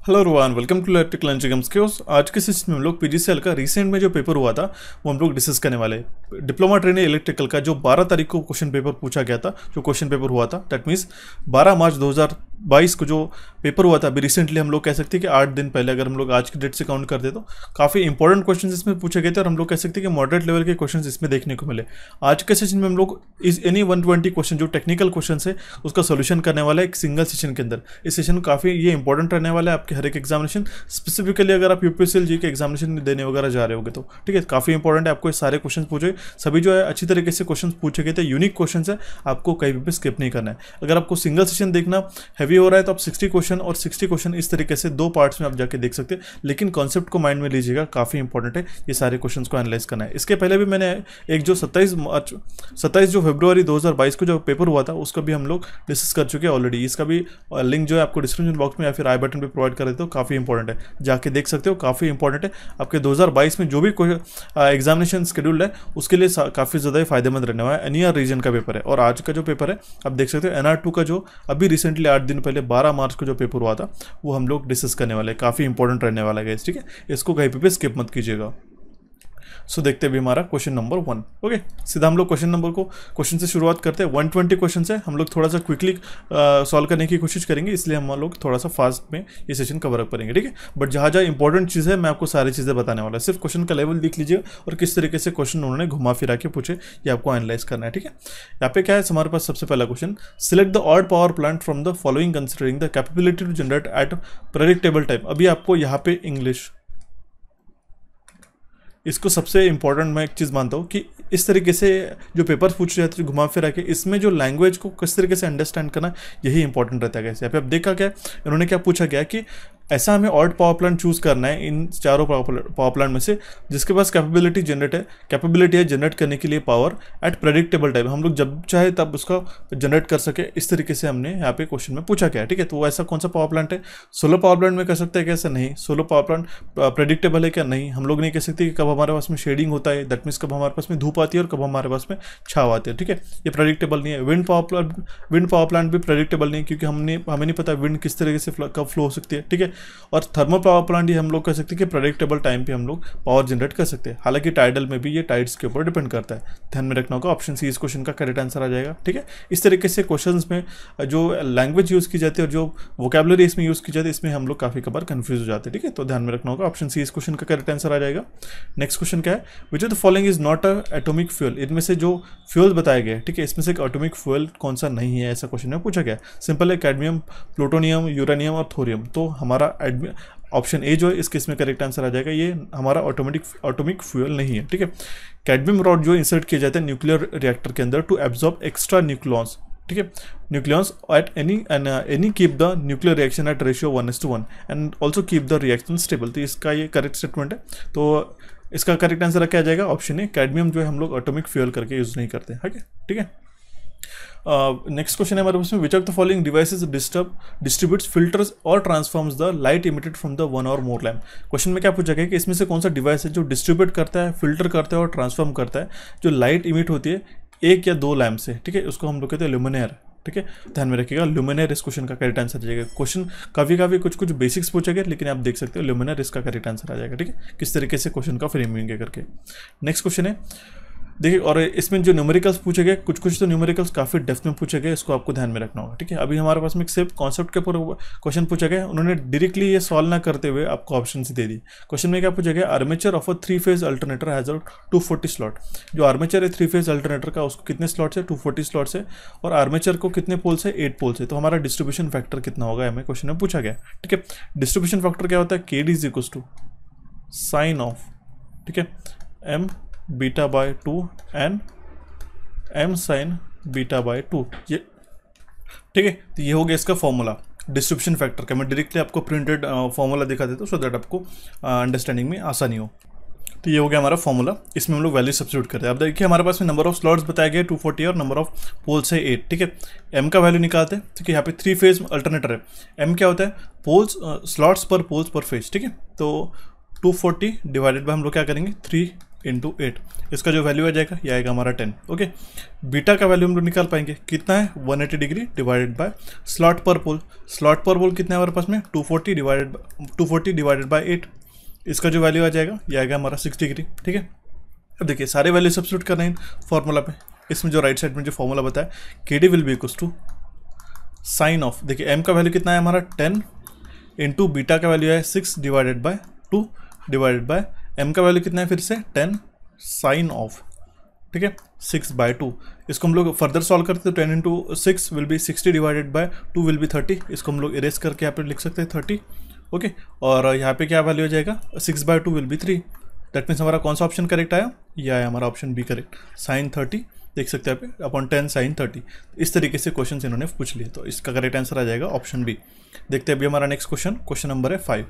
Hello Rohan, welcome to electrical engineering skills. आज के session में हम लोग पीजीसीएल का रिसेंट में जो पेपर हुआ था वो हम लोग डिस्कस करने वाले हैं। डिप्लोमा ट्रेनिंग इलेक्ट्रिकल का जो 12 तारीख को क्वेश्चन पेपर पूछा गया था, जो क्वेश्चन पेपर हुआ था, दैट मीन्स 12 मार्च 2022 को जो पेपर हुआ था, अभी रिसेंटली हम लोग कह सकते हैं कि 8 दिन पहले, अगर हम लोग आज की डेट से काउंट करते तो काफ़ी इंपॉर्टेंट क्वेश्चन इसमें पूछे गए थे और हम लोग कह सकते हैं कि मॉडरेट लेवल के क्वेश्चन इसमें देखने को मिले। आज के सेशन में हम लोग इस एनी 120 क्वेश्चन जो टेक्निकल क्वेश्चन है उसका सोल्यूशन करने वाला है एक सिंगल सेशन के अंदर। इस सेशन काफ़ी ये इंपॉर्टेंट रहने वाला है आपके हर एक एग्जामिनेशन, स्पेसिफिकली अगर आप यूपीएससीएल जी के एग्जामिनेशन देने वगैरह जा रहे होगे तो ठीक है, काफ़ी इंपॉर्टेंट है। आपको ये सारे क्वेश्चन पूछे, सभी जो है अच्छी तरीके से क्वेश्चन पूछे गए थे, यूनिक क्वेश्चन है, आपको कहीं भी स्किप नहीं करना है। अगर आपको सिंगल सेशन देखना हैवी हो रहा है तो आप 60 क्वेश्चन और 60 क्वेश्चन इस तरीके से 2 पार्ट्स में आप जाके देख सकते हैं, लेकिन कॉन्सेप्ट को माइंड में लीजिएगा, काफ़ी इंपॉर्टेंट है ये सारे क्वेश्चन को एनालाइज करना है। इसके पहले भी मैंने एक जो 27 जो फरवरी 2022 को जो पेपर हुआ था उसका भी हम लोग डिस्कस कर चुके हैं ऑलरेडी। इसका भी लिंक जो है आपको डिस्क्रिप्शन बॉक्स में या फिर आई बटन पे प्रोवाइड कर देते हो, काफ़ी इंपॉर्टेंट है, जाके देख सकते हो, काफ़ी इंपॉर्टेंट है। आपके 2022 में जो भी एग्जामिनेशन शेड्यूल है उसके लिए काफ़ी ज़्यादा ही फायदेमंद रहने वाला है। एनईआर रीजन का पेपर है और आज का जो पेपर है आप देख सकते हो एनआर2 का जो अभी रिसेंटली 8 दिन पहले 12 मार्च को जो पेपर हुआ था वो हम लोग डिस्कस करने वाले हैं। काफ़ी इंपॉर्टेंट रहने वाला है, ठीक है, इसको कहीं पे स्किप मत कीजिएगा। सो देखते हैं हमारा क्वेश्चन नंबर 1। ओके, सीधा हम लोग क्वेश्चन से शुरुआत करते हैं। 120 क्वेश्चन है, हम लोग थोड़ा सा क्विकली सॉल्व करने की कोशिश करेंगे, इसलिए हम लोग थोड़ा सा फास्ट में ये सेशन कवर अप करेंगे, ठीक है। बट जहाँ जहाँ इंपॉर्टेंट चीज़ है मैं आपको सारी चीज़ें बताने वाला है, सिर्फ क्वेश्चन का लेवल देख लीजिए और किस तरीके से क्वेश्चन उन्होंने घुमा फिरा के पूछे ये आपको एनालाइज करना है, ठीक है। यहाँ पे क्या है हमारे पास, सबसे पहला question, select the odd power plant from the following considering the capability to generate at predictable time. अभी आपको यहाँ पे इंग्लिश, इसको सबसे इंपॉर्टेंट मैं एक चीज़ मानता हूँ कि इस तरीके से जो पेपर्स पूछे जाते हैं घुमा फिरा के, इसमें जो लैंग्वेज को किस तरीके से अंडरस्टैंड करना यही इंपॉर्टेंट रहता है। यहाँ पे आप देखा क्या इन्होंने क्या पूछा गया कि ऐसा हमें ऑड पावर प्लांट चूज करना है इन चारों पावर प्लांट में से जिसके पास कैपेबिलिटी है जनरेट करने के लिए पावर एट प्रेडिक्टेबल टाइम, हम लोग जब चाहे तब उसका जनरेट कर सके। इस तरीके से हमने यहाँ पे क्वेश्चन में पूछा गया है, ठीक है। तो ऐसा कौन सा पावर प्लांट है? सोलर पावर प्लांट में कर सकते हैं क्या? ऐसा नहीं। सोलर पावर प्लांट प्रेडिक्टेबल है क्या? नहीं। हम लोग नहीं कह सकते कि कब हमारे पास में शेडिंग होता है, दैट मीन्स कब हमारे पास में धूप आती है और कब हमारे पास में छाव आती है, ठीक है, ये प्रेडिक्टेबल नहीं है। विंड पावर प्लांट भी प्रेडिक्टेबल नहीं, क्योंकि हमें नहीं पता विंड किस तरीके से कब फ्लो हो सकती है, ठीक है। और थर्मल पावर प्लांट ये हम लोग कह सकते हैं कि प्रेडिक्टेबल टाइम पे हम लोग पावर जनरेट कर सकते हैं। हालांकि टाइडल में भी ये टाइड्स के ऊपर डिपेंड करता है, ध्यान में रखना होगा। ऑप्शन सी इस क्वेश्चन का करेक्ट आंसर आ जाएगा, ठीक है। इस तरीके से क्वेश्चंस में जो लैंग्वेज यूज़ की जाती है और जो वोकैबुलरी इसमें यूज़ की जाती है, इसमें हम लोग काफ़ी कबार कंफ्यूज हो जाते हैं, ठीक है। तो ध्यान में रखना होगा, ऑप्शन सी इस क्वेश्चन का करेक्ट आंसर आ जाएगा। नेक्स्ट क्वेश्चन क्या है, which of the following is not a atomic fuel. इनमें से जो फ्यूल बताए गए, ठीक है, इसमें से एक एटॉमिक फ्यूल कौन सा नहीं है, ऐसा क्वेश्चन में पूछा गया। सिंपल है, कैडमियम, प्लूटोनियम, यूरेनियम और थोरियम। तो हमारा ऑप्शन ए जो है इस केस में करेक्ट आंसर आ जाएगा, ये हमारा ऑटोमेटिक फ्यूल नहीं है, ठीक है। कैडमियम रॉड जो इंसर्ट किया जाता है न्यूक्लियर रिएक्टर के अंदर टू एब्जॉर्ब एक्स्ट्रा न्यूक्लियॉन्स, ठीक है, nucleons at any keep the nuclear reaction at ratio 1:1 and also keep the reaction stable. तो इसका ये करेक्ट स्टेटमेंट है, तो इसका करेक्ट आंसर क्या आ जाएगा? ऑप्शन ए, कैडमियम जो है हम लोग एटॉमिक फ्यूल करके यूज नहीं करते, ठीक है। नेक्स्ट क्वेश्चन है हमारे पास में, which of the following devices distributes filters और transforms the light emitted from the one और मोर लैम्प। क्वेश्चन में क्या पूछा गया कि इसमें से कौन सा डिवाइस है जो डिस्ट्रीब्यूट करता है, फिल्टर करता है और ट्रांसफॉर्म करता है जो लाइट इमिट होती है 1 या 2 लैम्प से, ठीक है, उसको हम लोग कहते हैं ल्यूमिनेयर, ठीक है। ध्यान में रखिएगा, ल्यूमिनेयर इस क्वेश्चन का करेक्ट आंसर आ जाएगा। क्वेश्चन काफ़ी कुछ बेसिक्स पूछा गया, लेकिन आप देख सकते हो ल्यूमिनेयर इसका करेक्ट आंसर आ जाएगा, ठीक है, किस तरीके से क्वेश्चन का फ्रेमिंग है करके। नेक्स्ट क्वेश्चन है, देखिए, और इसमें जो न्यूमेरिकल्स पूछे गए, कुछ तो न्यूमेरिकल्स काफ़ी डेप्थ में पूछे गए, इसको आपको ध्यान में रखना होगा, ठीक है। अभी हमारे पास में एक सिर्फ कॉन्सेप्ट के ऊपर क्वेश्चन पूछा गया, उन्होंने डायरेक्टली ये सॉल्व ना करते हुए आपको ऑप्शन से दे दी। क्वेश्चन में क्या पूछा गया, armature of a 3 phase alternator has a 240 slot. जो आर्मेचर है 3 फेज अल्टरनेटर का, उसको कितने स्लॉट्स है? 240 स्लॉट्स है। और आर्मेचर को कितने पोल्स है? 8 पोल्स है। तो हमारा डिस्ट्रीब्यूशन फैक्टर कितना होगा, हमें क्वेश्चन में पूछा गया, ठीक है। डिस्ट्रीब्यूशन फैक्टर क्या होता है? KD is equal to sine of, ठीक है, M beta by 2 and M sine beta by 2, ये ठीक है। तो ये हो गया इसका फॉर्मूला डिस्ट्रीब्यूशन फैक्टर का। मैं डायरेक्टली आपको प्रिंटेड फॉर्मूला दिखा देता हूँ सो दैट आपको अंडरस्टैंडिंग में आसानी हो। तो ये हो गया हमारा फॉर्मूला, इसमें हम लोग वैल्यू सब्स्टिट्यूट करते हैं। अब देखिए हमारे पास में नंबर ऑफ स्लॉट्स बताया गया 240 और नंबर ऑफ पोल्स है 8, ठीक है। M का वैल्यू निकालते हैं, ठीक है। यहाँ पे 3 फेज अल्टरनेटर है। M क्या होता है? पोल्स, स्लॉट्स पर पोल्स पर फेज, ठीक है। तो 240 डिवाइडेड बाय हम लोग क्या करेंगे 3 इंटू 8, इसका जो वैल्यू आ जाएगा ये आएगा हमारा 10। ओके, बीटा का वैल्यू हम लोग निकाल पाएंगे, कितना है 180 डिग्री डिवाइडेड बाय स्लॉट पर पोल। स्लॉट पर पोल कितना है हमारे पास में 240 डिवाइडेड बाय 8, इसका जो वैल्यू आ जाएगा ये आएगा हमारा 6 डिग्री। ठीक है, अब देखिए सारे वैल्यू सब्स्टिट्यूट करना है फॉर्मूला पे। इसमें जो राइट साइड में जो फॉर्मूला बताया K D will be equals to sine of, देखिए एम का वैल्यू कितना है हमारा 10 इंटू बीटा का वैल्यू है 6 divided by 2 divided by M का वैल्यू कितना है फिर से 10 साइन ऑफ, ठीक है 6/2। इसको हम लोग फर्दर सॉल्व करते हैं, 10 into 6 will B 60 divided by 2 will be 30, इसको हम लोग इरेज करके यहाँ पे लिख सकते हैं 30। ओके, और यहाँ पे क्या वैल्यू हो जाएगा 6/2 विल बी 3, दैट मीन्स हमारा कौन सा ऑप्शन करेक्ट आया, ये आया हमारा ऑप्शन बी करेक्ट, साइन 30 देख सकते हैं आप अपॉन 10 साइन 30। इस तरीके से क्वेश्चन इन्होंने पूछ लिए, तो इसका करेक्ट आंसर आ जाएगा ऑप्शन बी। देखते हैं अभी हमारा नेक्स्ट क्वेश्चन नंबर है 5।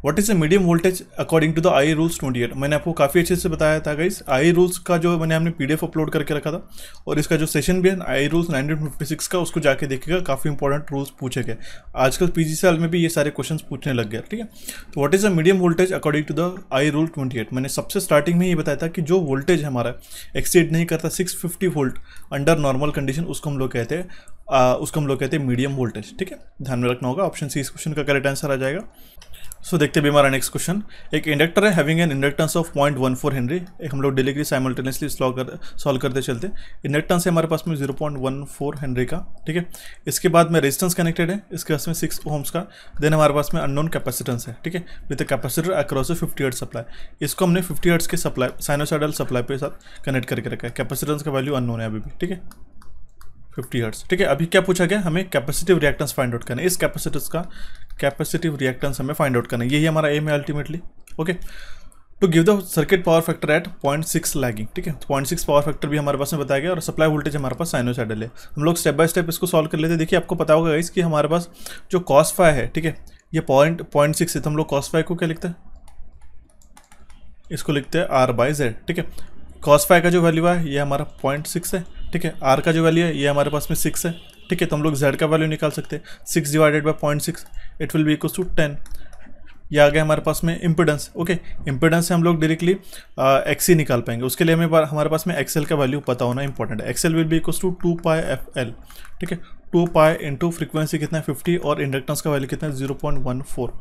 What is the medium voltage according to the I rules 28। मैंने आपको काफ़ी अच्छे से बताया था गाइस, आई रूल्स का जो हमने पीडीएफ अपलोड करके रखा था, और इसका जो सेशन भी है आई रूल्स 1956 का, उसको जाके देखिएगा, काफ़ी इंपॉर्टेंट रूल्स पूछे गए। आजकल पीजीसीएल में भी ये सारे क्वेश्चन पूछने लग गए। ठीक है, तो what is the medium voltage according to the I rule 28। मैंने सबसे स्टार्टिंग में ये बताया था कि जो वोल्टेज हमारा एक्सीड नहीं करता 650 वोल्ट अंडर नॉर्मल कंडीशन, उसको हम लोग कहते हैं मीडियम वोल्टेज। ठीक है, ध्यान में रखना होगा, ऑप्शन सी इस क्वेश्चन का करेक्ट आंसर आ जाएगा। सो देखते हैं हमारा नेक्स्ट क्वेश्चन। एक इंडक्टर है having an inductance of 0.14 Henry, एक हम लोग डेली साइमल्टेनियसली सॉल्व करते चलते। इंडक्टेंस है हमारे पास में 0.14 हेनरी का। ठीक है, इसके बाद में रेजिस्टेंस कनेक्टेड है, इसके पास में 6 ओम्स का। देन हमारे पास में अननोन कैपेसिटेंस है। ठीक है, with the capacitor across 50 hertz supply, इसको हमने 50 हर्ट्ज के सप्लाई साइनोसॉइडल सप्लाई पे साथ कनेक्ट करके रखा है। कैपेसिटेंस का वैल्यू अननोन है अभी भी। ठीक है, 50 हर्ट्ज। ठीक है, अभी क्या पूछा गया, हमें कैपेसिटिव रिएक्टेंस फाइंड आउट करना है। इस कैपेसिटेंस का कैपेसिटिव रिएक्टेंस हमें फाइंड आउट करना है, यही हमारा एम है ultimately. Okay, to give the circuit power factor at 0.6 lagging. ठीक है, 0.6 पावर फैक्टर भी हमारे पास में बताया गया, और सप्लाई वोल्टेज हमारे पास साइनोसॉइडल है। हम लोग स्टेप बाय स्टेप इसको सॉल्व कर लेते हैं। देखिए आपको पता होगा इसकी हमारे पास जो cos phi है, ठीक है, ये 0.6 है, तो हम लोग cos phi को क्या लिखते हैं, इसको लिखते हैं R/Z। ठीक है, cos phi का जो वैल्यू है ये हमारा 0.6 है। ठीक है, R का जो वैल्यू है ये हमारे पास में 6 है। ठीक है, तो हम लोग Z का वैल्यू निकाल सकते हैं, 6 divided by 0.6 it will be equal to 10। ये आ गया हमारे पास में इम्पिडेंस। ओके, इम्पिडेंस से हम लोग डायरेक्टली XC निकाल पाएंगे, उसके लिए हमें हमारे पास में XL का वैल्यू पता होना इंपॉर्टेंट है। XL will be equal to 2πfL। ठीक है, 2π इंटू फ्रीक्वेंसी कितना है 50, और इंडक्टेंस का वैल्यू कितना है 0.14।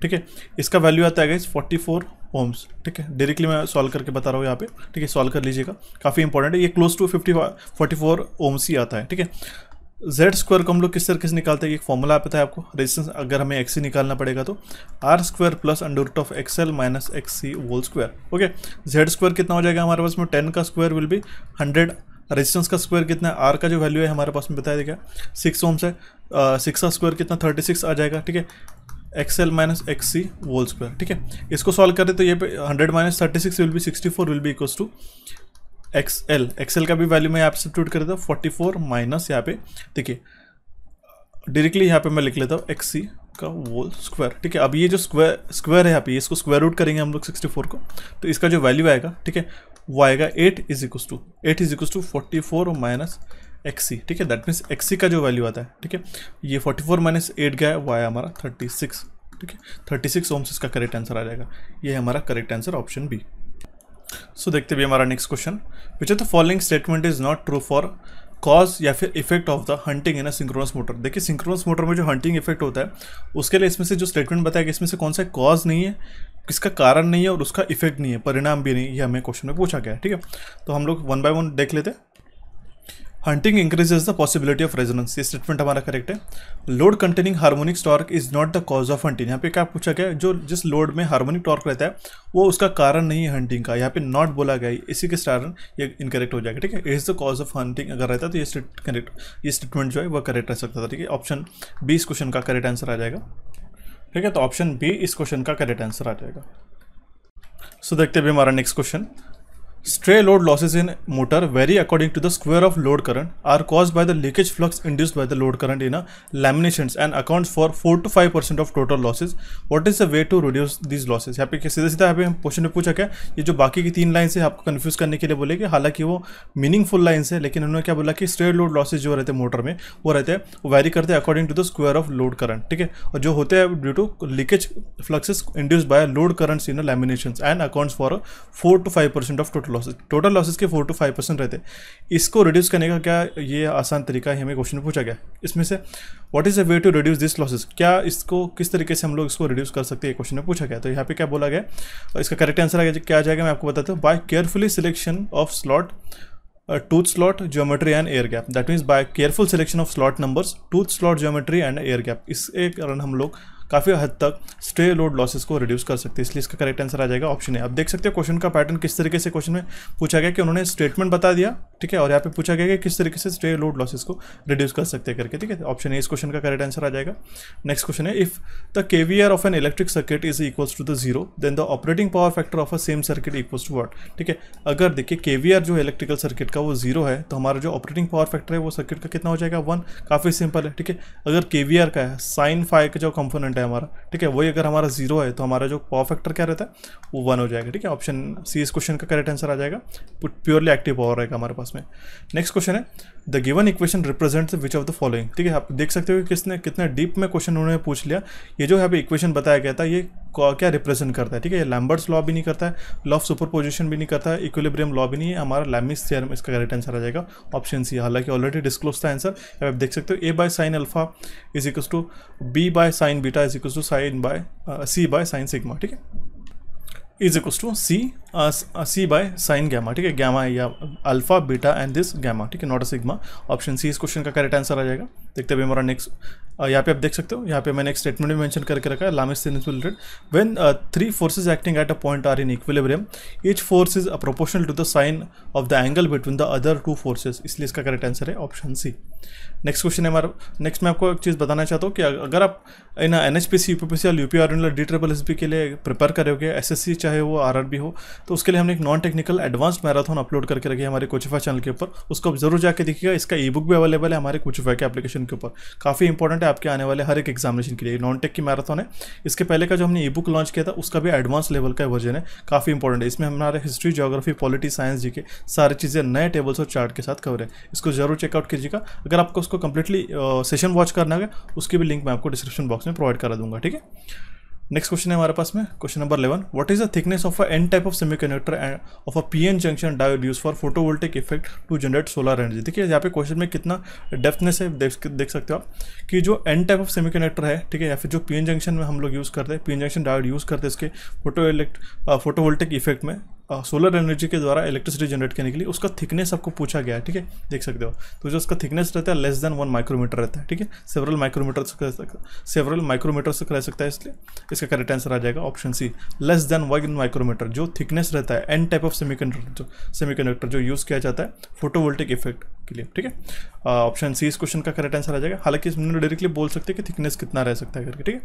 ठीक है, इसका वैल्यू आता है 44 ओम्स। ठीक है, डायरेक्टली मैं सॉल्व करके बता रहा हूँ यहाँ पे। ठीक है, सॉल्व कर लीजिएगा, काफ़ी इंपॉर्टेंट है, ये क्लोज टू 44 ओम्स ही आता है। ठीक है, जेड स्क्वायर को हम लोग किस तरीके से निकालते हैं, एक फॉर्मूला पता है आपको, रेजिस्टेंस अगर हमें XC निकालना पड़ेगा तो R² plus under of XL minus XC whole square. Okay, Z square कितना हो जाएगा हमारे पास में, 10 का स्क्वायर विल बी 100, रेजिस्टेंस का स्क्वायर कितना है, R का जो वैल्यू है हमारे पास में बताया गया 6 ओम्स है, 6 का स्क्वायर कितना 36 आ जाएगा। ठीक है, XL minus XC whole square. ठीक है, इसको सॉल्व करें तो ये पे 100 minus 36 will be 64 will be equals to XL का भी वैल्यू मैं यहाँ पे सब्स्टिट्यूट कर देता हूँ 44 माइनस, यहाँ पे देखिए डायरेक्टली यहाँ पे मैं लिख लेता हूँ XC का होल स्क्वायर। ठीक है, अब ये जो स्क्वायर है यहाँ पे, इसको स्क्वायर रूट करेंगे हम लोग 64 को, तो इसका जो वैल्यू आएगा, ठीक है, वो आएगा 8 is equals to 44 minus XC। ठीक है, दैट मीन्स XC का जो वैल्यू आता है, ठीक है, ये 44 माइनस 8 गया है, वो आया हमारा 36। ठीक है, 36 ओम्स इसका करेक्ट आंसर आ जाएगा, ये है हमारा करेक्ट आंसर ऑप्शन बी। सो देखते भी हमारा next question, which of the following statement is not true for cause या फिर effect of the hunting in a synchronous motor. देखिए सिंक्रोनस मोटर में जो हंटिंग इफेक्ट होता है, उसके लिए इसमें से जो स्टेटमेंट बताया कि इसमें से कौन सा कॉज नहीं है, किसका कारण नहीं है, और उसका इफेक्ट नहीं है, परिणाम भी नहीं, ये हमें क्वेश्चन में पूछा गया है। ठीक है, तो हम लोग 1 बाय 1 देख लेते हैं। Hunting increases the possibility of resonance, ये स्टेटमेंट हमारा करेक्ट है। Load containing harmonic torque is not the cause of hunting, यहाँ पे क्या पूछा गया, जो जिस लोड में हार्मोनिक टॉर्क रहता है वो उसका कारण नहीं है हंटिंग का, यहाँ पे नॉट बोला गया है, इसी के कारण ये इनकरेक्ट हो जाएगा। ठीक है, is the cause of hunting अगर रहता है तो ये स्टेटमेंट जो है वो करेक्ट रह सकता था। ठीक है, ऑप्शन बी इस क्वेश्चन का करेक्ट आंसर आ जाएगा। ठीक है, तो ऑप्शन बी इस क्वेश्चन का करेक्ट आंसर आ जाएगा। सो देखते हैं हमारा next question. Stray load losses in motor vary according to the square of load current are caused by the leakage flux induced by the load current in a laminations and accounts for 4 to 5% of total losses. What is the way to reduce these losses? यहाँ पे सीधा सीधा यहाँ पे question में पूछा क्या, ये जो बाकी की 3 लाइन से आपको कंफ्यूज करने के लिए बोले कि हालांकि वो मीनिंगफुल लाइन्स है, लेकिन उन्होंने क्या बोला कि स्ट्रे लोड लॉसेज जो रहते हैं मोटर में वो रहते हैं, वो वैरी करते हैं according to the square of load current, ठीक है, और जो होते हैं due to leakage fluxes induced by load currents in laminations and accounts for 4 to 5% of total losses. Total losses के 4 to 5% रहते हैं. इसको रिड्यूस करने का क्या ये आसान तरीका है, हमें क्वेश्चन में पूछा गया. इसमें से what is the way to reduce this losses, क्या इसको किस तरीके से हम लोग इसको रिड्यूस कर सकते हैं, क्वेश्चन में पूछा गया. तो यहाँ पे क्या बोला गया, इसका करेक्ट आंसर क्या आ जाएगा मैं आपको बताता हूँ. By carefully selection of slot, tooth slot geometry and air gap. That means by careful selection of slot numbers, tooth slot geometry and air gap. इस एक कारण हम लोग काफ़ी हद तक स्ट्रे लोड लॉसेस को रिड्यूस कर सकते हैं. इसलिए इसका करेक्ट आंसर आ जाएगा ऑप्शन है. अब देख सकते हो क्वेश्चन का पैटर्न किस तरीके से क्वेश्चन में पूछा गया कि उन्होंने स्टेटमेंट बता दिया, ठीक है, और यहाँ पे पूछा गया कि किस तरीके से स्ट्रे लोड लॉसेस को रिड्यूस कर सकते हैं करके, ठीक है. ऑप्शन है इस क्वेश्चन का करेक्ट आंसर आ जाएगा. नेक्स्ट क्वेश्चन है, if the KVAR of an electric circuit is equals to the 0 then the operating power factor of a same circuit equals to what. ठीक है, अगर देखिए केवीआर जो इलेक्ट्रिकल सर्किट का वो 0 है तो हमारा जो ऑपरेटिंग पावर फैक्टर है वो सर्किट का कितना हो जाएगा, 1. काफ़ी सिंपल है, ठीक है. अगर केवीआर का है साइन फाई का जो कंपोनेंट है हमारा, ठीक है, वही अगर हमारा 0 है तो हमारा जो पावर फैक्टर क्या रहता है वो 1 हो जाएगा, ठीक है. ऑप्शन सी इस क्वेश्चन का करेक्ट आंसर आ जाएगा. प्योरली एक्टिव पावर रहेगा हमारे पास में. नेक्स्ट क्वेश्चन है, the given equation represents which of the following. ठीक है, आप देख सकते हो कि किसने कितना डीप में क्वेश्चन उन्होंने पूछ लिया. ये जो यहाँ पे इक्वेशन बताया गया था ये क्या रिप्रेजेंट करता है, ठीक है. ये लैम्बर्ट्स लॉ भी नहीं करता है, लॉ ऑफ सुपरपोजिशन भी नहीं करता है, इक्विलिब्रियम लॉ भी नहीं है, हमारा लैमिस थ्योरम इसका करेक्ट आंसर आ जाएगा ऑप्शन सी. हालांकि ऑलरेडी डिस्क्लोज था आंसर. आप देख सकते हो A by sine alpha is equals to B by sine beta is equals to sine by C by sine sigma, ठीक है, is equals to C by sine gamma, ठीक है. गैमा या alpha beta and this gamma, ठीक है, not a sigma. Option C इस question का correct answer आ जाएगा. देखते हुए हमारा नेक्स्ट, यहाँ पे आप देख सकते हो, यहाँ पे मैंने एक स्टेटमेंट भी मेंशन करके रखा है, Lami's theorem related. When 3 forces acting at a point are in equilibrium each force is proportional to the sine of the angle between the other 2 forces. इसलिए इसका करेक्ट आंसर है ऑप्शन सी. नेक्स्ट क्वेश्चन है हमारा. Next मैं आपको एक चीज़ बताना चाहता हूँ कि अगर आप इन एनएचपीसी, यूपीपीसी और यूपीआरएन DSSS के लिए प्रिपेयर करोगे, एसएससी चाहे वो आरआरबी हो, तो उसके लिए हमने एक non technical advanced marathon upload करके रखी है हमारे कोचिफाई चैनल के ऊपर. उसको आप जरूर जाके देखिएगा. इसका ई बुक भी अवेलेबल है हमारे कोचिफाई के एप्लीकेशन के ऊपर. काफ़ी इंपॉर्टेंट है आपके आने वाले हर एक एग्जामिनेशन के लिए. नॉन टेक की मैराथन है. इसके पहले का जो हमने ई बुक लॉन्च किया था उसका भी एडवांस लेवल का वर्जन है, काफ़ी इंपॉर्टेंट है. इसमें हमारे history, geography, polity, science, GK सारी चीज़ें नए टेबल्स और चार्ट के साथ कवर है. इसको जरूर चेकआउट कीजिएगा. अगर आपको उसको कंप्लीटली सेशन वॉच करना है उसकी भी लिंक मैं आपको डिस्क्रिप्शन बॉक्स में प्रोवाइड करा दूंगा, ठीक है. नेक्स्ट क्वेश्चन है हमारे पास में, question number 11. What is the thickness of a N type of semiconductor of a PN junction diode use for photovoltaic effect to generate solar energy. देखिए यहाँ पे क्वेश्चन में कितना डेप्थनेस है देख सकते हो आप कि जो एन टाइप ऑफ सेमीकंडक्टर है, ठीक है, या फिर जो पीएन जंक्शन में हम लोग यूज़ करते हैं, पीएन जंक्शन डायोड यूज़ करते हैं इसके फोटोवोल्टिक इफेक्ट में सोलर एनर्जी के द्वारा इलेक्ट्रिसिटी जनरेट करने के लिए, उसका थिकनेस आपको पूछा गया है, ठीक है, देख सकते हो. तो जो उसका थिकनेस रहता है लेस देन 1 माइक्रोमीटर रहता है, ठीक है. सेवरल माइक्रोमीटर से रह सकता है, इसलिए इसका करेक्ट आंसर आ जाएगा option C, less than 1 micrometre जो थिकनेस रहता है एन टाइप ऑफ सेमीकंडक्टर जो यूज़ किया जाता है फोटोवोल्टिक इफेक्ट के लिए, ठीक है. ऑप्शन सी इस क्वेश्चन का करेक्ट आंसर आ जाएगा. हालांकि इसमें डायरेक्टली बोल सकते हैं कि थिकनेस कितना रह सकता है करके, ठीक है.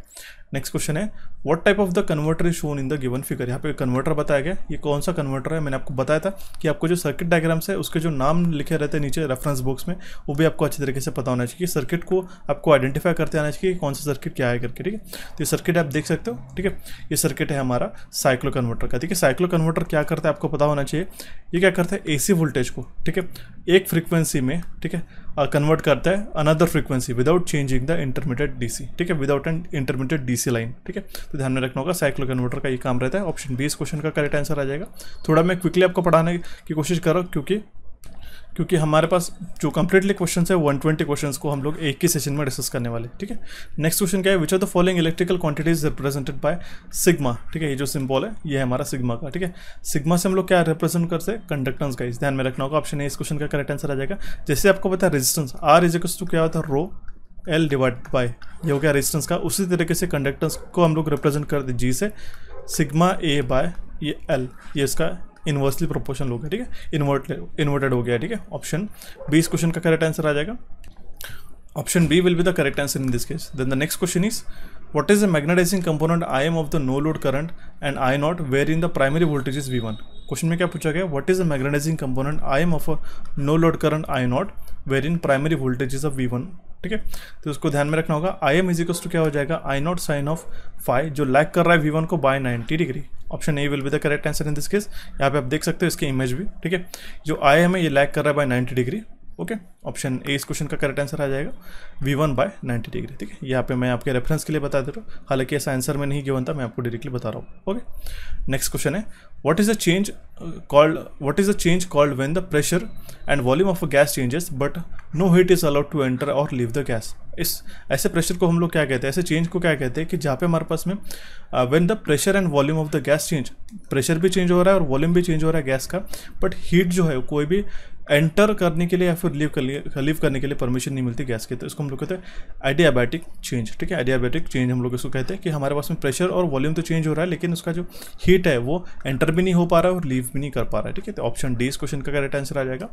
नेक्स्ट क्वेश्चन है, what type of the converter is shown in the given figure. यहाँ पे कन्वर्टर बताया गया. ये कौन सा कन्वर्टर है, मैंने आपको बताया था कि आपको जो सर्किट डायग्राम्स है उसके जो नाम लिखे रहते हैं नीचे रेफरेंस बॉक्स में, वो भी आपको अच्छी तरीके से पता होना चाहिए. सर्किट को आपको आइडेंटिफाई करते आना चाहिए कि कौन सा सर्किट क्या है करके, ठीक है. तो ये सर्किट आप देख सकते हो, ठीक है. ये सर्किट है हमारा साइक्लो कन्वर्टर का, ठीक है. साइक्लो कन्वर्टर क्या करता है आपको पता होना चाहिए. ये क्या करता है, एसी वोल्टेज को, ठीक है, एक फ्रीक्वेंसी में, ठीक है, कन्वर्ट करता है another frequency without changing the intermediate DC, ठीक है, without an intermediate DC line, ठीक है. तो ध्यान में रखना होगा, साइक्लो कन्वर्टर का ये काम रहता है. ऑप्शन बी इस क्वेश्चन का करेक्ट आंसर आ जाएगा. थोड़ा मैं क्विकली आपको पढ़ाने की कोशिश कर रहा हूँ क्योंकि हमारे पास जो कंप्लीटली क्वेश्चन है 120 क्वेश्चंस को हम लोग एक ही सेशन में डिस्कस करने वाले, ठीक है. नेक्स्ट क्वेश्चन क्या है, which of the following electrical quantities represented by sigma, ठीक है. ये जो सिंबल है ये है हमारा सिग्मा का, ठीक है. सिग्मा से हम लोग क्या रिप्रेजेंट करते हैं, कंडक्टेंस का. इस ध्यान में रखना होगा. ऑप्शन ए इस क्वेश्चन का करेक्ट आंसर आ जाएगा. जैसे आपको पता है resistance R is equals to क्या होता है, रो एल डिवाइड बाय, ये हो गया रेजिस्टेंस का. उसी तरीके से कंडक्टेंस को हम लोग रिप्रेजेंट करते जी से, सिग्मा ए बाय ये एल, ये इसका इनवर्सली प्रोपोर्शनल हो गया, ठीक है, इन्वर्टेड हो गया, ठीक है. ऑप्शन बी इस क्वेश्चन का करेक्ट आंसर आ जाएगा. Option B will be the correct answer in this case. Then the next question is, what is the magnetizing component IM of the no load current and I0 wherein the primary voltage is V1. क्वेश्चन में क्या पूछा गया, what is the magnetising component I M of a no load current I nought where in primary voltage is of V1, ठीक है। तो उसको ध्यान में रखना होगा, I M is equals to क्या हो जाएगा, I nought sine of phi जो लैग कर रहा है V1 को by 90 degree. Option A will be the correct answer in this case. यहाँ पे आप देख सकते हो इसकी इमेज भी, ठीक है। जो आई एम है ये लैग कर रहा है by 90 degree, okay. Option A इस क्वेश्चन का करेक्ट आंसर आ जाएगा V1 बाय 90 डिग्री, ठीक है। यहाँ पे मैं आपके रेफरेंस के लिए बता दे रहा हूँ, हालांकि ऐसा आंसर में नहीं गिवन था, मैं आपको डायरेक्टली बता रहा हूँ, ओके। नेक्स्ट क्वेश्चन है, what is the change called when the pressure and volume of a gas changes but no heat is allowed to enter or leave the gas. इस ऐसे प्रेशर को हम लोग क्या कहते हैं, ऐसे चेंज को क्या कहते हैं कि जहाँ पे हमारे पास में when the pressure and volume of the gas change, pressure भी चेंज हो रहा है और वॉल्यूम भी चेंज हो रहा है गैस का, बट हीट जो है कोई भी एंटर करने के लिए या फिर लीव करने के लिए परमिशन नहीं मिलती गैस की। तो इसको हम लोग कहते हैं एडियाबैटिक चेंज, ठीक है। एडियाबैटिक चेंज हम लोग इसको कहते हैं कि हमारे पास में प्रेशर और वॉल्यूम तो चेंज हो रहा है लेकिन उसका जो हीट है वो एंटर भी नहीं हो पा रहा है और लीव भी नहीं कर पा रहा है, ठीक है। तो ऑप्शन डी इस क्वेश्चन का करेक्ट आंसर आ जाएगा।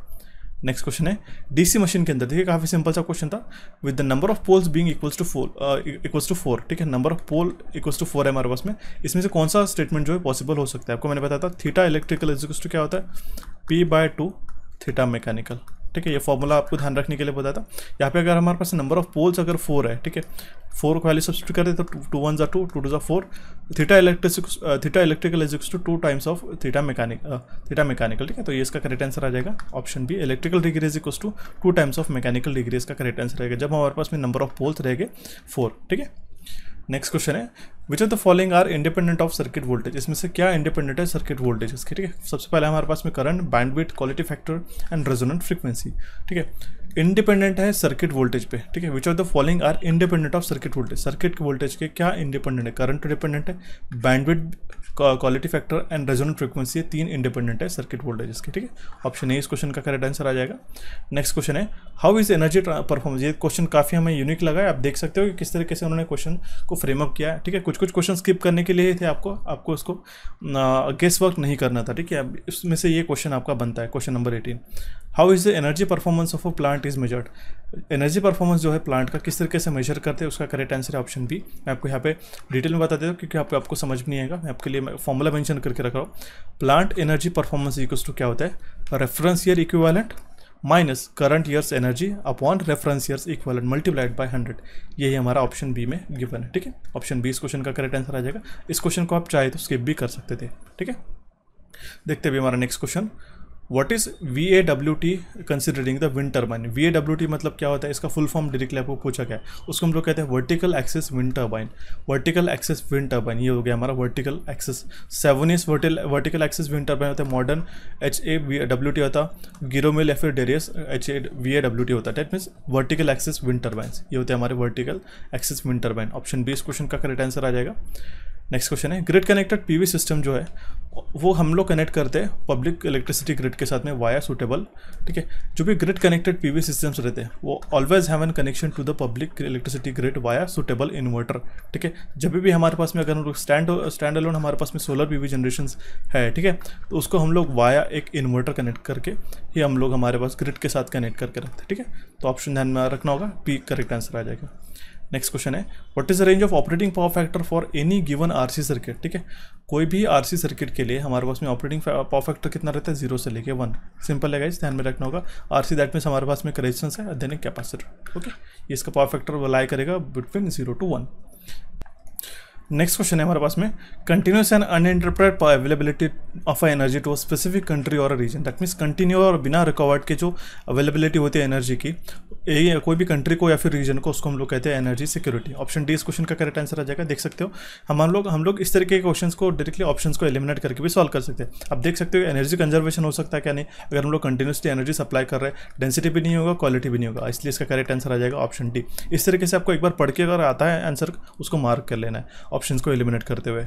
नेक्स्ट क्वेश्चन है, डीसी मशीन के अंदर देखिए काफ़ी सिंपल सा क्वेश्चन था, with the number of poles being equals to 4, ठीक है। Number of pole equals to 4 है हमारे पास में, इसमें से कौन सा स्टेटमेंट जो है पॉसिबल हो सकता है। आपको मैंने बताया था theta electrical is equals to क्या होता है, P/2 थीटा मैकेनिकल, ठीक है। ये फॉर्मूला आपको ध्यान रखने के लिए बताया था। यहाँ पे अगर हमारे पास नंबर ऑफ पोल्स अगर 4 है, ठीक है, 4 को वैल्यू सब्स्टिट्यूट कर दे तो 2 1 2 2 2 4, theta electrical is equals to 2 times of theta mechanical, ठीक है। तो ये इसका करेक्ट आंसर आ जाएगा option B, electrical degree is equals to 2 times of mechanical degree इसका करेक्ट आंसर रहेगा जब हमारे पास में नंबर ऑफ पोल्स रहेंगे 4, ठीक है। नेक्स्ट क्वेश्चन है, which of the following are independent of circuit voltage, इसमें से क्या इंडिपेंडेंट है सर्किट वोल्टेज इसके, ठीक है। सबसे पहले हमारे पास में current, bandwidth, quality factor and resonant frequency, ठीक है। इंडिपेंडेंट है सर्किट वोल्टेज पे, ठीक है। Which of the following are independent of circuit voltage, circuit voltage के क्या इंडिपेंडेंट है, करंट डिपेंडेंट है, bandwidth, quality factor and resonant frequency, ये 3 इंडिपेंडेंट है सर्किट वोल्टेज के, ठीक है। ऑप्शन ए इस क्वेश्चन का करेक्ट आंसर आ जाएगा। नेक्स्ट क्वेश्चन है, हाउ इज एनर्जी परफॉर्मेंस, ये क्वेश्चन काफ़ी हमें यूनिक लगा है। आप देख सकते हो कि किस तरीके से उन्होंने क्वेश्चन को फ्रेम अप किया है, ठीक है। कुछ क्वेश्चन स्किप करने के लिए थे, आपको उसको गेस वर्क नहीं करना था, ठीक है। अब इसमें से ये क्वेश्चन आपका बनता है, question number 18, how is the energy performance of a plant is measured, energy performance जो है प्लांट का किस तरीके से मेजर करते हैं, उसका करेक्ट आंसर है ऑप्शन बी। मैं आपको यहाँ पे डिटेल में बता देता हूँ क्योंकि आपको समझ में नहीं आएगा, मैं आपके लिए फॉर्मूला मेंशन करके रख रहा हूँ। Plant energy performance equals to क्या होता है, reference year equivalent minus current years energy upon reference years equivalent multiplied by 100, यही हमारा ऑप्शन बी में गिवन है, ठीक है। ऑप्शन बी इस क्वेश्चन का करेक्ट आंसर आ जाएगा। इस क्वेश्चन को आप चाहे तो स्किप भी कर सकते थे, ठीक है। देखते हैं हमारा next question, what is VAWT considering the wind turbine. VAWT मतलब क्या होता है, इसका फुल फॉर्म डायरेक्टली आपको पूछा गया है, उसको हम लोग कहते हैं vertical axis wind turbine. Vertical axis wind turbine ये हो गया हमारा vertical access. 7 is vertical axis wind turbine होता है, मॉडर्न HAWT होता, गिरोमिल या फिर डेरियस VAWT होता है, that means vertical axis wind turbine, ये होते हैं हमारे vertical axis wind turbine. Option B इस क्वेश्चन का करेक्ट आंसर आ जाएगा। नेक्स्ट क्वेश्चन है, ग्रिड कनेक्टेड PV सिस्टम जो है वो हम लोग कनेक्ट करते हैं पब्लिक इलेक्ट्रिसिटी ग्रिड के साथ में वाया सूटेबल, ठीक है। जो भी ग्रिड कनेक्टेड PV सिस्टम्स रहते हैं वो always have an connection to the public electricity grid via suitable inverter, ठीक है। जब भी हमारे पास में अगर हम लोग स्टैंड अलोन हमारे पास में सोलर PV जनरेशन है, ठीक है, तो उसको हम लोग वाया एक इन्वर्टर कनेक्ट करके ही हम लोग हमारे पास ग्रिड के साथ कनेक्ट करके रखते हैं, ठीक है। तो ऑप्शन ध्यान में रखना होगा, पी करेक्ट आंसर आ जाएगा। नेक्स्ट क्वेश्चन है, what is the range of operating power factor for any given RC circuit, ठीक है। कोई भी RC सर्किट के लिए हमारे पास में ऑपरेटिंग पावर फैक्टर कितना रहता है, 0 से लेके 1, सिंपल है गाइस, ध्यान में रखना होगा। RC दैट मीन्स हमारे पास में रेजिस्टेंस है देन कैपेसिटर, ओके। इसका पावर फैक्टर लाई करेगा बिटवीन 0 to 1। नेक्स्ट क्वेश्चन है हमारे पास में, continuous and uninterrupted availability of energy to a specific country or region, that means continue और बिना रिकवर्ड के जो अवेलेबिलिटी होती है एनर्जी की कोई भी कंट्री को या फिर रीजन को, उसको हम लोग कहते हैं एनर्जी सिक्योरिटी। ऑप्शन डी इस क्वेश्चन का करेक्ट आंसर आ जाएगा। देख सकते हो हम लोग इस तरीके के क्वेश्चंस को डायरेक्टली ऑप्शंस को एलिमिनेट करके भी सॉल्व कर सकते हैं। अब देख सकते हो एनर्जी कंजर्वेशन हो सकता है क्या नहीं, अगर हम लोग कंटिन्यूसली एनर्जी सप्लाई कर रहे हैं, डेंसिटी भी नहीं होगा, क्वालिटी भी नहीं होगा, इसलिए इसका करेक्ट आंसर आ जाएगा ऑप्शन डी। इस तरीके से आपको एक बार पढ़ के अगर आता है आंसर, उसको मार्क कर लेना है ऑप्शन को एलिमिनेट करते हुए।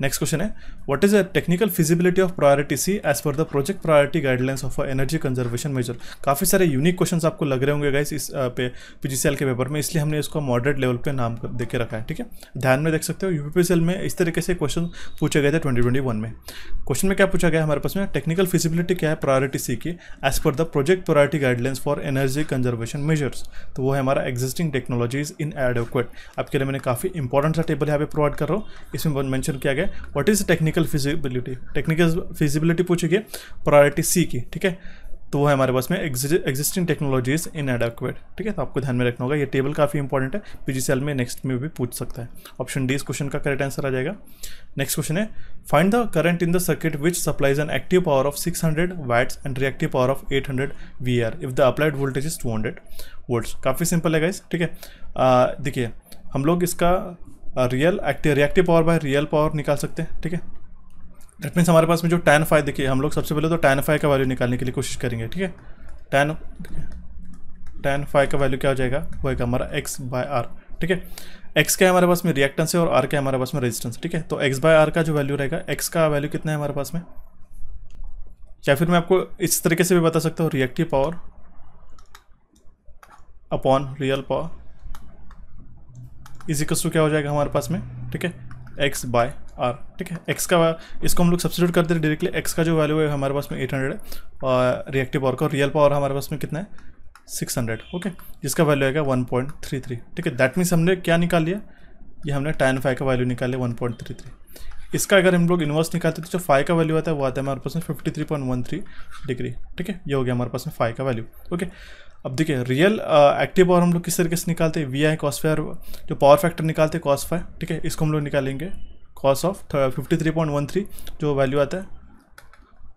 नेक्स्ट क्वेश्चन है, what is the technical feasibility of priority C as पर the project priority guidelines of energy conservation measure. काफ़ी सारे यूनिक क्वेश्चंस आपको लग रहे होंगे गाइस इस PGCL के पेपर में, इसलिए हमने इसको मॉडरेट लेवल पे नाम दे के रखा है, ठीक है। ध्यान में देख सकते हो UPPCL में इस तरीके से क्वेश्चन पूछे गए थे 2021 में। क्वेश्चन में क्या पूछा गया हमारे पास में, टेक्निकल फिजिबिलिटी क्या है प्रायोरिटी सी की एज पर the project priority guidelines for energy conservation measures. तो वो है हमारा एग्जिस्टिंग टेक्नोलॉजीज इन एडेक्वेट। आपके लिए मैंने काफ़ी इंपॉर्टेंट सा टेबल यहाँ पे प्रोवाइड कर रहा हूँ, इसमें मेंशन किया गया गया what is technical feasibility, technical feasibility पूछी गई प्रायोरिटी सी की, ठीक है, तो वो है हमारे पास में एग्जिस्टिंग टेक्नोलॉजीज इनएडेक्वेट, ठीक है, तो आपको ध्यान में रखना होगा, ये टेबल काफ़ी इंपॉर्टेंट है, पीजीसीएल में नेक्स्ट में भी पूछ सकता है। ऑप्शन डी इस क्वेश्चन का करेक्ट आंसर आ जाएगा। नेक्स्ट क्वेश्चन है find the current in the circuit which supplies an active power of 600 watts and reactive power of 800 VAR if the applied voltage is 200 volts. काफ़ी simple है guys, ठीक है। देखिए हम लोग इसका reactive power by real power निकाल सकते हैं, ठीक है। दैट मीन्स हमारे पास में जो tan phi, देखिए हम लोग सबसे पहले तो tan phi का वैल्यू निकालने के लिए कोशिश करेंगे, ठीक है। tan phi का वैल्यू क्या हो जाएगा, वो है हमारा x/r, ठीक है। x क्या है हमारे पास में रिएक्टेंस है और r क्या है हमारे पास में रेजिस्टेंस, ठीक है। तो x/r का जो वैल्यू रहेगा, x का वैल्यू कितना है हमारे पास में, या फिर मैं आपको इस तरीके से भी बता सकता हूँ reactive power upon real power is equals to क्या हो जाएगा हमारे पास में, ठीक है, x/r, ठीक है। x का इसको हम लोग सब्स्टिट्यूट करते हैं डायरेक्टली, x का जो वैल्यू है हमारे पास में 800 है और रिएक्टिव पावर का रियल पावर हमारे पास में कितना है 600, ओके, जिसका वैल्यू आएगा 1.33, ठीक है। दैट मीन्स हमने क्या निकाल लिया, ये हमने tan phi का वैल्यू निकाल लिया 1.33। इसका अगर हम लोग इन्वर्स निकालते तो जो फाई का वैल्यू आता है वो आता है हमारे पास में 53.13 डिग्री, ठीक है, ये हो गया हमारे पास में फाई का वैल्यू, ओके। अब देखिए रियल एक्टिव पावर हम लोग किस तरीके से निकालते हैं, VI cos phi, जो पावर फैक्टर निकालते हैं cos phi, ठीक है, इसको हम लोग निकालेंगे cos ऑफ 53.13 जो वैल्यू आता है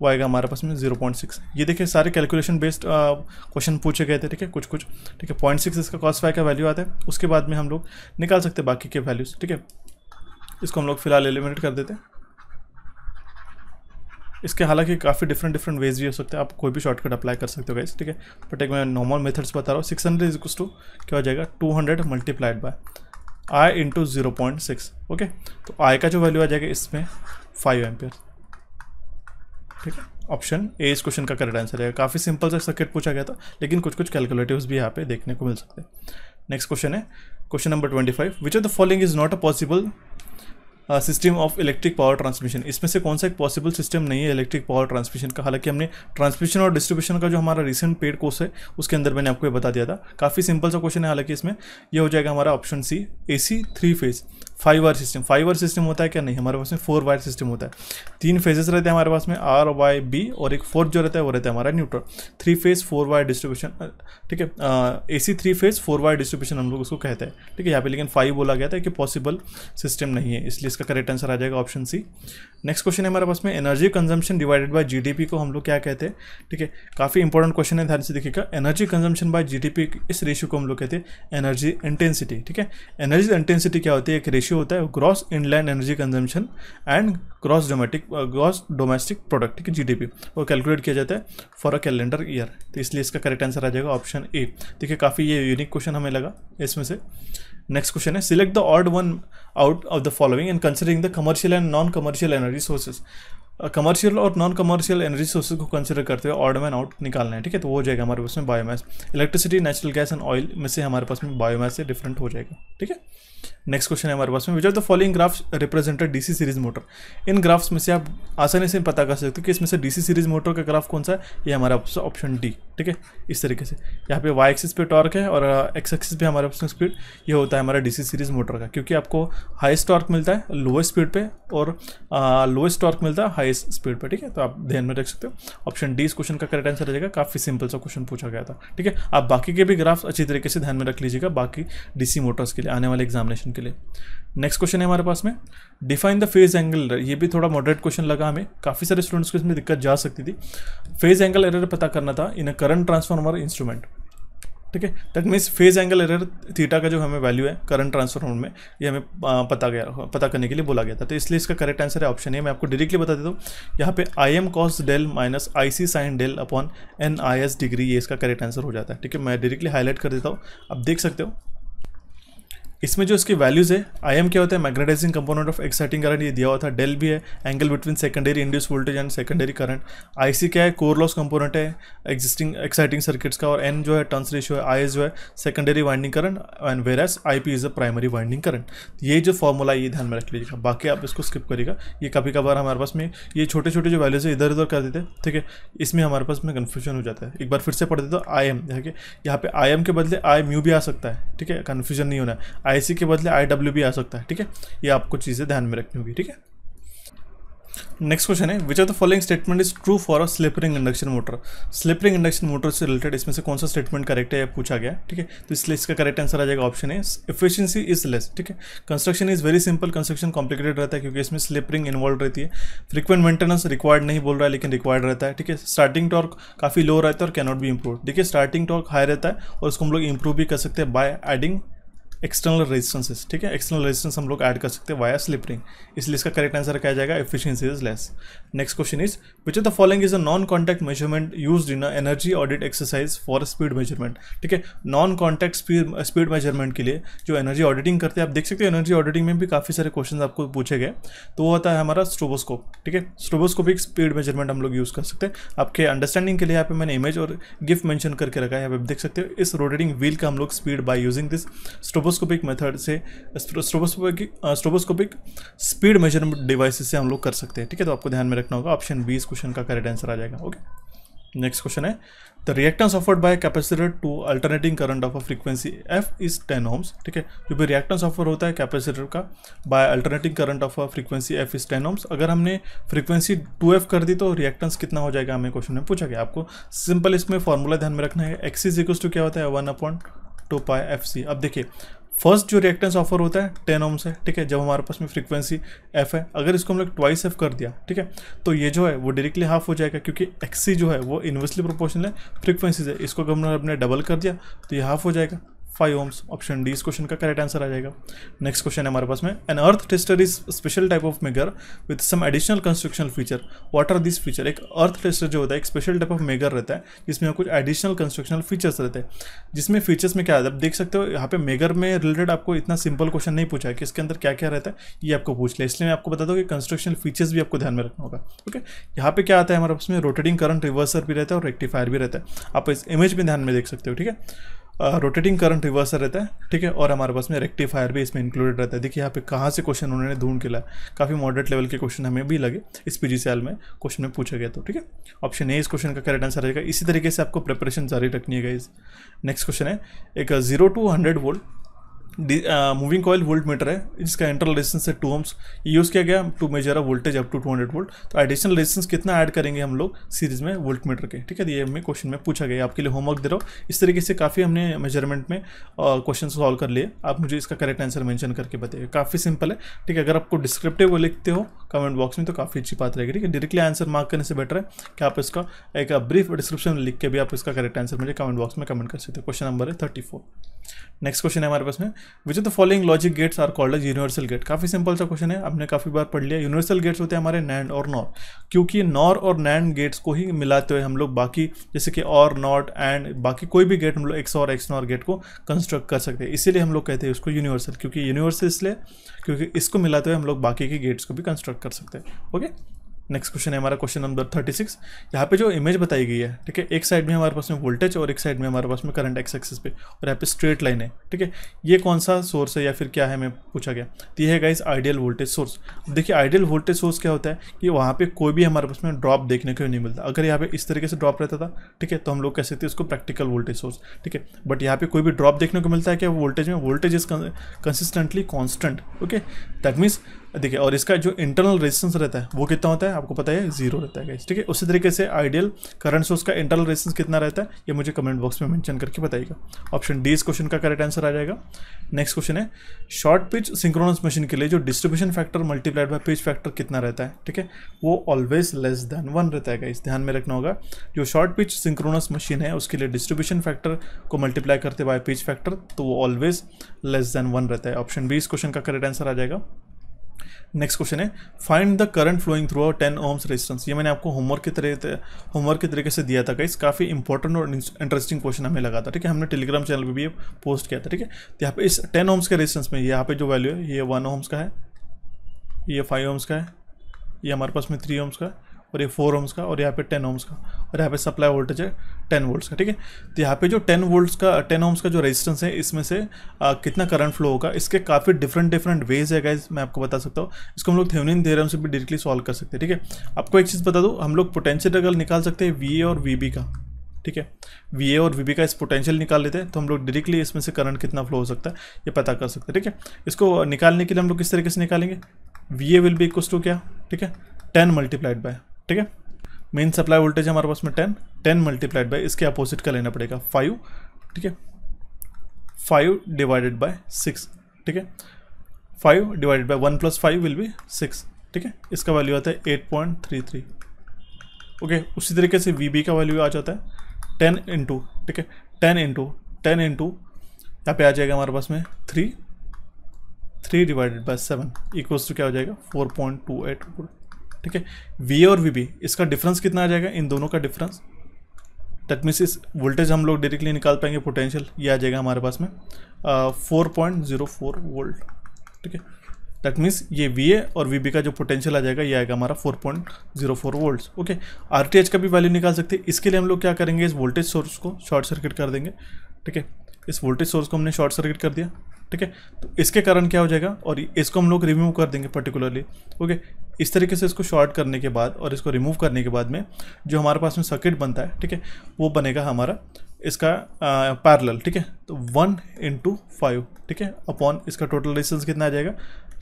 वो आएगा हमारे पास में 0.6। ये देखिए सारे कैलकुलेशन बेस्ड क्वेश्चन पूछे गए थे, ठीक है, कुछ ठीक है। 0.6 इसका cos phi का वैल्यू आता है, उसके बाद में हम लोग निकाल सकते हैं बाकी के वैल्यूज, ठीक है। इसको हम लोग फिलहाल एलिमिनेट कर देते हैं। इसके हालांकि काफ़ी डिफरेंट वेज भी हो सकते हैं, आप कोई भी शॉर्टकट अप्लाई कर सकते हो गाइस, ठीक है, बट एक मैं नॉर्मल मेथड्स बता रहा हूँ। 600 इज इक्वल्स टू क्या हो जाएगा 200 multiplied by I into 0.6, okay. तो I का जो वैल्यू आ जाएगा इसमें 5 एम्पियर, ठीक है। ऑप्शन ए इस क्वेश्चन का करेक्ट आंसर है। काफ़ी सिंपल सा सर्किट पूछा गया था, लेकिन कुछ कैलकुलेटिव्स भी यहाँ पे देखने को मिल सकते हैं। नेक्स्ट क्वेश्चन है question number 25, which of the following is not a possible system of electric power transmission, इसमें से कौन सा एक पॉसिबल सिस्टम नहीं है इलेक्ट्रिक पावर ट्रांसमिशन का। हालांकि हमने ट्रांसमिशन और डिस्ट्रीब्यूशन का जो हमारा रिसेंट पेड कोर्स है उसके अंदर मैंने आपको ये बता दिया था। काफ़ी सिंपल सा क्वेश्चन है, हालांकि इसमें ये हो जाएगा हमारा option C AC 3 phase 5 wire system. 5 wire system होता है क्या, नहीं, हमारे पास में 4 वायर सिस्टम होता है। 3 फेजेस रहते हैं हमारे पास में R Y B और एक फोर्थ जो रहता है वो रहता है हमारा न्यूट्रल। 3 फेज 4 वायर डिस्ट्रीब्यूशन, ठीक है, AC 3 फेज 4 वायर डिस्ट्रीब्यूशन हम लोग उसको कहते हैं, ठीक है। यहाँ पे लेकिन 5 बोला गया था कि पॉसिबल सिस्टम नहीं है, इसलिए इसका करेक्ट आंसर आ जाएगा ऑप्शन सी। नेक्स्ट क्वेश्चन है हमारे पास में energy consumption divided by GDP को हम लोग क्या कहते हैं, ठीक है। काफ़ी इंपॉर्टेंट क्वेश्चन है, ध्यान से देखिएगा। एनर्जी कंजम्पशन बाय GDP इस रेशियो को हम लोग कहते हैं एनर्जी इंटेंसिटी, ठीक है। एनर्जी इंटेंसिटी क्या होती है, एक रेशियो होता है gross inland energy consumption and gross domestic product, ठीक है, GDP, वो कैलकुलेट किया जाता है फॉर अ कैलेंडर ईयर। तो इसलिए इसका करेक्ट आंसर आ जाएगा ऑप्शन ए। देखिए काफ़ी ये यूनिक क्वेश्चन हमें लगा इसमें से। नेक्स्ट क्वेश्चन है select the odd one out of the following and considering the commercial and non commercial energy sources. Commercial और नॉन कमर्शियल एनर्जी सोर्सेज को कंसिडर करते हुए ऑड मैन आउट निकालना है, ठीक है। तो वो हो जाएगा हमारे पास में biomass, electricity, natural gas and oil में से हमारे पास में बायोमास से डिफरेंट हो जाएगा, ठीक है। नेक्स्ट क्वेश्चन है हमारे पास में which of the following graphs represented DC series motor. In graphs में से आप आसानी से पता कर सकते हो कि इसमें से DC सीरीज मोटर का ग्राफ कौन सा है, ये हमारा ऑप्शन डी, ठीक है। इस तरीके से यहाँ पे Y एक्सिस पे टॉर्क है और X एक्सिस पे हमारे पास में स्पीड, ये होता है हमारा DC सीरीज मोटर का, क्योंकि आपको हाईएस्ट टॉर्क मिलता है लोएस्ट स्पीड पे और लोएस्ट टॉर्क मिलता है हाईएस्ट स्पीड पे, ठीक है। तो आप ध्यान में रख सकते हो, ऑप्शन डी इस क्वेश्चन का करेक्ट आंसर रहेगा। काफ़ी सिंपल सा क्वेश्चन पूछा गया था, ठीक है। आप बाकी के भी ग्राफ अच्छी तरीके से ध्यान में रख लीजिएगा बाकी DC मोटर्स के लिए आने वाले एग्जामिनेशन के लिए। नेक्स्ट क्वेश्चन है हमारे पास में define the phase angle error. ये भी थोड़ा मॉडरेट क्वेश्चन लगा हमें, काफ़ी सारे स्टूडेंट्स को इसमें दिक्कत जा सकती थी। फेज एंगल एरर पता करना था इन अ करंट ट्रांसफार्मर इंस्ट्रूमेंट, ठीक है। That means phase angle error theta का जो हमें वैल्यू है करंट ट्रांसफार्मर में, ये हमें पता करने के लिए बोला गया था। तो इसलिए इसका करेक्ट आंसर है ऑप्शन ए। मैं आपको डायरेक्टली बता देता हूँ, यहाँ पे IM cos del minus IC sine del upon NIS degree, ये इसका करेक्ट आंसर हो जाता है, ठीक है। मैं डायरेक्टली हाईलाइट कर देता हूँ, आप देख सकते हो इसमें जो इसकी वैल्यूज़ है। IM क्या होता है, magnetising component of exciting current, ये दिया हुआ था। डेल भी है angle between secondary induce voltage and secondary current. IC क्या है, कोर लॉस कंपोनेंट है एग्जिस्टिंग एक्साइटिंग सर्किट्स का, और N जो है टर्न्स रेशियो है, IS जो है secondary winding current and whereas IP is a primary winding current. ये जो फॉर्मूला ये ध्यान में रख लीजिएगा, बाकी आप इसको स्किप करिएगा। ये कभी कभार हमारे पास में ये छोटे छोटे जो वैल्यूज है इधर उधर कर देते हैं, ठीक है, इसमें हमारे पास में कन्फ्यूजन हो जाता है। एक बार फिर से पढ़ देते हो IM, यहाँ पे IM के बदले I म्यू भी आ सकता है, ठीक है, कन्फ्यूजन नहीं होना है। IC के बदले IW भी आ सकता है, ठीक है। ये आपको चीज़ें ध्यान में रखनी होगी, ठीक है। नेक्स्ट क्वेश्चन है, which of the following statement is true for a slip ring induction motor. Slip ring induction motor से रिलेटेड इसमें से कौन सा स्टेटमेंट करेक्ट है पूछा गया, ठीक है। तो इसलिए इसका करेक्ट आंसर आ जाएगा option A, efficiency is less, ठीक है। Construction is very simple, construction complicated रहता है क्योंकि इसमें स्लिप रिंग इन्वॉल्व रहती है। फ्रीक्वेंट मेंटेनेंस रिक्वायर्ड नहीं बोल रहा है लेकिन रिक्वायर्ड रहता है, ठीक है। स्टार्टिंग टॉर्क काफी लो रहता है और कैनॉट बी इंप्रूव। देखिए स्टार्टिंग टॉर्क हाई रहता है और उसको हम लोग इंप्रूव भी कर सकते हैं बाय एडिंग एक्सटर्नल रेजिस्टेंसेस, ठीक है। एक्सटर्नल रेजिस्टेंस हम लोग ऐड कर सकते हैं वाया स्लिप रिंग, इसलिए इसका करेक्ट आंसर क्या जाएगा, efficiency is less. Next question is, which of the following is a non contact measurement used in a energy audit exercise for speed measurement, ठीक है। नॉन कॉन्टैक्ट स्पीड मेजरमेंट के लिए जो एनर्जी ऑडिटिंग करते हैं, आप देख सकते हो एनर्जी ऑडिटिंग में भी काफ़ी सारे क्वेश्चन आपको पूछे गए, तो वो होता है हमारा स्ट्रोबोस्कोप, ठीक है। स्ट्रोबोस्कोपिक स्पीड मेजरमेंट हम लोग यूज़ कर सकते हैं। आपके अंडरस्टैंडिंग के लिए यहाँ पे मैंने इमेज और गिफ मेंशन करके रखा है, यहाँ पे देख सकते हो। इस रोटेटिंग व्हील का हम लोग speed by using this stroboscopic method से स्ट्रोबोस्कोपिक स्पीड मेजरमेंट डिवाइसेस से हम लोग कर सकते हैं, ठीक है। तो आपको ध्यान में रखना होगा, ऑप्शन बी इस क्वेश्चन का करेक्ट आंसर आ जाएगा। ओके, नेक्स्ट क्वेश्चन है, the reactance offered by capacitor to alternating current of a frequency F is 10 ohms, ठीक है। जो भी रिएक्टेंस ऑफर होता है कैपेसिटर का by alternating current of a frequency F is 10 ohms, अगर हमने फ्रीक्वेंसी 2f कर दी तो रिएक्टेंस कितना हो जाएगा, हमें क्वेश्चन में पूछा गया। आपको सिंपल इसमें फॉर्मूला ध्यान में रखना है, एक्स इज इक्वल्स टू क्या होता है 1/2 पाई FC। अब देखिए फर्स्ट जो रिएक्टेंस ऑफर होता है 10 ओम्स है, ठीक है। जब हमारे पास में फ्रीक्वेंसी f है, अगर इसको हम लोग ट्वाइस f कर दिया, ठीक है, तो ये जो है वो डायरेक्टली हाफ हो जाएगा क्योंकि XC जो है वो इन्वर्सली प्रोपोर्शनल है फ्रीक्वेंसी से। इसको अगर हमने डबल कर दिया तो ये हाफ हो जाएगा 5 ओम्स। ऑप्शन डी इस क्वेश्चन का करेक्ट आंसर आ जाएगा। नेक्स्ट क्वेश्चन है हमारे पास में, an earth tester is special type of megger with some additional constructional feature, what are this feature. एक अर्थ टेस्टर जो होता है एक स्पेशल टाइप ऑफ मेगर रहता है जिसमें कुछ एडिशनल कंस्ट्रक्शनल फीचर्स रहते हैं, जिसमें फीचर्स में क्या है, आप देख सकते हो यहाँ पे मेगर में रिलेटेड आपको इतना सिंपल क्वेश्चन नहीं पूछा है कि इसके अंदर क्या क्या रहता है, ये आपको पूछ लिया। इसलिए मैं आपको बता दूँ कि कंस्ट्रक्शनल फीचर्स भी आपको ध्यान में रखना होगा। ओके, यहाँ पे क्या आता है हमारे पास में, रोटेटिंग करंट रिवर्सर भी रहता है और रेक्टिफायर भी रहता है। आप इस इमेज में ध्यान में देख सकते हो, ठीक है। रोटेटिंग करंट रिवर्सर रहता है, ठीक है, और हमारे पास में रेक्टिफायर भी इसमें इंक्लूडेड रहता है। देखिए यहाँ पे कहाँ से क्वेश्चन उन्होंने ढूंढ के लाया, काफ़ी मॉडरेट लेवल के क्वेश्चन हमें भी लगे इस PGCL में क्वेश्चन में पूछा गया, तो ठीक है ऑप्शन ए इस क्वेश्चन का करेक्ट आंसर रहेगा। इसी तरीके से आपको प्रिपरेशन जारी रखनी है गाइस। नेक्स्ट क्वेश्चन है, एक 0 to 100 volt moving coil volt meter है जिसका इंटरनल रेजिस्टेंस है 2 ओम्स, यूज़ किया गया to measure a voltage up to 200 volt. तो एडिशनल रेजिस्टेंस कितना ऐड करेंगे हम लोग सीरीज में वोल्ट मीटर के, ठीक है। ये हमें क्वेश्चन में पूछा गया, आपके लिए होमवर्क दे रहा हूँ। इस तरीके से काफ़ी हमने मेजरमेंट में क्वेश्चन सॉल्व कर लिए, आप मुझे इसका करेक्ट आंसर मेंशन करके बताइए। काफ़ी सिंपल है, ठीक है। अगर आपको डिस्क्रिप्टिव लिखते हो कमेंट बॉक्स में तो काफ़ी अच्छी बात रहेगी, ठीक है। डायरेक्टली आंसर मार्क करने से बेटर है कि आप इसका एक ब्रीफ डिस्क्रिप्शन लिख के भी आप इसका करेक्ट आंसर मुझे कमेंट बॉक्स में कमेंट कर सकते हो। क्वेश्चन नंबर है 34। नेक्स्ट क्वेश्चन है हमारे पास में, which of the following logic gates are called as universal gate. काफ़ी सिंपल सा क्वेश्चन है, हमने काफ़ी बार पढ़ लिया। यूनिवर्सल गेट्स होते हैं हमारे नैंड और नॉर, क्योंकि नॉर और नैंड गेट्स को ही मिलाते हुए हम लोग बाकी जैसे कि और नॉट एंड बाकी कोई भी गेट हम लोग एक्स और एक्स नॉर गेट को कंस्ट्रक्ट कर सकते हैं। इसीलिए हम लोग कहते हैं उसको यूनिवर्सल, क्योंकि यूनिवर्सल इसलिए क्योंकि इसको मिलाते हुए हम लोग बाकी के गेट्स को भी कंस्ट्रक्ट कर सकते हैं। ओके, नेक्स्ट क्वेश्चन है हमारा क्वेश्चन नंबर 36। यहाँ पे जो इमेज बताई गई है, ठीक है, एक साइड में हमारे पास में वोल्टेज और एक साइड में हमारे पास में करंट एक्स एक्सिस पे, और यहाँ पे स्ट्रेट लाइन है, ठीक है। ये कौन सा सोर्स है या फिर क्या है हमें पूछा गया, तो ये है गाइस आइडियल वोल्टेज सोर्स। देखिए आइडियल वोल्टेज सोर्स क्या होता है कि वहाँ पे कोई भी हमारे पास में ड्रॉप देखने को नहीं मिलता। अगर यहाँ पे इस तरीके से ड्रॉप रहता था, ठीक है, तो हम लोग कह सकते हैं उसको प्रैक्टिकल वोल्टेज सोर्स, ठीक है। बट यहाँ पे कोई भी ड्रॉप देखने को मिलता है क्या वोल्टेज में, voltage is consistently constant. Okay, that means देखिए, और इसका जो इंटरनल रेजिस्टेंस रहता है वो कितना होता है आपको पता है, 0 रहता है गाइस, ठीक है। उसी तरीके से आइडियल करंट सोर्स का इंटरनल रेजिस्टेंस कितना रहता है ये मुझे कमेंट बॉक्स में मेंशन करके बताइएगा। ऑप्शन डी इस क्वेश्चन का करेक्ट आंसर आ जाएगा। नेक्स्ट क्वेश्चन है, शॉर्ट पिच सिंक्रोनस मशीन के लिए जो distribution factor multiplied by pitch factor कितना रहता है, ठीक है, वो ऑलवेज लेस देन 1 रहता है गाइस, ध्यान में रखना होगा। जो शॉर्ट पिच सिंक्रोनस मशीन है उसके लिए डिस्ट्रीब्यूशन फैक्टर को मल्टीप्लाई करते बाय पिच फैक्टर तो वो ऑलवेज लेस देन 1 रहता है। ऑप्शन बी इस क्वेश्चन का करेक्ट आंसर आ जाएगा। नेक्स्ट क्वेश्चन है, find the current flowing through a 10 ohms resistance. ये मैंने आपको होमवर्क के तरीके से दिया था गाइस, काफ़ी इंपॉर्टेंट और इंटरेस्टिंग क्वेश्चन हमें लगा था, ठीक है। हमने टेलीग्राम चैनल पे भी ये पोस्ट किया था, ठीक है। तो यहाँ पे इस 10 ओम्स के रेजिस्टेंस में यहाँ पे जो वैल्यू है ये 1 ओम्स का है, ये 5 ओम्स का है, ये हमारे पास में 3 ओम्स का है, और ये 4 ओम्स का, और यहाँ पे 10 ओम्स का, और यहाँ पे सप्लाई वोल्टेज है 10 वोल्ट्स का, ठीक है। तो यहाँ पे जो 10 ओम्स का जो रेजिस्टेंस है इसमें से कितना करंट फ्लो होगा, इसके काफ़ी डिफरेंट वेज है गाइज, मैं आपको बता सकता हूँ। इसको हम लोग थेवेनिन थ्योरम से भी डायरेक्टली सॉल्व कर सकते हैं, ठीक है। आपको एक चीज़ बता दूँ, हम लोग पोटेंशियल निकाल सकते हैं VA और VB का, ठीक है। VA और VB का इस पोटेंशियल निकाल लेते हैं तो हम लोग डायरेक्टली इसमें से करंट कितना फ्लो हो सकता है ये पता कर सकते हैं, ठीक है। इसको निकालने के लिए हम लोग किस तरीके से निकालेंगे, VA will be equals to क्या, ठीक है, 10 मल्टीप्लाइड बाय, ठीक है, मेन सप्लाई वोल्टेज है हमारे पास में 10 मल्टीप्लाइड बाय इसके अपोजिट का लेना पड़ेगा 5, ठीक है, 5 डिवाइडेड बाय 6, ठीक है, 5 डिवाइडेड बाय 1 + 5 विल बी 6, ठीक है, इसका वैल्यू आता है 8.33। ओके, उसी तरीके से वी बी का वैल्यू आ जाता है 10 इंटू, ठीक है, 10 इंटू यहाँ पे आ जाएगा हमारे पास में 3 डिवाइडेड बाय 7 इक्वल्स टू क्या हो जाएगा 4.28, ठीक है। वी ए और वी बी इसका डिफरेंस कितना आ जाएगा, इन दोनों का डिफरेंस, दैट मीन्स इस वोल्टेज हम लोग डायरेक्टली निकाल पाएंगे, पोटेंशियल ये आ जाएगा हमारे पास में 4.04 वोल्ट, ठीक है। दैट मीन्स ये वी ए और वी बी का जो पोटेंशियल आ जाएगा ये आएगा हमारा 4.04 volts. Okay, R T H का भी वैल्यू निकाल सकते हैं, इसके लिए हम लोग क्या करेंगे, इस वोल्टेज सोर्स को शॉर्ट सर्किट कर देंगे, ठीक है, इस वोल्टेज सोर्स को हमने शॉर्ट सर्किट कर दिया, ठीक है, तो इसके कारण क्या हो जाएगा, और इसको हम लोग रिमूव कर देंगे पर्टिकुलरली। ओके, इस तरीके से इसको शॉर्ट करने के बाद और इसको रिमूव करने के बाद में जो हमारे पास में सर्किट बनता है, ठीक है, वो बनेगा हमारा इसका पैरेलल, ठीक है, तो 1 × 5, ठीक है, अपॉन इसका टोटल रेजिस्टेंस कितना आ जाएगा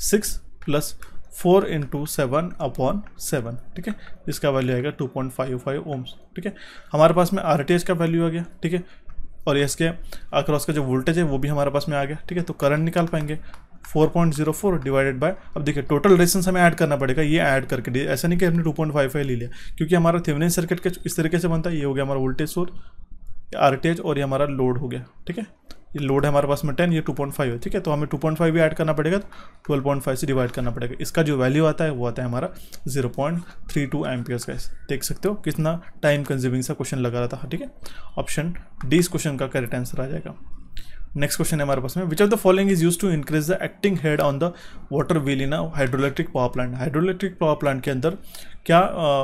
6 + 4 × 7/7, ठीक है, इसका वैल्यू आएगा 2.55 ओम्स, ठीक है। हमारे पास में आरटीएच का वैल्यू आ गया, ठीक है, और इसके अक्रॉस का जो वोल्टेज है वो भी हमारे पास में आ गया, ठीक है, तो करंट निकाल पाएंगे 4.04 डिवाइडेड बाय, अब देखिए टोटल रेजिस्टेंस हमें ऐड करना पड़ेगा, ये ऐड करके, ऐसा नहीं कि हमने 2.55 ले लिया, क्योंकि हमारा थेवेनिन सर्किट के इस तरीके से बनता है, ये हो गया हमारा वोल्टेज सोर्स आरटीएच और ये हमारा लोड हो गया, ठीक है, ये लोड है हमारे पास में 10, ये 2.5 है, ठीक है, तो हमें 2.5 भी ऐड करना पड़ेगा, तो 12.5 से डिवाइड करना पड़ेगा, इसका जो वैल्यू आता है वो आता है हमारा 0.32 एम्पियर्स का। देख सकते हो कितना टाइम कंज्यूमिंग सा क्वेश्चन लगा रहा था, ठीक है। ऑप्शन डी इस क्वेश्चन का करेक्ट आंसर आ जाएगा। नेक्स्ट क्वेश्चन है हमारे पास में, which of the following is used to increase the acting head on the water wheel in a hydroelectric power plant. Hydroelectric power plant के अंदर क्या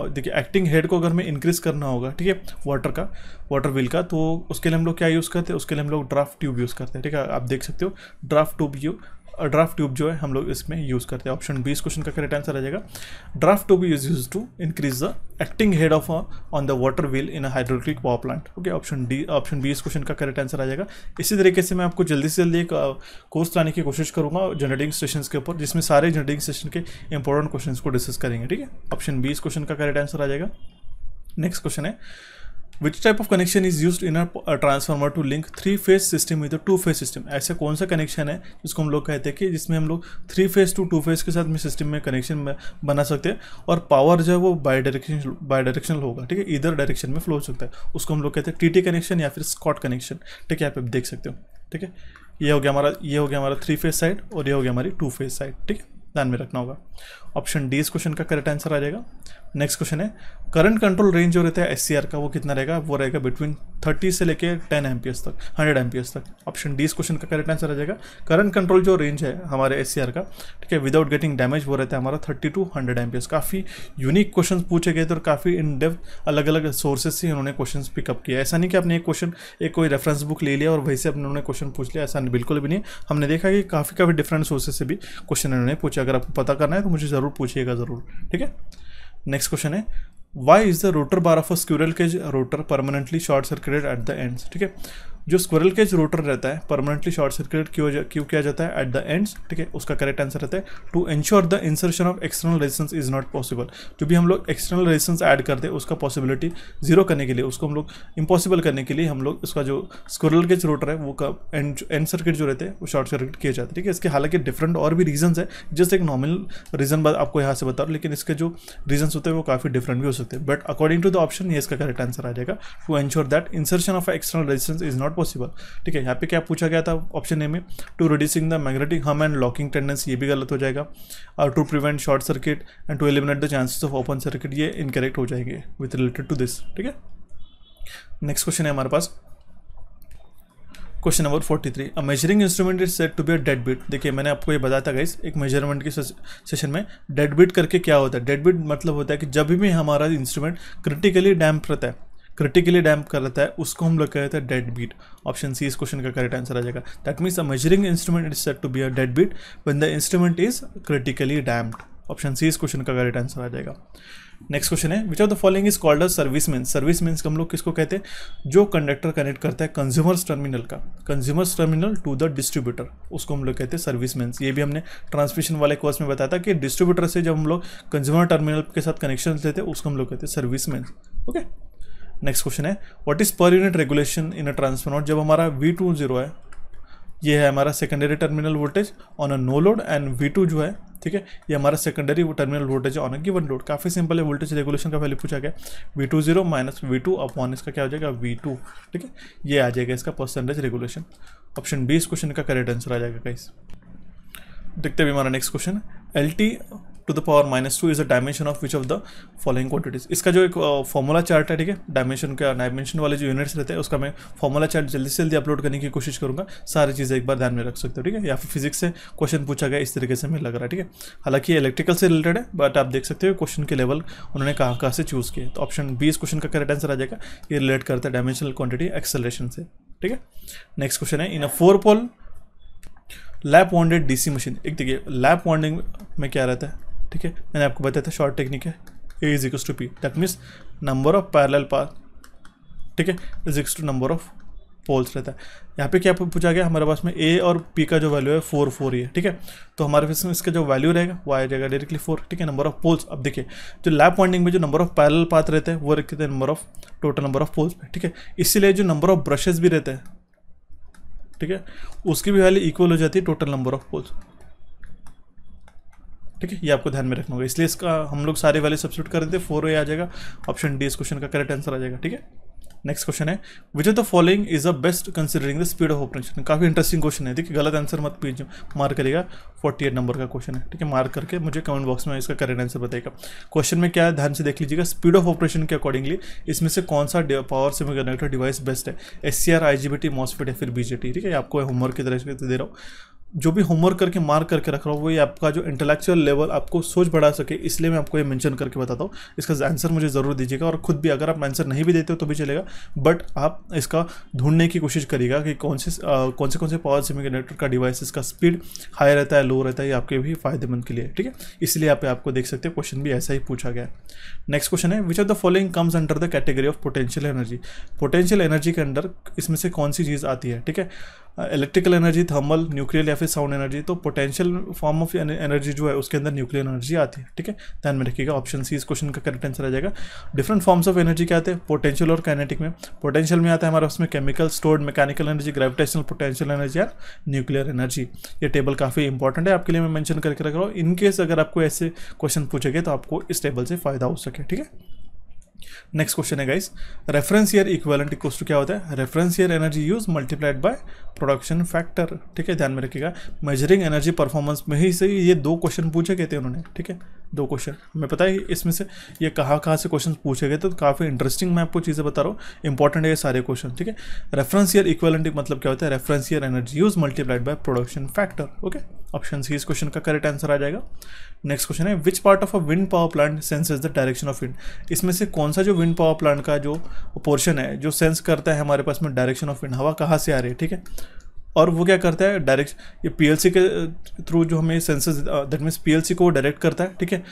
देखिए एक्टिंग हेड को अगर हमें इंक्रीज करना होगा, ठीक है, वाटर व्हील का, तो उसके लिए हम लोग क्या यूज़ करते हैं, उसके लिए हम लोग ड्राफ्ट ट्यूब यूज़ करते हैं, ठीक है, आप देख सकते हो ड्राफ्ट ट्यूब जो है हम लोग इसमें यूज़ करते हैं। ऑप्शन बी इस क्वेश्चन का करेक्ट आंसर आ जाएगा। Draft tube is use to increase the acting head of on the water wheel in a hydroelectric power plant. Okay, option B इस क्वेश्चन का करेक्ट आंसर आ जाएगा। इसी तरीके से मैं आपको जल्दी से जल्दी एक कोर्स लाने की कोशिश करूंगा जनरेटिंग स्टेशन के ऊपर, जिसमें सारे जनरेटिंग स्टेशन के इंपॉर्टेंट क्वेश्चन को डिस्कस करेंगे, ठीक है। ऑप्शन बी इस क्वेश्चन का करेक्ट आंसर आ जाएगा। नेक्स्ट क्वेश्चन है, Which type of connection is used in a transformer to link 3-phase system with a 2-phase system? ऐसा कौन सा कनेक्शन है जिसको हम लोग कहते हैं कि जिसमें हम लोग 3-phase to 2-phase के साथ में सिस्टम में कनेक्शन बना सकते हैं और पावर जो है वो बाई डायरेक्शनल होगा, ठीक है, इधर डायरेक्शन में फ्लो हो सकता है, उसको हम लोग कहते हैं टीटी कनेक्शन या फिर स्कॉट कनेक्शन, ठीक है, यहाँ पे आप देख सकते हो, ठीक है। ये हो गया हमारा 3-phase साइड और ये हो गया हमारी 2-phase साइड, ठीक है, ध्यान में रखना होगा। ऑप्शन डी इस क्वेश्चन का करेक्ट आंसर आ जाएगा। नेक्स्ट क्वेश्चन है, करंट कंट्रोल रेंज जो रहता है एससीआर का वो कितना रहेगा, वो रहेगा बिटवीन 30 से लेके 10 एम्पियर्स तक, 100 एम्पियर्स तक। ऑप्शन डी इस क्वेश्चन का करेक्ट आंसर आ जाएगा। करंट कंट्रोल जो रेंज है हमारे एससीआर का, ठीक है, विदाउट गेटिंग डैमेज, वो रहता है हमारा 30 to 100 एम्पियर्स। काफ़ी यूनिक क्वेश्चन पूछे गए थे और काफ़ी इन डेप्थ अलग अलग सोर्सेज से उन्होंने क्वेश्चन पिकअप किया। ऐसा नहीं कि आपने एक कोई रेफरेंस बुक ले लिया और वहीं से उन्होंने क्वेश्चन पूछ लिया, ऐसा बिल्कुल भी नहीं। हमने देखा कि काफ़ी डिफरेंट सोर्सेज से भी क्वेश्चन इन्होंने पूछा। अगर आपको पता करना है तो मुझे ज़रूर पूछिएगा ज़रूर, ठीक है। नेक्स्ट क्वेश्चन है, why is the rotor bar of a squirrel cage rotor permanently short circuited at the ends, ठीक है। जो स्क्विरल केज रोटर रहता है परमानेंटली शॉर्ट सर्किटेड क्यों किया जाता है एट द एंड्स, ठीक है, उसका करेक्ट आंसर रहता है to ensure the insertion of external resistance is not possible. जो भी हम लोग एक्सटर्नल रेजिस्टेंस ऐड करते हैं उसका पॉसिबिलिटी जीरो करने के लिए, उसको हम लोग इम्पॉसिबल करने के लिए हम लोग उसका जो स्क्विरल केज रोटर है वो एंड सर्किट जो रहते हैं वो शॉर्ट सर्किट किए जाते हैं, ठीक है। इसके हालांकि डिफरेंट और भी रीजंस है, जस्ट एक नॉर्मल रीजन आपको यहाँ से बता रहा हूँ, लेकिन इसके जो रीजंस होते हैं वो काफ़ी डिफरेंट भी हो सकते हैं, but according to the option ये इसका करेक्ट आंसर आ जाएगा, to ensure that insertion of external resistance is not possible, ठीक है। यहाँ पे क्या पूछा गया था ऑप्शन ए में, to reducing the magnetic hum and locking tendency, ये भी गलत हो जाएगा, और to prevent short circuit and to eliminate the chances of open circuit, ये इनकरेक्ट हो जाएंगे विथ रिलेटेड टू दिस, ठीक है। नेक्स्ट क्वेश्चन है हमारे पास, question number 43, a measuring instrument is said to be a dead beat. देखिए मैंने आपको ये बताया था गाइस एक मेजरमेंट के सेशन में, डेड बीट करके क्या होता है। डेड बीट मतलब होता है कि जब भी हमारा इंस्ट्रूमेंट क्रिटिकली डैम्प रहता है, क्रिटिकली डैम्प कर रहता है, उसको हम लोग कहते हैं डेड बीट। ऑप्शन सी इस क्वेश्चन का करेक्ट आंसर आ जाएगा। That means a measuring instrument is said to be a dead beat when the instrument is critically damped. Option C इस क्वेश्चन का करेक्ट आंसर आ जाएगा। नेक्स्ट क्वेश्चन है, which of the following is called a service mains. Service mains हम लोग किसको कहते हैं, जो कंडक्टर कनेक्ट करता है कंज्यूमर्स टर्मिनल का, consumers terminal to the distributor, उसको हम लोग कहते हैं सर्विस मेन्स। ये भी हमने ट्रांसमिशन वाले कोर्स में बताया था कि डिस्ट्रीब्यूटर से जब हम लोग कंज्यूमर टर्मिनल के साथ कनेक्शन लेते हैं उसको हम लोग कहते हैं service mains. Okay, next question है, what is per unit regulation in a transformer. जब हमारा V20 है, ये है हमारा secondary terminal voltage on a no load, and V2 जो है, ठीक है, ये हमारा secondary terminal voltage on a given load. काफ़ी सिंपल है, वोल्टेज रेगुलेशन का वैल्यू पूछा गया, V20 माइनस V2 अपॉन इसका क्या हो जाएगा V2, ठीक है, ये आ जाएगा इसका परसेंटेज रेगुलेशन। ऑप्शन बी इस क्वेश्चन का करेक्ट आंसर आ जाएगा गाइस। देखते हैं हमारा next question, LT to the power -2 is a dimension of which of the following quantities. इसका जो एक फॉर्मूला चार्ट है, ठीक है, डायमेंशन वाले जो यूनिट्स रहते हैं उसका मैं फॉर्मूला चार्ट जल्दी से जल्दी अपलोड करने की कोशिश करूंगा, सारी चीज़ें एक बार ध्यान में रख सकते हो, ठीक है, या फिर फिजिक्स से क्वेश्चन पूछा गया इस तरीके से हमें लग रहा है, ठीक है। हालांकि इलेक्ट्रिकल से रिलेटेड है, बट आप देख सकते हो क्वेश्चन के लेवल उन्होंने कहाँ से चूज़ किए। तो ऑप्शन बी इस क्वेश्चन का करेक्ट आंसर आ जाएगा, ये रिलेट करता है डायमेंशनल क्वांटिटी एक्सेलरेशन से, ठीक है। नेक्स्ट क्वेश्चन है, इन अ 4 पोल लैप वाउंडेड डीसी मशीन। एक देखिए लैप वाउंडिंग में क्या रहता है, ठीक है, मैंने आपको बताया था शॉर्ट टेक्निक है, A is equals to P, that means number of parallel path, ठीक है, is equals to number of poles रहता है। यहाँ पे क्या पूछा गया, हमारे पास में A और P का जो वैल्यू है 4 ही है, ठीक है, तो हमारे पास में इसका जो वैल्यू रहेगा वो आ जाएगा डायरेक्टली 4, ठीक है। नंबर ऑफ पोल्स, अब देखिए जो लैप वाउंडिंग में जो नंबर ऑफ पैरेलल पाथ रहते हैं वो रखते हैं number of total number of poles पे, ठीक है, इसीलिए जो नंबर ऑफ ब्रशेज भी रहते हैं, ठीक है, उसकी भी वैल्यू इक्वल हो जाती है टोटल नंबर ऑफ पोल्स, ठीक है, ये आपको ध्यान में रखना होगा, इसलिए इसका हम लोग सारे वैल्यू सब्स्टिट्यूट कर देते हैं, 4 आ जाएगा। ऑप्शन डी इस क्वेश्चन का करेक्ट आंसर आ जाएगा, ठीक है। नेक्स्ट क्वेश्चन है, which of the following is the best considering the speed of operation. काफी इंटरेस्टिंग क्वेश्चन है, देखिए गलत आंसर मत कीजिए, मार्क करेगा, 48 नंबर का क्वेश्चन है, ठीक है, मार्क करके मुझे कमेंट बॉक्स में इसका करेक्ट आंसर बताएगा। क्वेश्चन में क्या है ध्यान से देख लीजिएगा, स्पीड ऑफ ऑपरेशन के अकॉर्डिंगली इसमें से कौन सा पावर सेमीकंडक्टर डिवाइस बेस्ट है, SCR, IGBT, MOSFET या फिर BJT, ठीक है, आपको होमवर्क की तरह से दे रहा हूँ, जो भी होमवर्क करके मार्क करके रख रहा हूँ वो ये आपका जो इंटेलेक्चुअल लेवल आपको सोच बढ़ा सके, इसलिए मैं आपको ये मेंशन करके बताता हूँ। इसका आंसर मुझे ज़रूर दीजिएगा, और खुद भी अगर आप आंसर नहीं भी देते हो तो भी चलेगा, बट आप इसका ढूंढने की कोशिश करिएगा कि कौन से पावर सेमीकंडक्टर का डिवाइसेस का स्पीड हाई रहता है, लो रहता है, ये आपके भी फायदेमंद के लिए, ठीक है, इसलिए आप आपको देख सकते हैं क्वेश्चन भी ऐसा ही पूछा गया है। नेक्स्ट क्वेश्चन है, which of the following comes under the category of potential energy. Potential energy के अंडर इसमें से कौन सी चीज़ आती है, ठीक है, इलेक्ट्रिकल एनर्जी, थर्मल, न्यूक्लियर या फिर साउंड एनर्जी। तो पोटेंशियल फॉर्म ऑफ एनर्जी जो है उसके अंदर न्यूक्लियर एनर्जी आती है, ठीक है, ध्यान में रखिएगा। ऑप्शन सी इस क्वेश्चन का करेक्ट आंसर आ जाएगा। डिफरेंट फॉर्म्स ऑफ एनर्जी क्या आते हैं पोटेंशियल और काइनेटिक में। पोटेंशियल में आता है हमारे उसमें chemical, stored mechanical energy, gravitational potential energy और न्यूक्लियर एनर्जी। ये टेबल काफ़ी इंपॉर्टेंट है आपके लिए, मैं मेंशन करके रख रहा हूँ, इनकेस अगर आपको ऐसे क्वेश्चन पूछेंगे तो आपको इस टेबल से फायदा हो सके, ठीक है। नेक्स्ट क्वेश्चन है guys, reference year equivalent equals to क्या होता है, reference year energy use multiplied by production factor, ठीक है, ध्यान में रखिएगा। मेजरिंग एनर्जी परफॉर्मेंस में ही से ये 2 क्वेश्चन पूछे गए थे उन्होंने, ठीक है, 2 क्वेश्चन हमें पता है इसमें से ये कहाँ से क्वेश्चन पूछे गए थे, तो काफ़ी इंटरेस्टिंग मैं आपको चीज़ें बता रहा हूँ, इंपॉर्टेंट है ये सारे क्वेश्चन, ठीक है। रेफरेंस ईयर इक्विवेलेंट मतलब क्या होता है, reference year energy use multiplied by production factor, okay, option C इस क्वेश्चन का करेक्ट आंसर आ जाएगा। नेक्स्ट क्वेश्चन है, which part of a wind power plant senses the direction of wind. इसमें से कौन सा जो विंड पावर प्लांट का जो पोर्शन है जो सेंस करता है हमारे पास में डायरेक्शन ऑफ विंड, हवा कहाँ से आ रही है, ठीक है, और वो क्या करता है डायरेक्ट, ये PLC के थ्रू जो हमें सेंसर्स, दैट मीन्स PLC को डायरेक्ट करता है, ठीक है,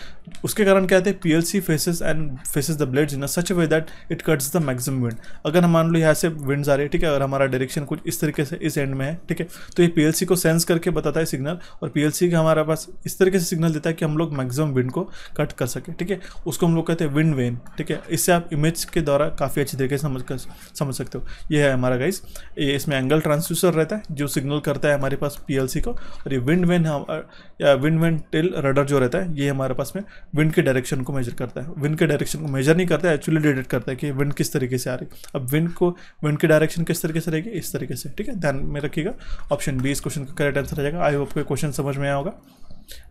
उसके कारण क्या होता है PLC faces the blades in such way that it cuts the maximum wind. अगर हम मान लो यहाँ से विंड्स आ रही है, ठीक है, और हमारा डायरेक्शन कुछ इस तरीके से इस एंड में है, ठीक है, तो ये PLC को सेंस करके बताता है सिग्नल, और PLC का हमारे पास इस तरीके से सिग्नल देता है कि हम लोग मैक्सिमम विंड को कट कर सके, ठीक है, उसको हम लोग कहते हैं विंड वेन, ठीक है। इससे आप इमेज के द्वारा काफ़ी अच्छी तरीके से समझ सकते हो। ये है हमारा गाइस, ये इसमें एंगल ट्रांसड्यूसर रहता है जो सिग्नल करता है हमारे पास PLC को, और ये विंड वेन टेल रडर जो रहता है ये हमारे पास में विंड के डायरेक्शन को मेजर करता है। विंड के डायरेक्शन को मेजर नहीं करता है, एक्चुअली डिटेक्ट करता है कि विंड किस तरीके से आ रही है। अब विंड की डायरेक्शन किस तरीके से रहेगी, इस तरीके से, ठीक है, ध्यान में रखिएगा। ऑप्शन बी इस क्वेश्चन का करेक्ट आंसर आ जाएगा। आई होप को क्वेश्चन समझ में आया होगा।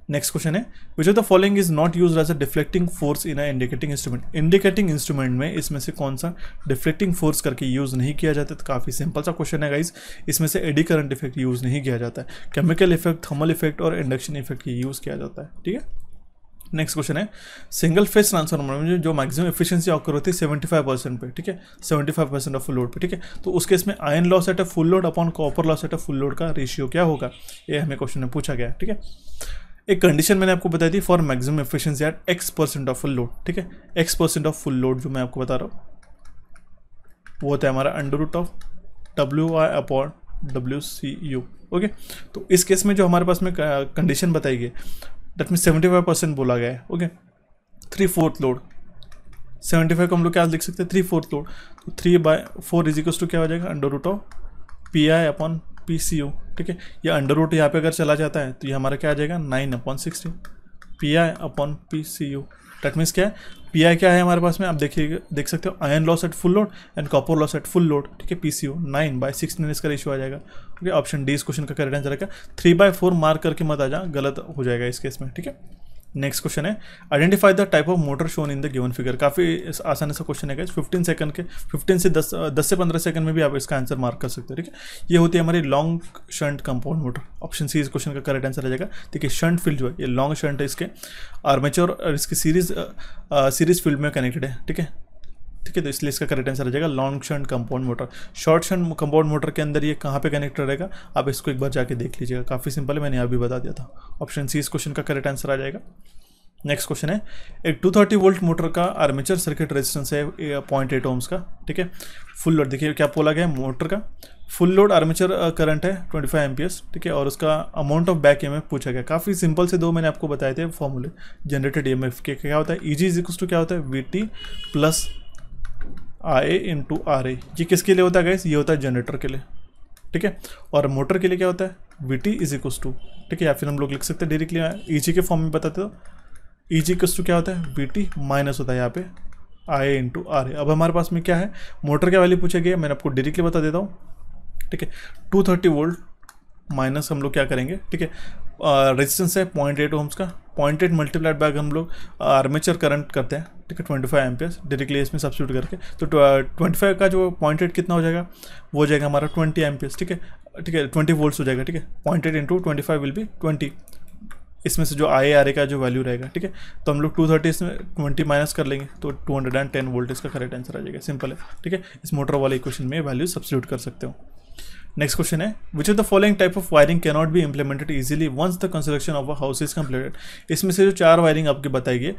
नेक्स्ट क्वेश्चन है, which of the following is not used as a deflecting force in a indicating instrument. Indicating instrument में इसमें से कौन सा डिफ्लेक्टिंग फोर्स करके यूज नहीं किया जाता है। तो काफी सिंपल सा क्वेश्चन है गाइस, इसमें से एडी करंट इफेक्ट यूज नहीं किया जाता है, केमिकल इफेक्ट, थर्मल इफेक्ट और इंडक्शन इफेक्ट यूज किया जाता है, ठीक है। नेक्स्ट क्वेश्चन है, सिंगल फेस ट्रांसफार्मर में जो मैक्सिमम एफिशिएंसी ऑकर होती है 75% पे, ठीक है, 75% ऑफ फुल लोड पे, ठीक है, तो उसके इसमें iron loss eight a full load upon copper loss eight a full load का रेशियो क्या होगा, ये हमें क्वेश्चन में पूछा गया है, ठीक है। एक कंडीशन मैंने आपको बताई थी for maximum efficiency eight x% of full load, ठीक है। x% ऑफ फुल लोड जो मैं आपको बता रहा हूँ वो होता है हमारा √WI/WCU, ओके। तो इस केस में जो हमारे पास में कंडीशन बताई गई दैट मीन 75% बोला गया है, ओके। 3/4 लोड, 75 को हम लोग क्या लिख सकते हैं 3/4 लोड, तो 3/4 इज इक्वल्स टू क्या हो जाएगा √PI/PCU, ठीक है। या अंडर रूट यहाँ पे अगर चला जाता है तो ये हमारा क्या आ जाएगा 9/16 PI/PCU। दैट मीन्स क्या है, PI क्या है हमारे पास में, आप देखिए देख सकते हो iron loss at full load and copper loss at full load, ठीक है। PCU 9/16 इसका रेशियो आ जाएगा, ओके। ऑप्शन डी इस क्वेश्चन का करेक्ट आंसर रहेगा। 3/4 मार्क करके मत आ जा, गलत हो जाएगा इस केस में, ठीक है। नेक्स्ट क्वेश्चन है identify the type of motor shown in the given figure. काफ़ी आसान सा क्वेश्चन है, 15 सेकंड के 15 से 10 से 15 सेकंड में भी आप इसका आंसर मार्क कर सकते हो, ठीक है। ये होती है हमारी long shunt compound motor. Option C इस क्वेश्चन का करेक्ट आंसर आ जाएगा। देखिए शंट फील्ड जो है ये लॉन्ग शंट है, इसके आर्मेचर और इसकी सीरीज फील्ड में कनेक्टेड है, ठीक है। ठीक है, तो इसलिए इसका करेक्ट आंसर आ जाएगा long shunt compound motor. Short shunt compound motor के अंदर ये कहाँ पे कनेक्ट रहेगा, आप इसको एक बार जाके देख लीजिएगा, काफ़ी सिंपल है, मैंने यहाँ भी बता दिया था। ऑप्शन सी इस क्वेश्चन का करेक्ट आंसर आ जाएगा। नेक्स्ट क्वेश्चन है एक 230 वोल्ट मोटर का आर्मेचर सर्किट रेजिस्टेंस है 0.8 ओम्स का, ठीक है। फुल लोड देखिए क्या बोला गया है, मोटर का फुल लोड आर्मेचर करंट है 25 एम्पियर्स, ठीक है। और उसका अमाउंट ऑफ बैक ईएमएफ पूछा गया। काफ़ी सिंपल से दो मैंने आपको बताए थे फॉर्मूले जनरेटेड ईएमएफ के। क्या होता है EG इज इक्वल्स टू क्या होता है VT plus IA into RA। ये किसके लिए होता है गाइस, ये होता है जनरेटर के लिए, ठीक है। और मोटर के लिए क्या होता है VT इज इक्वल्स टू, ठीक है। या फिर हम लोग लिख सकते हैं डायरेक्टली EG के फॉर्म में बताते हो, EG इक्वल्स टू क्या होता है VT माइनस होता है यहाँ पे IA इंटू RA। अब हमारे पास में क्या है, मोटर का वैल्यू पूछा गया, मैंने आपको डायरेक्टली बता देता हूँ, ठीक है। 230 वोल्ट माइनस हम लोग क्या करेंगे, ठीक है। रेजिस्टेंस है 0.8 ओम्स का, 0.8 मल्टीप्लाइड बाय हम लोग आर्मेचर करंट करते हैं, ठीक है 25 एम्पियर्स, डायरेक्टली इसमें सब्स्टिट्यूट करके। तो 25 का जो 0.8 कितना हो जाएगा, वो हो जाएगा हमारा 20 एम्पियर्स, ठीक है, ठीक है। 20 वोल्ट्स हो जाएगा, ठीक है। 0.8 इंटू 25 विल बी 20, इसमें से जो IA का जो वैल्यू रहेगा, ठीक है। तो हम लोग 230 इसमें 20 माइनस कर लेंगे तो 210 वोल्ट इसका करेक्ट आंसर आ जाएगा। सिंपल है, ठीक है। इस मोटर वाले इक्वेशन में वैल्यू सब्स्टिट्यूट कर सकते हो। नेक्स्ट क्वेश्चन है which of the following type of wiring can not be implemented easily once the construction of a house is completed. इसमें से जो 4 वायरिंग आपकी बताई गई,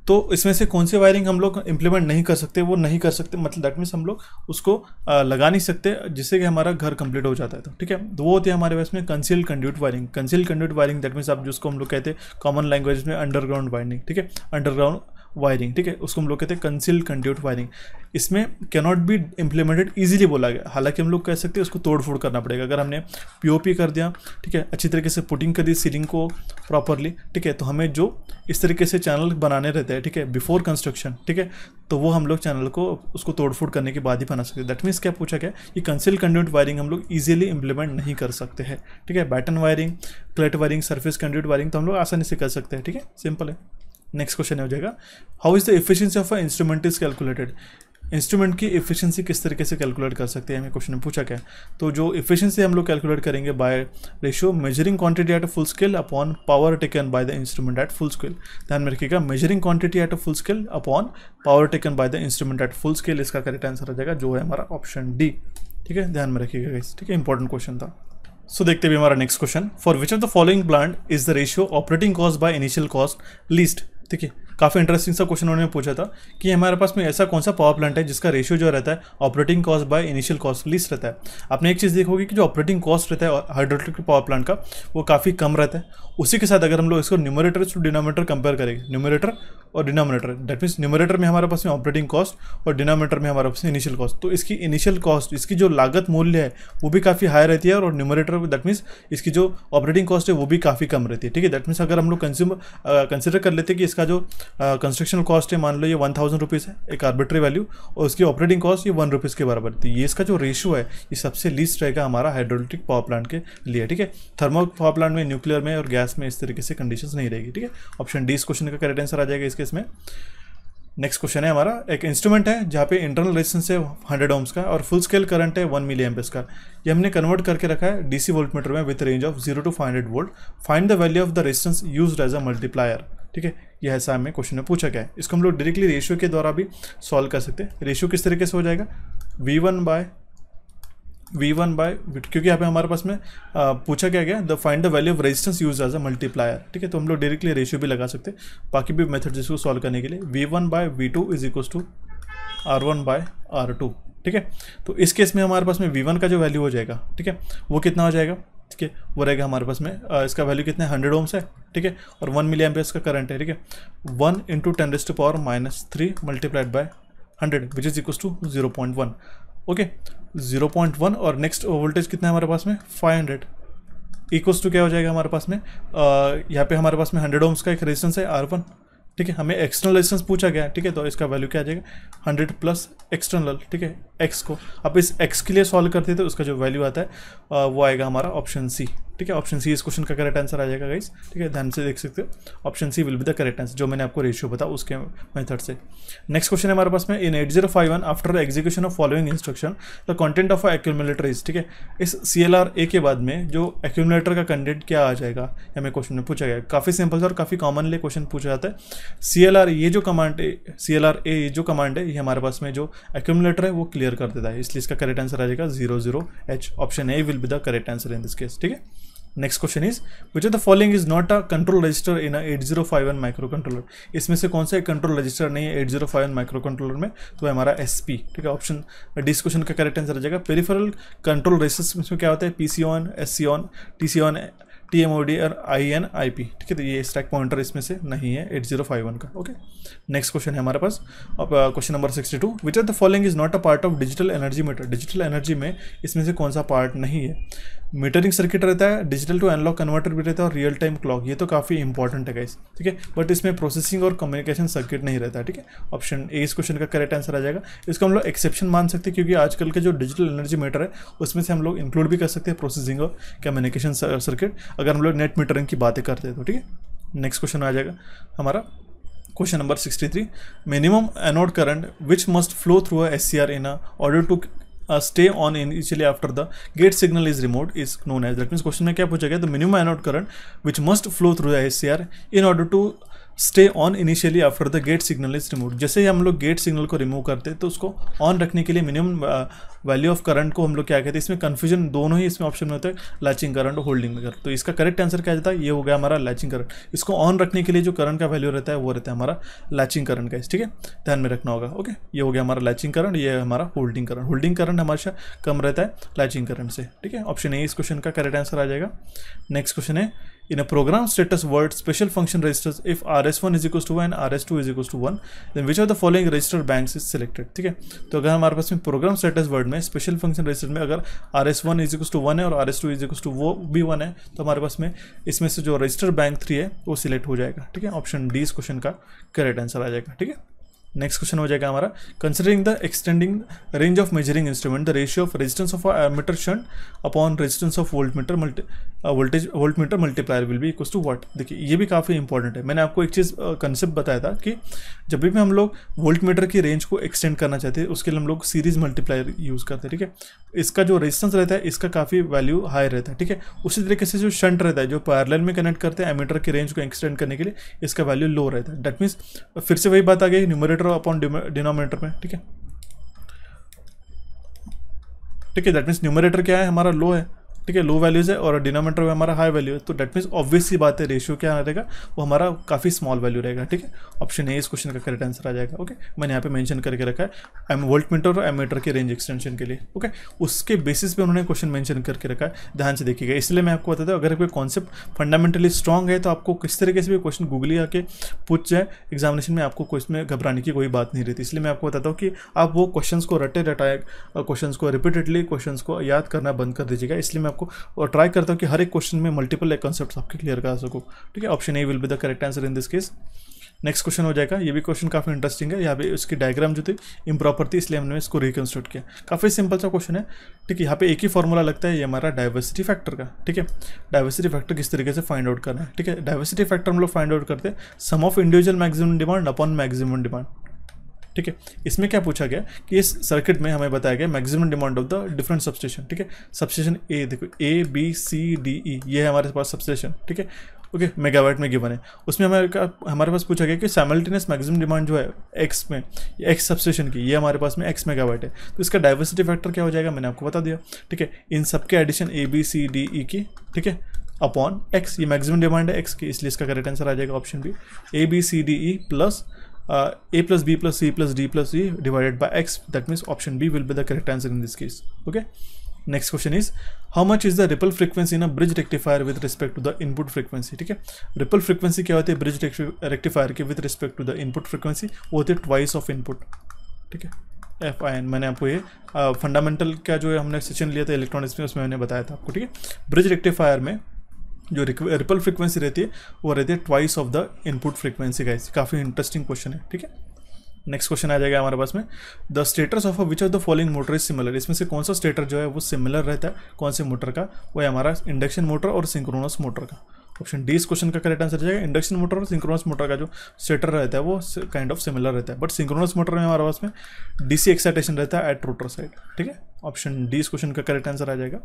तो इसमें से कौन सी वायरिंग हम लोग इंप्लीमेंट नहीं कर सकते, वो नहीं कर सकते, मतलब दैट मीन्स हम लोग उसको लगा नहीं सकते जिससे कि हमारा घर कंप्लीट हो जाता है, तो ठीक है। तो वो होती है हमारे पास में concealed conduit wiring. Concealed conduit wiring that means आप जिसको हम लोग कहते हैं कॉमन लैंग्वेज में अंडरग्राउंड वायरिंग, ठीक है, अंडरग्राउंड वायरिंग, ठीक है, उसको हम लोग कहते हैं कंसील्ड कंड्यूट वायरिंग। इसमें can not be implemented easily बोला गया, हालांकि हम लोग कह सकते हैं उसको तोड़ फोड़ करना पड़ेगा। अगर हमने POP कर दिया, ठीक है, अच्छी तरीके से पुटिंग कर दी सीलिंग को प्रॉपरली, ठीक है, तो हमें जो इस तरीके से चैनल बनाने रहते हैं, ठीक है, बिफोर कंस्ट्रक्शन, ठीक है, तो वो हम लोग चैनल को उसको तोड़ फोड़ करने के बाद ही बना सकते हैं। दैट मीन्स क्या पूछा गया, ये कंसील्ड कंड्यूट वायरिंग हम लोग इजीली इंप्लीमेंट नहीं कर सकते हैं, ठीक है। Batten wiring, cleat wiring, surface conduit wiring तो हम लोग आसानी से कर सकते हैं, ठीक है, सिंपल है। नेक्स्ट क्वेश्चन हो जाएगा how is the efficiency of a instrument is calculated. Instrument की एफिशिएंसी किस तरीके से कैलकुलेट कर सकते हैं, हमें क्वेश्चन में पूछा क्या है। तो जो एफिशिएंसी हम लोग कैलकुलेट करेंगे by ratio measuring quantity at a full scale upon power taken by the instrument at full scale. ध्यान में रखिएगा measuring quantity at a full scale upon power taken by the instrument at full scale, इसका correct answer आ जाएगा जो है हमारा option D, ठीक है। ध्यान में रखिएगा गाइस, ठीक है, इंपॉर्टेंट क्वेश्चन था। सो देखते हैं हमारा next question, for which of the following plant is the ratio operating cost by initial cost least. ठीक है, काफ़ी इंटरेस्टिंग सा क्वेश्चन उन्होंने पूछा था कि हमारे पास में ऐसा कौन सा पावर प्लांट है जिसका रेशियो जो रहता है operating cost by initial cost least रहता है। आपने एक चीज़ देखोगे कि जो ऑपरेटिंग कॉस्ट रहता है हाइड्रोइलेक्ट्रिक पावर प्लांट का वो काफ़ी कम रहता है। उसी के साथ अगर हम लोग इसको न्यूमरेटर टू डिनोमिनेटर कंपेयर करेंगे, न्यूमरेटर और डिनोमिनेटर, दैट मीन्स न्यूमरेटर में हमारे पास में ऑपरेटिंग कॉस्ट और डिनोमिनेटर में हमारे पास में इनिशियल कॉस्ट, तो इसकी इनिशियल कॉस्ट, इसकी जो लागत मूल्य है वो भी काफ़ी हाई रहती है और न्यूमरेटर दैट मीन्स इसकी जो ऑपरेटिंग कॉस्ट है वो भी काफ़ी कम रहती है। ठीक है, दैट मीन्स अगर हम लोग कंसिडर कर लेते हैं कि इसका जो कंस्ट्रक्शन कॉस्ट है मान लो ये 1000 रुपीज़ है, एक आर्बिट्री वैल्यू, और उसकी ऑपरेटिंग कॉस्ट ये 1 रुपीज़ के बराबर थी। ये इसका जो रेशियो है ये सबसे लीस्ट रहेगा हमारा हाइड्रोइलेक्ट्रिक पावर प्लांट के लिए। ठीक है, थर्मल पावर प्लांट में, न्यूक्लियर में और गैस में इस तरीके से कंडीशंस नहीं रहेगी। ठीक है, ऑप्शन डी इस क्वेश्चन का करेक्ट आंसर आ जाएगा इस केस में। नेक्स्ट क्वेश्चन है हमारा, एक इंस्ट्रूमेंट है जहाँ पे इंटरनल रेजिस्टेंस है 100 ओम्स का और फुल स्केल करंट है 1 मिली एम्पेयर्स का। ये हमने कन्वर्ट करके रखा है डीसी वोल्टमीटर में with range of 0 to 500 volt. Find the value of the resistance used as a multiplier. ठीक है, यह ऐसा हमें क्वेश्चन में पूछा गया है। इसको हम लोग डायरेक्टली रेशियो के द्वारा भी सॉल्व कर सकते हैं। रेशियो किस तरीके से हो जाएगा, V1 bye V1 by V2, क्योंकि यहाँ पे हमारे पास में पूछा क्या गया, the find the value of resistance use as a multiplier. ठीक है, तो हम लोग डायरेक्टली रेशियो भी लगा सकते हैं, बाकी भी मेथड इसको सॉल्व करने के लिए। V1 by V2 is equal to R1 by R2। ठीक है, तो इस केस में हमारे पास में V1 का जो वैल्यू हो जाएगा, ठीक है, वो कितना हो जाएगा, ठीक है, वो रहेगा हमारे पास में इसका वैल्यू कितना है, 100 ओम्स है। ठीक है, और 1 मिली एम्पियर का करंट है। ठीक है, 1 × 10⁻³ multiplied by 100 which is equal to 0.1। Okay, 0.1 और नेक्स्ट वोल्टेज कितना है हमारे पास में, 500 इक्वल्स टू क्या हो जाएगा हमारे पास में, यहाँ पे हमारे पास में 100 ओम्स का एक रेजिस्टेंस है R1। ठीक है, हमें एक्सटर्नल रेजिस्टेंस पूछा गया है। ठीक है, तो इसका वैल्यू क्या आ जाएगा, 100 प्लस एक्सटर्नल। ठीक है, एक्स को अब इस एक्स के लिए सॉल्व करते हैं तो उसका जो वैल्यू आता है वो आएगा हमारा ऑप्शन सी। ठीक है, ऑप्शन सी इस क्वेश्चन का करेक्ट आंसर आ जाएगा गाइस। ठीक है, ध्यान से देख सकते हो, option C will be the correct answer, जो मैंने आपको रेशियो बताया उसके मेथड से। नेक्स्ट क्वेश्चन है हमारे पास में, इन 8051 after execution of following instruction the content of accumulator is. ठीक है, इस CLR-A के बाद में जो एक्यूमुलेटर का कंटेंट क्या आ जाएगा, हमें क्वेश्चन में पूछा गया। काफ़ी सिंपल और काफ़ी कॉमनली क्वेश्चन पूछा जाता है। CLR ये जो कमांड है, CLR-A जो कमांड है, ये हमारे पास में जो एक्यूमुलेटर है वो क्लियर कर देता है, इसलिए इसका करेक्ट आंसर आ जाएगा 00H। Option A will be the correct answer in this case. ठीक है, next question is which of the following is not a control register in 8051 micro controller. इसमें से कौन सा एक कंट्रोल रजिस्टर नहीं है 8051 माइक्रो कंट्रोलर में, तो है हमारा SP। ठीक है, ऑप्शन डी इस क्वेश्चन का करेक्ट आंसर आ जाएगा। पेरिफेरल कंट्रोल रजिस्टर्स इसमें क्या होता है, PC on, SC on, TC on, TMOD और IN IP। ठीक है, तो ये स्टैक पॉइंटर इसमें से नहीं है 8051 का। ओके, नेक्स्ट क्वेश्चन है हमारे पास, अब question number 62, which of the following is not a part of digital energy meter. Digital energy में इसमें से कौन सा पार्ट नहीं है, मीटरिंग सर्किट रहता है, डिजिटल टू एनालॉग कन्वर्टर भी रहता है, और रियल टाइम क्लॉक, ये तो काफ़ी इंपॉर्टेंट है गाइस। ठीक है, बट इसमें प्रोसेसिंग और कम्युनिकेशन सर्किट नहीं रहता है। ठीक है, ऑप्शन ए इस क्वेश्चन का करेक्ट आंसर आ जाएगा। इसको हम लोग एक्सेप्शन मान सकते हैं, क्योंकि आजकल के जो डिजिटल एनर्जी मीटर है उसमें से हम लोग इंक्लूड भी कर सकते हैं प्रोसेसिंग और कम्युनिकेशन सर्किट, अगर हम लोग नेट मीटरिंग की बातें करते हैं तो। ठीक है, नेक्स्ट क्वेश्चन आ जाएगा हमारा question number 63, minimum anode current which must flow through a SCR in order to stay on initially after the gate signal is removed is known as। that means question में क्या पूछा गया, तो minimum anode current which must flow through the SCR in order to stay on initially after the gate signal is remove. जैसे ही हम लोग gate signal को रिमूव करते हैं तो उसको ऑन रखने के लिए मिनिमम वैल्यू ऑफ करंट को हम लोग क्या कहते हैं, इसमें कन्फ्यूजन दोनों ही इसमें ऑप्शन में होता है, लैचिंग करंट और होल्डिंग करंट। तो इसका करेक्ट आंसर क्या जाता है, ये हो गया हमारा लैचिंग करंट। इसको ऑन रखने के लिए जो करंट का वैल्यू रहता है वो रहता है हमारा लैचिंग करंट का। ठीक है, ध्यान में रखना होगा। ओके, ये हो गया हमारा लैचिंग करंट, ये है हमारा होल्डिंग करंट। होल्डिंग करंट हमेशा कम रहता है लैचिंग करंट से। ठीक है, ऑप्शन ए इस क्वेश्चन का करेक्ट आंसर आ जाएगा। नेक्स्ट क्वेश्चन है, in a program status word special function registers if RS1 is equals to 1 and RS2 is equals to 1 then which of the following register banks is selected। ठीक है, तो अगर हमारे पास में प्रोग्राम स्टेटस वर्ड में special function register में अगर RS1 is equals to 1 है और RS2 is equals to वो भी 1 है, तो हमारे पास में इसमें से जो रजिस्टर बैंक 3 है वो सिलेक्ट हो जाएगा। ठीक है, ऑप्शन डी इस क्वेश्चन का करेक्ट आंसर आ जाएगा। ठीक है, नेक्स्ट क्वेश्चन हो जाएगा हमारा, considering the extending range of measuring instrument the ratio of resistance of ammeter shunt upon resistance of voltmeter multiplier will be equals to what. देखिए, ये भी काफ़ी इंपॉर्टेंट है। मैंने आपको एक चीज़ कंसेप्ट बताया था कि जब भी हम लोग वोल्टमीटर की रेंज को एक्सटेंड करना चाहते हैं उसके लिए हम लोग सीरीज मल्टीप्लायर यूज़ करते हैं। ठीक है, इसका जो रेजिस्टेंस रहता है इसका काफ़ी वैल्यू हाई रहता है। ठीक है, उसी तरीके से जो शंट रहता है जो पैरेलल में कनेक्ट करते हैं एमीटर की रेंज को एक्सटेंड करने के लिए, इसका वैल्यू लो रहता है। दैट मीन्स फिर से वही बात आ गई न्यूमरेटर अपॉन डिनोमिनेटर में। ठीक है, ठीक है, दैट मीन्स न्यूमरेटर क्या है हमारा लो है। ठीक है, लो वैल्यूज है और डिनोमिनेटर में हमारा हाई वैल्यू है, तो दैट मीन्स ऑब्वियस सी बात है रेशियो क्या रहेगा, वो हमारा काफ़ी स्मॉल वैल्यू रहेगा। ठीक है, ऑप्शन ए इस क्वेश्चन का करेक्ट आंसर आ जाएगा। ओके, मैंने यहाँ पे मेंशन करके रखा है वोल्टमीटर और एमीटर की रेंज एक्सटेंशन के लिए। ओके, उसके बेसिस पे उन्होंने क्वेश्चन मेंशन करके रखा है, ध्यान से देखिएगा। इसलिए मैं आपको बताता हूँ, अगर कोई कॉन्सेप्ट फंडामेंटली स्ट्रॉन्ग है तो आपको किस तरीके से भी क्वेश्चन गूगली आके पूछ जाए एग्जामिनेशन में, आपको कोई इसमें घबराने की कोई बात नहीं रहती। इसलिए मैं आपको बताता हूँ कि आप वो क्वेश्चन को रटाए क्वेश्चन को रिपीटेडली क्वेश्चन को याद करना बंद कर दीजिएगा। इसलिए मैं आपको ट्राई करता हूँ कि हर एक क्वेश्चन में मल्टीपल कॉन्सेप्ट्स आपके क्लियर कर सकूँ। ठीक है, option A will be the correct answer in this case. Next question हो जाएगा, ये भी क्वेश्चन काफ़ी इंटरेस्टिंग है। यहाँ पे उसकी डायग्राम जो थी इम्प्रॉपर थी, इसलिए हमने इसको रिकंस्ट्रक्ट किया। काफ़ी सिंपल सा क्वेश्चन है। ठीक है, यहाँ पे एक ही फॉर्मूला लगता है, ये हमारा डाइवर्सिटी फैक्टर का। ठीक है, डाइवर्सिटी फैक्टर किस तरीके से फाइंड आउट करना है। ठीक है, डाइवर्सिटी फैक्टर हम लोग फाइंड आउट करते हैं sum of individual maximum demand upon maximum demand. ठीक है, इसमें क्या पूछा गया कि इस सर्किट में हमें बताया गया maximum demand of the different substation. ठीक है, सबस्टेशन ए देखो A B C D E ये है हमारे पास सबस्टेशन। ठीक है, ओके, मेगावाट में गिवन है। उसमें हमारे पास पूछा गया कि साइमल्टेनियस मैक्सिमम डिमांड जो है एक्स में, एक्स सबस्टेशन की, ये हमारे पास में एक्स मेगावाट है, तो इसका डाइवर्सिटी फैक्टर क्या हो जाएगा, मैंने आपको बता दिया। ठीक है, इन सबके addition A B C D E की, ठीक है, अपॉन एक्स, ये मैक्सिमम डिमांड है एक्स की, इसलिए इसका करेक्ट आंसर आ जाएगा option B, A B C D E plus a plus b plus c plus d plus e divided by x. That means option B will be the correct answer in this case. Okay. Next question is, how much is the ripple frequency in a bridge rectifier with respect to the input frequency? ठीक है, ripple frequency क्या होती है bridge rectifier के with respect to the input frequency, वो होती है twice of input। ठीक है, FIN, मैंने आपको ये फंडामेंटल का जो हमने सेशन लिया था इलेक्ट्रॉनिक्स में, उसमें मैंने बताया था आपको। ठीक है, ब्रिज रेक्टिफायर में जो रिपल फ्रीक्वेंसी रहती है वो रहती है twice of the input frequency. Guys, काफ़ी इंटरेस्टिंग क्वेश्चन है। ठीक है, नेक्स्ट क्वेश्चन आ जाएगा हमारे पास में, the status of which of the following motor is similar. इसमें से कौन सा स्टेटर जो है वो सिमिलर रहता है कौन से मोटर का, वो है हमारा इंडक्शन मोटर और सिंक्रोनस मोटर का। ऑप्शन डी इस क्वेश्चन का करेक्ट आंसर जाएगा। इंडक्शन मोटर और सिंक्रोनस मोटर का जो स्टेटर रहता है वो काइंड ऑफ सिमिलर रहता है, बट सिंक्रोनस मोटर में हमारे पास में डीसी एक्साइटेशन रहता है एट रोटर साइड। ठीक है, ऑप्शन डी इस क्वेश्चन का करेक्ट आंसर आ जाएगा।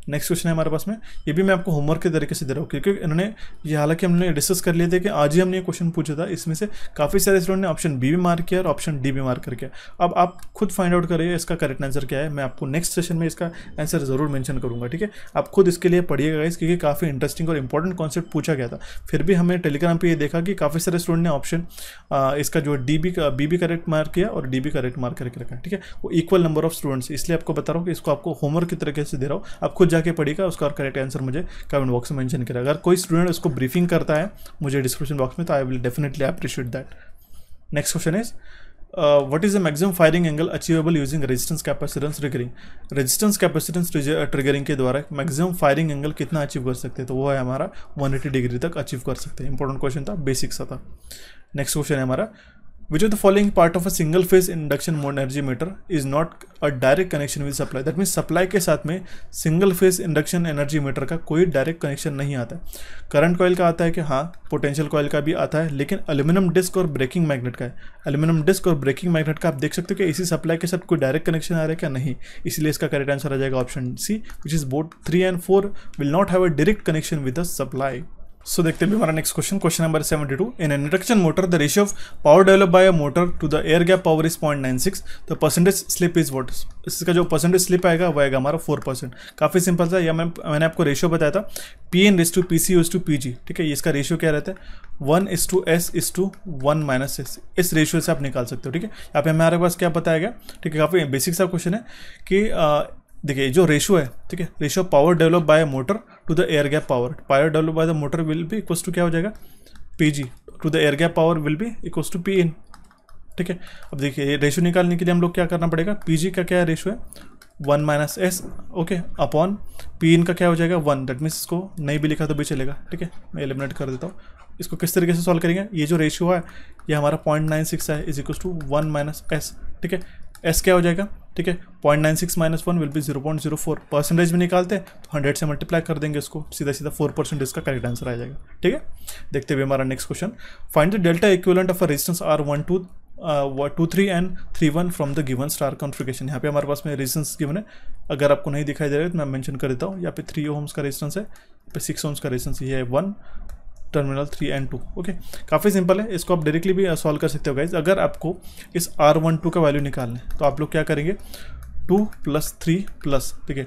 नेक्स्ट क्वेश्चन है हमारे पास में, ये भी मैं आपको होमवर्क के तरीके से दे रहा हूँ, क्योंकि इन्होंने ये, हालांकि हमने डिस्कस कर लिए थे कि आज ही हमने ये क्वेश्चन पूछा था, इसमें से काफ़ी सारे स्टूडेंट ने ऑप्शन बी भी मार्क किया और ऑप्शन डी भी मार्क करके। अब आप खुद फाइंड आउट करिए इसका करेक्ट आंसर क्या है, मैं आपको नेक्स्ट सेशन में इसका आंसर जरूर मेंशन करूंगा। ठीक है, आप खुद इसके लिए पढ़िएगा गाइस, क्योंकि काफ़ी इंटरेस्टिंग और इंपॉर्टेंट कॉन्सेप्ट पूछा गया था। फिर भी हमें टेलीग्राम पे ये देखा कि काफ़ी सारे स्टूडेंट ने ऑप्शन इसका जो बी भी करेक्ट मार्क किया और डी भी करेक्ट मार्क करके रखा। ठीक है, वो इक्वल नंबर ऑफ स्टूडेंट्स, इसलिए आपको बता रहा हूँ कि इसको आपको होमवर्क की तरीके से दे रहा हूँ, आप खुद जाके पढ़िएगा, उसका करेक्ट आंसर मुझे कमेंट बॉक्स में मेंशन करेगा। अगर कोई स्टूडेंट उसको ब्रीफिंग करता है मुझे डिस्क्रिप्शन बॉक्स में, तो I will definitely appreciate that. Next question is, what is the maximum firing angle achievable using resistance capacitance triggering? Resistance capacitance triggering के द्वारा मैक्सिमम फायरिंग एंगल कितना अचीव कर सकते हैं, तो वो है हमारा 180 डिग्री तक अचीव कर सकते हैं। इंपॉर्टेंट क्वेश्चन था, बेसिक सा था। नेक्स्ट क्वेश्चन है हमारा, which of the following part of a single phase induction energy meter is not a direct connection with supply? That means supply के साथ में single phase induction energy meter का कोई डायरेक्ट कनेक्शन नहीं आता है। करंट कॉइल का आता है कि हाँ, पोटेंशियल कॉइल का भी आता है, लेकिन एल्यूमिनियम डिस्क और ब्रेकिंग मैग्नेट का है। एल्यूमिनियम डिस्क और ब्रेकिंग मैग्नेट का आप देख सकते हो कि इसी सप्लाई के साथ कोई डायरेक्ट कनेक्शन आ रहा है क्या, नहीं। इसलिए इसका करेक्ट आंसर आ जाएगा option C, which is both 3 and 4 will not have a direct connection with the supply. So देखते हैं हमारा next question, question number 72। In an induction motor the ratio of power develop by a motor to the air gap power is 0.96, the percentage slip is what? इसका जो percentage slip आएगा वो आएगा हमारा 4%। काफ़ी सिंपल सा, या मैंने आपको रेशियो बताया था, P/PC/PG। ठीक है, इसका रेशियो क्या रहता है, 1:S/1 - इस रेशियो से आप निकाल सकते हो। ठीक है, यहाँ पे हमारे पास क्या बताया गया, ठीक है, काफ़ी बेसिक सा क्वेश्चन है कि देखिए जो रेशियो है, ठीक है, ratio power develop by motor to the air gap power develop by the motor will be equals to क्या हो जाएगा, PG to the air gap power will be equals to PN। ठीक है, अब देखिए रेशियो निकालने के लिए हम लोग क्या करना पड़ेगा, PG का क्या रेशियो है, 1 - S, ओके, अपॉन PN का क्या हो जाएगा 1। दैट मीन्स इसको नहीं भी लिखा तो भी चलेगा। ठीक है, मैं एलिमिनेट कर देता हूँ। इसको किस तरीके से सॉल्व करेंगे, ये जो रेशियो है ये हमारा 0.96 है, इज इक्वल्स टू 1 - S। ठीक है, S क्या हो जाएगा, ठीक है, 0.96 - 1 विल बी 0.04। परसेंटेज में निकालते हैं तो 100 से मल्टीप्लाई कर देंगे इसको, सीधा सीधा 4% इसका करेक्ट आंसर आ जाएगा। ठीक है, देखते हुए हमारा next question, find the delta equivalent of a resistance R12, 23 and 31 from the given star configuration. यहाँ पे हमारे पास में रेजिस्टेंस गिवन है, अगर आपको नहीं दिखाई दे रहा है तो मैं मेंशन कर देता हूँ। यहाँ पे 3 ओम्स का रेजिस्टेंस है, यहाँ पे 6 ओम्स का रेजिस्टेंस, ये है 1, टर्मिनल 3 and 2। ओके, काफ़ी सिंपल है, इसको आप डायरेक्टली भी सॉल्व कर सकते हो गाइज। अगर आपको इस R12 का वैल्यू निकालना है तो आप लोग क्या करेंगे, 2 + 3 +, ठीक है,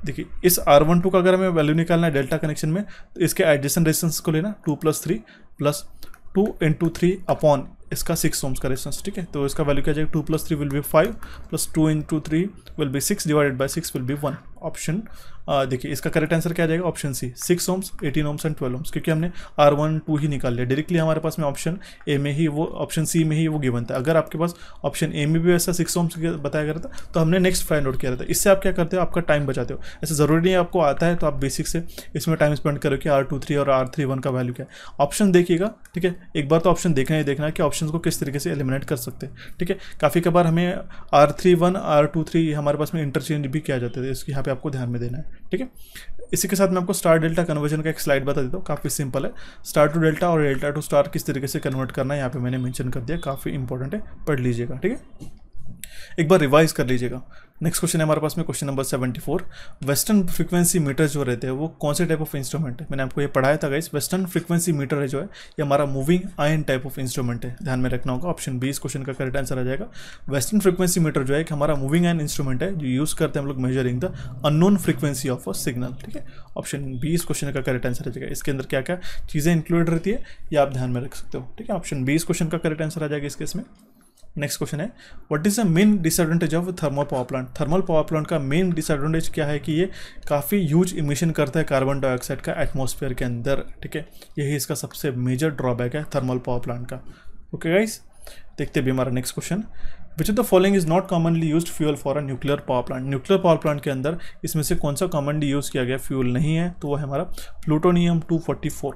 देखिए इस R12 का अगर हमें वैल्यू निकालना है डेल्टा कनेक्शन में, तो इसके एडजेसेंट रेजिस्टेंस को लेना 2 + 3 + 2 × 3 अपॉन इसका 6 ओम्स का रेजिस्टेंस। ठीक है, तो इसका वैल्यू क्या जाएगा, 2 + 3 will be 5 + 2 × 3 will be 6 divided by 6 will be 1। Option देखिए इसका करेक्ट आंसर क्या जाएगा, option C, 6 ohms, 18 ohms and 12 ohms, क्योंकि हमने R12 ही निकाल लिया डायरेक्टली। हमारे पास में ऑप्शन ए में ही वो, ऑप्शन सी में ही वो गिवन था। अगर आपके पास ऑप्शन ए में भी ऐसा 6 ओम्स बताया गया था तो हमने नेक्स्ट फाइंड आउट किया रहता। इससे आप क्या करते हो, आपका टाइम बचाते हो। ऐसा ज़रूरी नहीं है आपको आता है तो आप बेसिक से इसमें टाइम स्पेंड करो कि R23 और R31 का वैल्यू क्या है। ऑप्शन देखिएगा, ठीक है, एक बार तो ऑप्शन देखना ही देखना है कि ऑप्शन को किस तरीके से एलिमिनेट कर सकते हैं। ठीक है, काफ़ी कबार हमें R31 R23 हमारे पास में इंटरचेंज भी किया जाता है, इसकी यहाँ पे आपको ध्यान में देना है। ठीक है, इसी के साथ मैं आपको स्टार डेल्टा कन्वर्जन का एक स्लाइड बता देता हूँ, काफ़ी सिंपल है। स्टार टू डेल्टा और डेल्टा टू स्टार किस तरीके से कन्वर्ट करना है यहाँ पे मैंने मेंशन कर दिया, काफ़ी इंपॉर्टेंट है, पढ़ लीजिएगा। ठीक है, एक बार रिवाइज कर लीजिएगा। नेक्स्ट क्वेश्चन है हमारे पास में question number 74। Western frequency meter जो रहते हैं वो कौन से टाइप ऑफ इंस्ट्रूमेंट है? मैंने आपको ये पढ़ाया था गाइस। वेस्टर्न फ्रीक्वेंसी मीटर है जो है ये हमारा moving ion type of instrument है, ध्यान में रखना होगा। ऑप्शन बी इस क्वेश्चन का करेक्ट आंसर आ जाएगा। वेस्टर्न फ्रीक्वेंसी मीटर जो है एक हमारा मूविंग आयन इंस्ट्रूमेंट है जो यूज करते हैं हम लोग measuring the unknown frequency of a signal, ठीक है। ऑप्शन बी इस क्वेश्चन का करेक्ट आंसर आ जाएगा। इसके अंदर क्या क्या चीज़ें इंक्लूडेड रहती है ये आप ध्यान में रख सकते हो, ठीक है। ऑप्शन बी इस क्वेश्चन का करेक्ट आंसर आ जाएगा इस केस में। नेक्स्ट क्वेश्चन है what is the main disadvantage of thermal power plant? Thermal power plant का मेन डिसएडवांटेज क्या है कि ये काफ़ी ह्यूज इमिशन करता है कार्बन डाइऑक्साइड का एटमॉस्फेयर के अंदर, ठीक है। यही इसका सबसे मेजर ड्रॉबैक है थर्मल पावर प्लांट का। ओके गाइस, देखते भी हमारा next question. Which of the following is not commonly used fuel for a nuclear power plant? Nuclear power plant के अंदर इसमें से कौन सा कॉमनली यूज़ किया गया फ्यूल नहीं है? तो वो है हमारा प्लूटोनियम 244,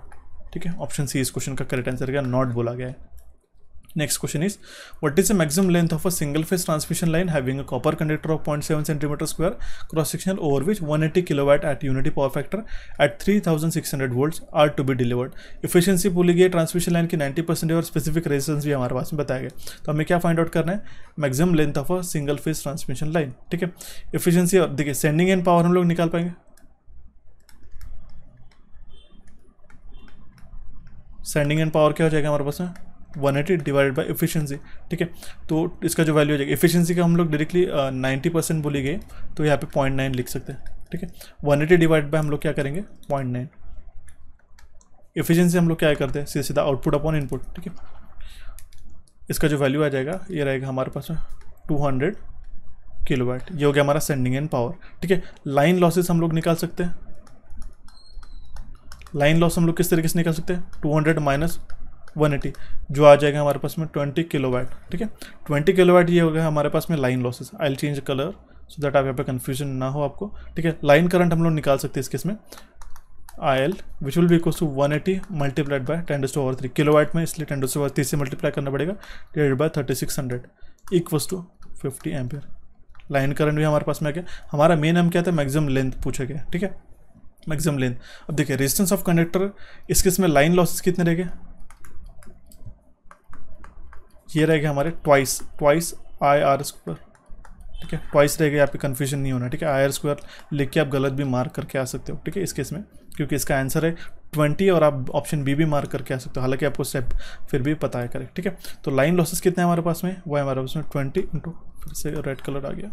ठीक है। ऑप्शन सी इस क्वेश्चन का करेक्ट आंसर का नॉट बोला गया है। Next question is, what is the maximum length of a single phase transmission line having a copper conductor of 0.7 centimeter square cross sectional over which 180 kilowatt at unity power factor at 3600 volts are to be delivered? Efficiency बोली गई transmission line की 90% और specific resistance भी हमारे पास में बताया गया। तो हमें क्या फाइंड आउट करना है? Maximum length of a single phase transmission line, ठीक है। एफिशिएंसी और देखिए सेंडिंग एंड पावर हम लोग निकाल पाएंगे। सेंडिंग एंड पावर क्या हो जाएगा हमारे पास में? 180 डिवाइडेड बाई एफिशिएंसी, ठीक है। तो इसका जो वैल्यू हो जाएगा एफिशिएंसी का हम लोग डायरेक्टली 90% बोली गई तो यहाँ पे 0.9 लिख सकते हैं, ठीक है। 180 डिवाइड बाय हम लोग क्या करेंगे? 0.9। एफिशिएंसी हम लोग क्या करते हैं? सीधा सीधा आउटपुट अपॉन इनपुट, ठीक है। इसका जो वैल्यू आ जाएगा ये रहेगा हमारे पास में 200 किलोवाट। ये हो गया हमारा सेंडिंग एंड पावर, ठीक है। लाइन लॉसेस हम लोग निकाल सकते हैं। लाइन लॉस हम लोग किस तरीके से निकाल सकते हैं? 200 माइनस 180 जो आ जाएगा हमारे पास में 20 किलोवाट, ठीक है। 20 किलोवाट ये हो गया हमारे पास में line losses. I will change colour so that आप यहाँ पे कन्फ्यूजन ना हो आपको, ठीक है। लाइन करंट हम लोग निकाल सकते हैं इस केस में IL which will be equal to 180 multiplied by 10⁻³ kilowatt में, इसलिए 10⁻³ से मल्टीप्लाई करना पड़ेगा divided by 3600 equals to 50 ampere. Line current भी हमारे पास में आ गया। हमारा मेन एम क्या था? मैक्सिमम लेंथ पूछा गया, ठीक है, मैक्सिमम लेंथ। अब देखिए रेजिस्टेंस ऑफ कंडक्टर इस केस में लाइन लॉसेस कितने रह गए? ये रहेगा हमारे ट्वाइस IR², ठीक है। ट्वाइस रहेगा, यहाँ पे कन्फ्यूजन नहीं होना, ठीक है। IR² लिख के आप गलत भी मार्क करके आ सकते हो, ठीक है, इस केस में, क्योंकि इसका आंसर है 20 और आप ऑप्शन बी भी मार्क करके आ सकते हो, हालांकि आपको स्टेप फिर भी पता है करेक्ट, ठीक है। तो लाइन लॉसेस कितने हैं हमारे पास में? वो है हमारे पास में 20 इंटू, फिर से रेड कलर आ गया,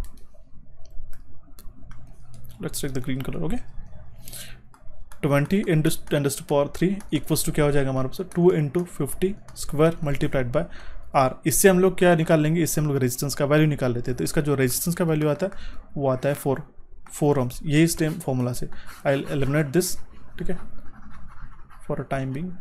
let's take the green colour, okay. 20 into 10⁻³ equals to क्या हो जाएगा हमारे पास? 2 into 50 square multiplied by R। इससे हम लोग क्या निकाल लेंगे? इससे हम लोग रेजिस्टेंस का वैल्यू निकाल लेते हैं। तो इसका जो रेजिस्टेंस का वैल्यू आता है वो आता है 4 ohms, यही सेम फॉर्मूला से। आई विल एलिमिनेट दिस, ठीक है, for a time being.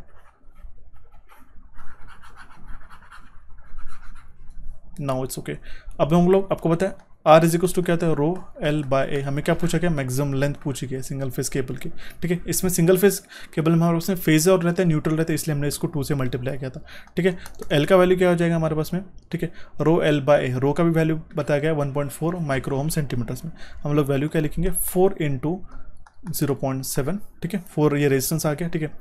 Now it's okay. अब हम लोग आपको पता है R इज इक्वल्स टू क्या था? रो L बाय A। हमें क्या पूछा गया? मैक्सिमम लेंथ पूछी गई सिंगल फेज केबल की, ठीक है। इसमें सिंगल फेज केबल में हमारे पास में फेज और रहता है, न्यूट्रल रहता है, इसलिए हमने इसको 2 से मल्टीप्लाई किया था, ठीक है। तो L का वैल्यू क्या हो जाएगा हमारे पास में? ठीक है, रो L बाय A। रो का भी वैल्यू बताया गया 1.4 माइक्रो ओम सेंटीमीटर्स में। हम लोग वैल्यू क्या लिखेंगे? 4 इंटू 0.7, ठीक है। 4 ये रेजिस्टेंस आ गया, ठीक है।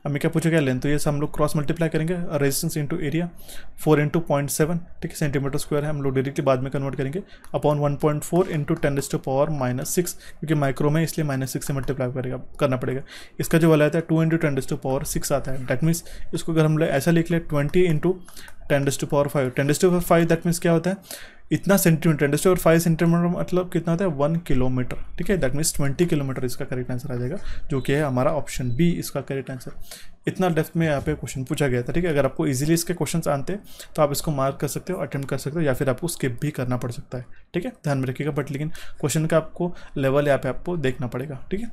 हमें क्या पूछा गया? लेंथ। तो ये सब हम लोग क्रॉस मल्टीप्लाई करेंगे, रेजिस्टेंस इंटू एरिया 4 इंटू 0.7, ठीक है, सेंटीमीटर स्क्वायर है, हम लोग डायरेक्टली बाद में कन्वर्ट करेंगे अपॉन 1.4 इंटू 10⁻⁻⁶, क्योंकि माइक्रो में इसलिए -6 से मल्टीप्लाई करना पड़ेगा। इसका जो वाला आता है 2 इंटू 10⁻⁶ आता है। दैट मीन्स इसको अगर हम लोग ऐसा लिख ले 20 इंटू 10⁵, 10⁵ दैट मीन्स क्या होता है? इतना सेंटीमीटर, 10⁵ सेंटीमीटर मतलब कितना होता है? 1 किलोमीटर, ठीक है। दैट मीन्स 20 किलोमीटर इसका करेक्ट आंसर आ जाएगा, जो कि है हमारा ऑप्शन बी इसका करेक्ट आंसर। इतना डेप्थ में यहाँ पे क्वेश्चन पूछा गया था, ठीक है। अगर आपको इजीली इसके क्वेश्चंस आते तो आप इसको मार्क कर सकते हो, अटेम्प्ट कर सकते हो, या फिर आपको स्किप भी करना पड़ सकता है, ठीक है, ध्यान में रखिएगा। बट लेकिन क्वेश्चन का आपको लेवल यहाँ पे आपको देखना पड़ेगा, ठीक है।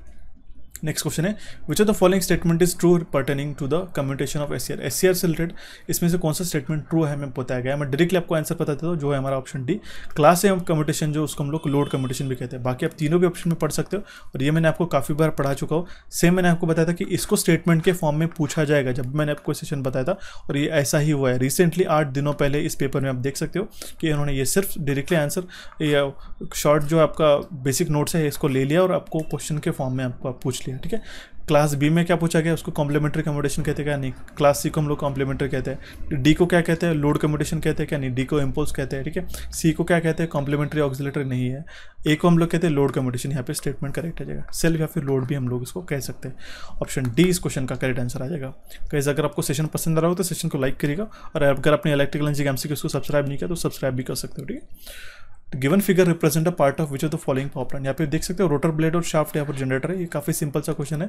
नेक्स्ट क्वेश्चन है which of the following statement is true pertaining to the commutation of SCR। SCR से रिलेटेड इसमें से कौन सा स्टेटमेंट ट्रू है हमें बताया गया है। मैं डायरेक्टली आपको आंसर बता देता हूँ, जो है हमारा ऑप्शन डी, क्लास ए कम्यूटेशन, जो उसको हम लोग लोड कम्यूटेशन भी कहते हैं। बाकी आप तीनों भी ऑप्शन में पढ़ सकते हो, और ये मैंने आपको काफ़ी बार पढ़ा चुका हूँ। सेम मैंने आपको बताया था कि इसको स्टेटमेंट के फॉर्म में पूछा जाएगा, जब मैंने आपको सेशन बताया था, और ये ऐसा ही हुआ है। रिसेंटली 8 दिनों पहले इस पेपर में आप देख सकते हो कि उन्होंने ये सिर्फ डायरेक्टली आंसर या शॉर्ट जो आपका बेसिक नोट्स है इसको ले लिया और आपको क्वेश्चन के फॉर्म में आपको पूछ लिया, ठीक है। क्लास बी में क्या पूछा गया, उसको कॉम्प्लीमेंट्री कम्यूटेशन कहते हैं क्या, नहीं। क्लास सी को हम लोग कॉम्प्लीमेंट्री कहते हैं। डी को क्या कहते हैं, लोड कम्यूटेशन कहते हैं क्या, नहीं। डी को इम्पल्स कहते हैं, ठीक है। सी को क्या कहते हैं, कॉम्प्लीमेंट्री ऑक्सिलेटरी नहीं है। ए को हम लोग कहते हैं लोड कम्यूटेशन, यहाँ पे स्टेटमेंट करेक्ट आ जाएगा। सेल्फ या फिर लोड भी हम लोग इसको कह सकते हैं। ऑप्शन डी इस क्वेश्चन का करेक्ट आंसर आ जाएगा। गाइस अगर आपको सेशन पसंद आ रहा हो तो सेशन को लाइक करिएगा, और अगर अपने इलेक्ट्रिकल इंजीनियरिंग एमसीक्यू को सब्सक्राइब नहीं किया तो सब्सक्राइब भी कर सकते हो, ठीक है। Given figure represent a part of which of the following power plant. यहाँ पे देख सकते हो रोटर ब्लेड और शाफ्ट यहाँ पर जनरेटर है। ये काफ़ी सिंपल सा क्वेश्चन है,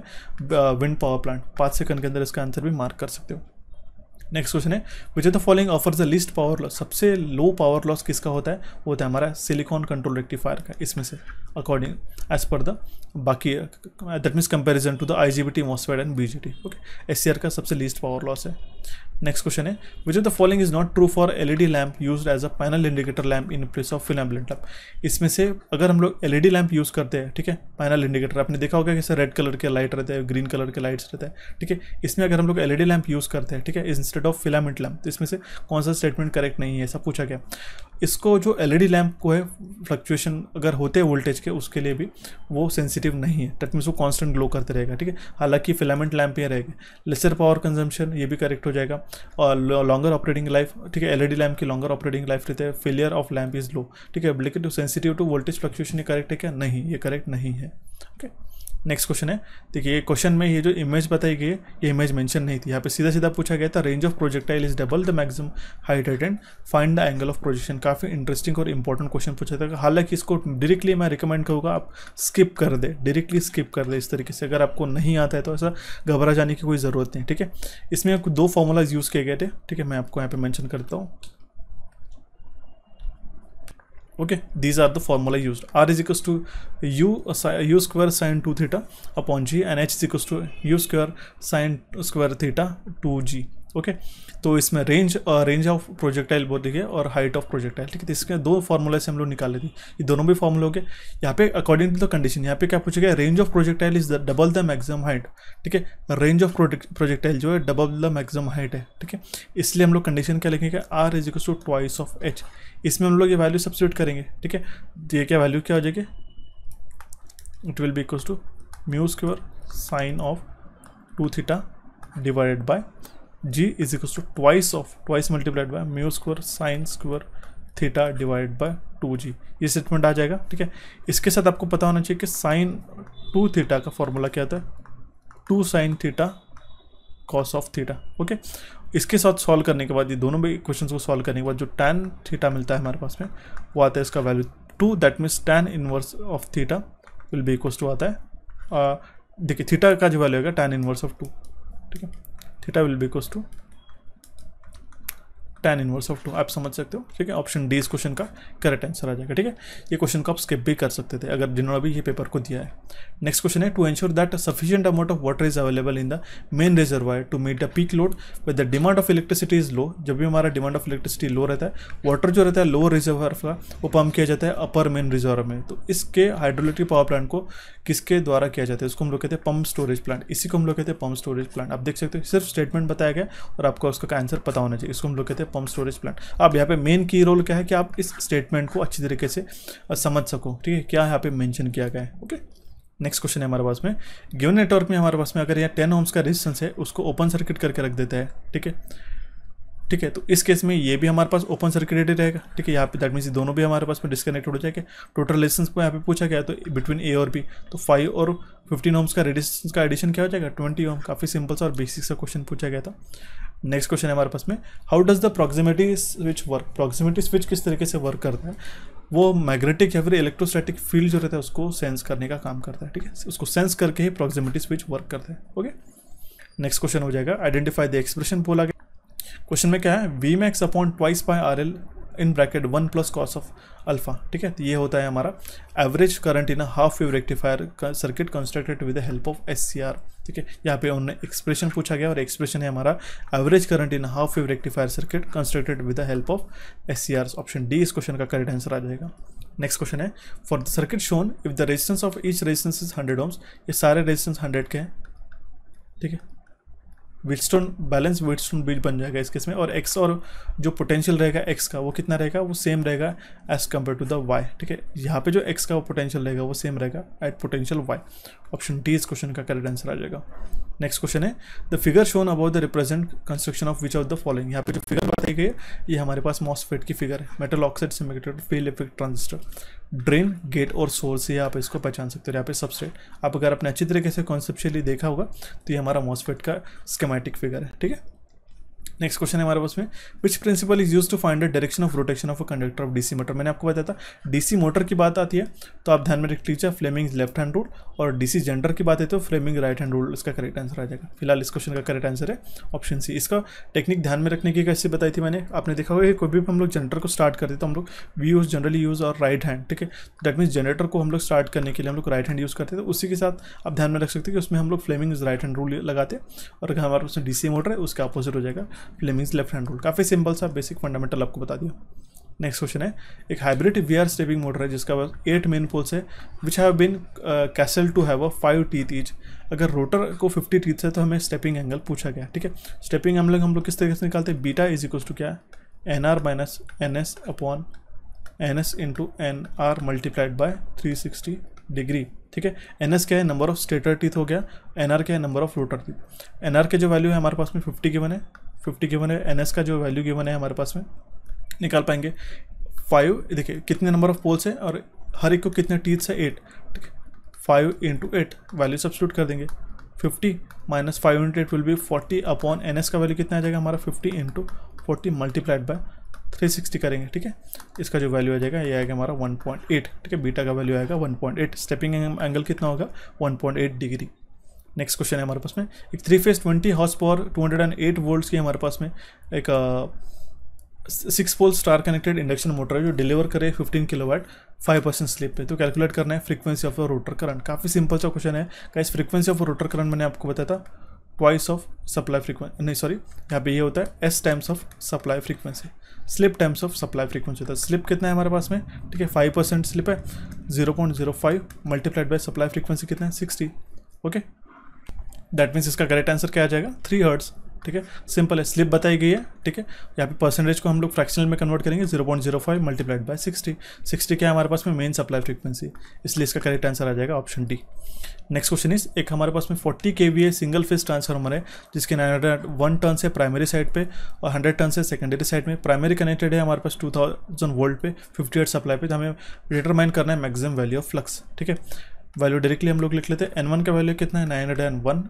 विंड पावर प्लांट। 5 सेकंड के अंदर इसका आंसर भी मार्क कर सकते हो। नेक्स्ट क्वेश्चन है which of the following offers the least power loss. सबसे लो पावर लॉस किसका होता है, वो होता है हमारा सिलिकॉन कंट्रोल रेक्टिफायर का। इसमें से अकॉर्डिंग एज पर द बाकी that means comparison to the IGBT MOSFET and BJT, okay. SCR का सबसे लीस्ट पावर लॉस है। नेक्स्ट क्वेश्चन है which of the following is not true for LED lamp used as a panel indicator lamp in place of filament lamp. इसमें से अगर हम लोग LED lamp use करते हैं, ठीक है, पैनल इंडिकेटर, आपने देखा होगा कि रेड कलर के लाइट रहते हैं, ग्रीन कलर के लाइट्स रहते हैं, ठीक है। इसमें अगर हम लोग LED लैम्प यूज़ करते हैं, ठीक है, इंस्टेड ऑफ फिलामेंट लैम्प, तो इसमें से कौन सा स्टेटमेंट करेक्ट नहीं है, ऐसा पूछा गया। इसको जो LED लैम्प को है फ्लक्चुएशन अगर होते हैं वोल्टेज के, उसके लिए भी वो सेंसिटिव नहीं है, दैट मीन्स वो कांस्टेंट ग्लो करते रहेगा, ठीक है। हालांकि फिलामेंट लैम्प ये रहेगा। लेसर पावर कंजम्पशन, ये भी करेक्ट हो जाएगा। और लॉन्गर ऑपरेटिंग लाइफ, ठीक है, LED लैम्प की लॉन्गर ऑपरेटिंग लाइफ रहती है। Failure of lamp is low, ठीक है। लेकिन सेंसिटिव टू वोल्टेज फ्लक्चुएशन ये करेक्ट है क्या, नहीं, ये करेक्ट नहीं है, ओके। नेक्स्ट क्वेश्चन है, देखिए ये क्वेश्चन में ये जो इमेज बताई गई है, ये इमेज मेंशन नहीं थी। यहाँ पे सीधा सीधा पूछा गया था range of projectile is double the maximum height and find the angle of projection. काफ़ी इंटरेस्टिंग और इंपॉर्टेंट क्वेश्चन पूछा था। हालांकि इसको डायरेक्टली मैं रिकमेंड करूँगा आप स्किप कर दे, डायरेक्टली स्किप कर दे इस तरीके से। अगर आपको नहीं आता है तो ऐसा घबरा जाने की कोई ज़रूरत नहीं, ठीक है। इसमें 2 फॉर्मूलाज यूज़ किए गए थे, ठीक है, मैं आपको यहाँ पे मेंशन करता हूँ, okay. These are the formula used. R is equals to u square sin 2 theta upon g and h is equals to u square sin square theta 2g, okay. तो इसमें रेंज ऑफ प्रोजेक्टाइल बोल रही है और height of projectile, ठीक है। तो इसके 2 फार्मूले से हम लोग निकाले थे, ये दोनों भी फार्मूले हो गए। यहाँ पे अकॉर्डिंग टू द कंडीशन, यहाँ पे क्या पूछा गया, range of projectile is double the maximum height, ठीक है। रेंज ऑफ प्रोजेक्टाइल जो है डबल द मैक्सिमम हाइट है, ठीक है। इसलिए हम लोग कंडीशन क्या लिखेंगे, R is equal to twice of h। इसमें हम लोग ये वैल्यू सब्स्टिट्यूट करेंगे, ठीक है। ये क्या वैल्यू क्या हो जाएगी, it will be equals to mu square sine of 2 theta divided by g is equals to twice multiplied by mu square sine square theta divided by 2g। ये स्टेटमेंट आ जाएगा, ठीक है। इसके साथ आपको पता होना चाहिए कि साइन 2 थीटा का फॉर्मूला क्या आता है, 2 sine theta cos of theta, okay. इसके साथ सॉल्व करने के बाद, ये दोनों भी क्वेश्चन को सॉल्व करने के बाद जो tan थीटा मिलता है हमारे पास में, वो आता है इसका value 2, that means tan inverse of theta will be equals to आता है, देखिए थीटा का जो वैल्यू होगा tan इनवर्स ऑफ 2, ठीक है। Theta will be equals to tan inverse of 2, आप समझ सकते हो, ठीक है। ऑप्शन डी इस क्वेश्चन का करेक्ट आंसर आ जाएगा, ठीक है। ये क्वेश्चन को आप स्किप भी कर सकते थे अगर जिन्होंने अभी ये पेपर को दिया है। नेक्स्ट क्वेश्चन है to ensure that sufficient amount of water is available in the main reservoir to meet the peak load with the demand of electricity is low. जब भी हमारा डिमांड ऑफ इलेक्ट्रिसिटी लो रहता है, water जो रहता है lower reservoir का, वो पंप किया जाता है अपर मेन रिजर्वायर में। तो इसके हाइड्रोइलेक्ट्रिक पावर प्लांट को किसके द्वारा किया जाता है, उसको हम लोग कहते हैं पंप स्टोरेज प्लांट। इसी को हम लोग कहते हैं पंप स्टोरेज प्लांट। आप देख सकते हो सिर्फ स्टेटमेंट बताया गया और आपको उसका आंसर पता होना चाहिए। इसको हम लोग कहते हैं पंप स्टोरेज प्लांट। अब यहाँ पे मेन की रोल क्या है कि आप इस स्टेटमेंट को अच्छी तरीके से समझ सको, ठीक है, क्या यहाँ पे मेंशन किया गया है, ओके। नेक्स्ट क्वेश्चन है हमारे पास में, गिवन नेटवर्क में हमारे पास में अगर यहाँ 10 ओम्स का रेजिस्टेंस है, उसको ओपन सर्किट करके रख देता है, ठीक है, ठीक है। तो इस केस में ये भी हमारे पास ओपन सर्किटेड रहेगा, ठीक है। यहाँ पे दैट मीन्स दोनों भी हमारे पास में डिस्कनेक्टेड हो जाएगा। टोटल रेजिस्टेंस को यहाँ पे पूछा गया तो बिटवीन ए और बी, तो 5 और 15 ओम्स का रेजिस्टेंस का एडिशन क्या हो जाएगा, 20 ओम। काफ़ी सिंपल सा और बेसिक सा क्वेश्चन पूछा गया था। नेक्स्ट क्वेश्चन है हमारे पास में, how does the proximity switch work. Proximity switch किस तरीके से वर्क करता है, वो मैग्नेटिक या फिर इलेक्ट्रोस्टैटिक फील्ड जो रहता है उसको सेंस करने का काम करता है, ठीक है। उसको सेंस करके ही प्रॉक्सिमिटी स्विच वर्क करता है, ओके। नेक्स्ट क्वेश्चन हो जाएगा, आइडेंटिफाई द एक्सप्रेशन बोला गया। क्वेश्चन में क्या है, V max upon twice by R L in bracket 1 plus cos of alpha, ठीक है। तो ये होता है हमारा average current in half wave rectifier circuit constructed with the help of SCR, ठीक है। यहाँ पे उन्होंने एक्सप्रेशन पूछा गया और एक्सप्रेशन है हमारा average current in half wave rectifier circuit constructed with the help of SCR। Option D इस क्वेश्चन का करेक्ट आंसर आ जाएगा। नेक्स्ट क्वेश्चन है, for the circuit shown if the resistance of each resistance is 100 ohms. ये सारे resistance 100 के हैं, ठीक है। व्हीटस्टोन बैलेंस व्हीटस्टोन ब्रिज बन जाएगा इस केस में, और एक्स और जो पोटेंशियल रहेगा एक्स का वो कितना रहेगा, वो सेम रहेगा as compare to the Y, ठीक है। यहाँ पे जो एक्स का वो पोटेंशियल रहेगा वो सेम रहेगा at potential Y, option D इस क्वेश्चन का करेक्ट आंसर आ जाएगा। नेक्स्ट क्वेश्चन है the figure shown about the represent construction of which of the following. यहाँ पे जो फिगर बताई गई है ये हमारे पास मॉसफेट की फिगर है, metal oxide semiconductor field effect transistor, drain, gate और सोर्स, ये आप इसको पहचान सकते हो। यहाँ पे सबस्ट्रेट आप अगर अपने अच्छी तरीके से कॉन्सेप्चुअली देखा होगा तो ये हमारा मॉसफेट का स्कीमेटिक फिगर है, ठीक है। नेक्स्ट क्वेश्चन है हमारे पास में which principle is use to find the direction of rotation of a conductor of DC motor. मैंने आपको बताया था डीसी मोटर की बात आती है तो आप ध्यान में रख लीजिए फ्लेमिंग लेफ्ट हैंड रूल, और डीसी जनरेटर की बात है तो फ्लेमिंग राइट हैंड रूल इसका करेक्ट आंसर आ जाएगा। फिलहाल इस क्वेश्चन का करेक्ट आंसर है ऑप्शन सी। इसका टेक्निक ध्यान में रखने की कैसे बताई थी मैंने, आपने देखा होगा कोई भी हम लोग जनरेटर को स्टार्ट करते तो हम लोग वी जनरली यूज और राइट हैंड, ठीक है। दैट मीन्स जनरेटर को हम लोग स्टार्ट करने के लिए हम लोग राइट हैंड यूज़ करते थे, उसी के साथ आप ध्यान में रख सकते हैं कि उसमें हम लोग फ्लेमिंग राइट हैंड रूल लगाते हैं, और अगर हमारे पास डीसी मोटर है उसका अपोजिट हो जाएगा फ्लेमिंग लेफ्ट हैंड रूल। काफ़ी सिंपल सा बेसिक फंडामेंटल आपको बता दिया। नेक्स्ट क्वेश्चन है एक हाइब्रिड वीआर स्टेपिंग मोटर है जिसका 8 मेन पोल्स है which have been castle to have 5 teeth each. अगर रोटर को 50 टीथ है तो हमें स्टेपिंग एंगल पूछा गया, ठीक है। स्टेपिंग एंगल हम लोग किस तरीके से निकालते हैं, बीटा इज इक्वल टू क्या है NR minus NS upon NS into NR multiplied by 360 degree, ठीक है। NS क्या है, नंबर ऑफ स्टेटर टीथ हो गया, NR क्या है, number of rotor teeth. NR के जो वैल्यू है हमारे पास में 50 गिवन है, 50 गिवन है। NS का जो वैल्यू गिवन है हमारे पास में निकाल पाएंगे 5, देखिए कितने नंबर ऑफ पोल्स हैं और हर एक को कितने टीथ्स है 8, ठीक है। 5 इंटू 8 वैल्यू सब्स्टिट्यूट कर देंगे, 50 minus 5 into 8 will be 40 upon NS का वैल्यू कितना आ जाएगा हमारा 50 इंटू 40 मल्टीप्लाइड बाय 360 करेंगे, ठीक है। इसका जो वैल्यू आ जाएगा ये आएगा हमारा 1.8, ठीक है। बीटा का वैल्यू आएगा 1.8, स्टेपिंग एंगल कितना होगा 1.8 डिग्री। नेक्स्ट क्वेश्चन है हमारे पास में एक 3 फेज 20 हॉर्स पावर 208 वोल्ट्स की हमारे पास में एक 6 pole star connected induction motor है जो डिलीवर करे 15 किलोवाट 5% स्लिप पे। तो कैलकुलेट करना है frequency of the rotor current. काफ़ी सिंपल सा क्वेश्चन है guys. Frequency of rotor current मैंने आपको बताया था ट्वाइस ऑफ सप्लाई फ्रीक्वेंसी, नहीं सॉरी यहाँ पे ये होता है S times of supply frequency, slip times of supply frequency होता है। स्लिप कितना है हमारे पास में, ठीक है 5% स्लिप है, 0.05 मल्टीप्लाइड बाय सप्लाई फ्रीक्वेंसी कितना है 60, ओके। दैट मीन्स इसका करेक्ट आंसर क्या आ जाएगा 3 हर्ट्ज, ठीक है। सिंपल है, स्लिप बताई गई है, ठीक है। यहाँ पे परसेंटेज को हम लोग फ्रैक्शनल में कन्वर्ट करेंगे 0.05 मल्टीप्लाइड बाय 60। 60 क्या है हमारे पास में मेन सप्लाई फ्रीक्वेंसी, इसलिए इसका करेक्ट आंसर आ जाएगा option D. Next question is एक हमारे पास में 40 kVA सिंगल फेज ट्रांसफार्मर है जिसके 901 टर्न्स है प्राइमरी साइड पे और 100 टर्न्स है सेकेंडरी साइड में। प्राइमरी कनेक्टेड है हमारे पास 2000 वोल्ट पे 58 सप्लाई पे। तो हमें डिटरमाइन करना है मैक्सिमम वैल्यू ऑफ फ्लक्स, ठीक है। वैल्यू डायरेक्टली हम लोग लिख लेते हैं। N1 का वैल्यू कितना है 901,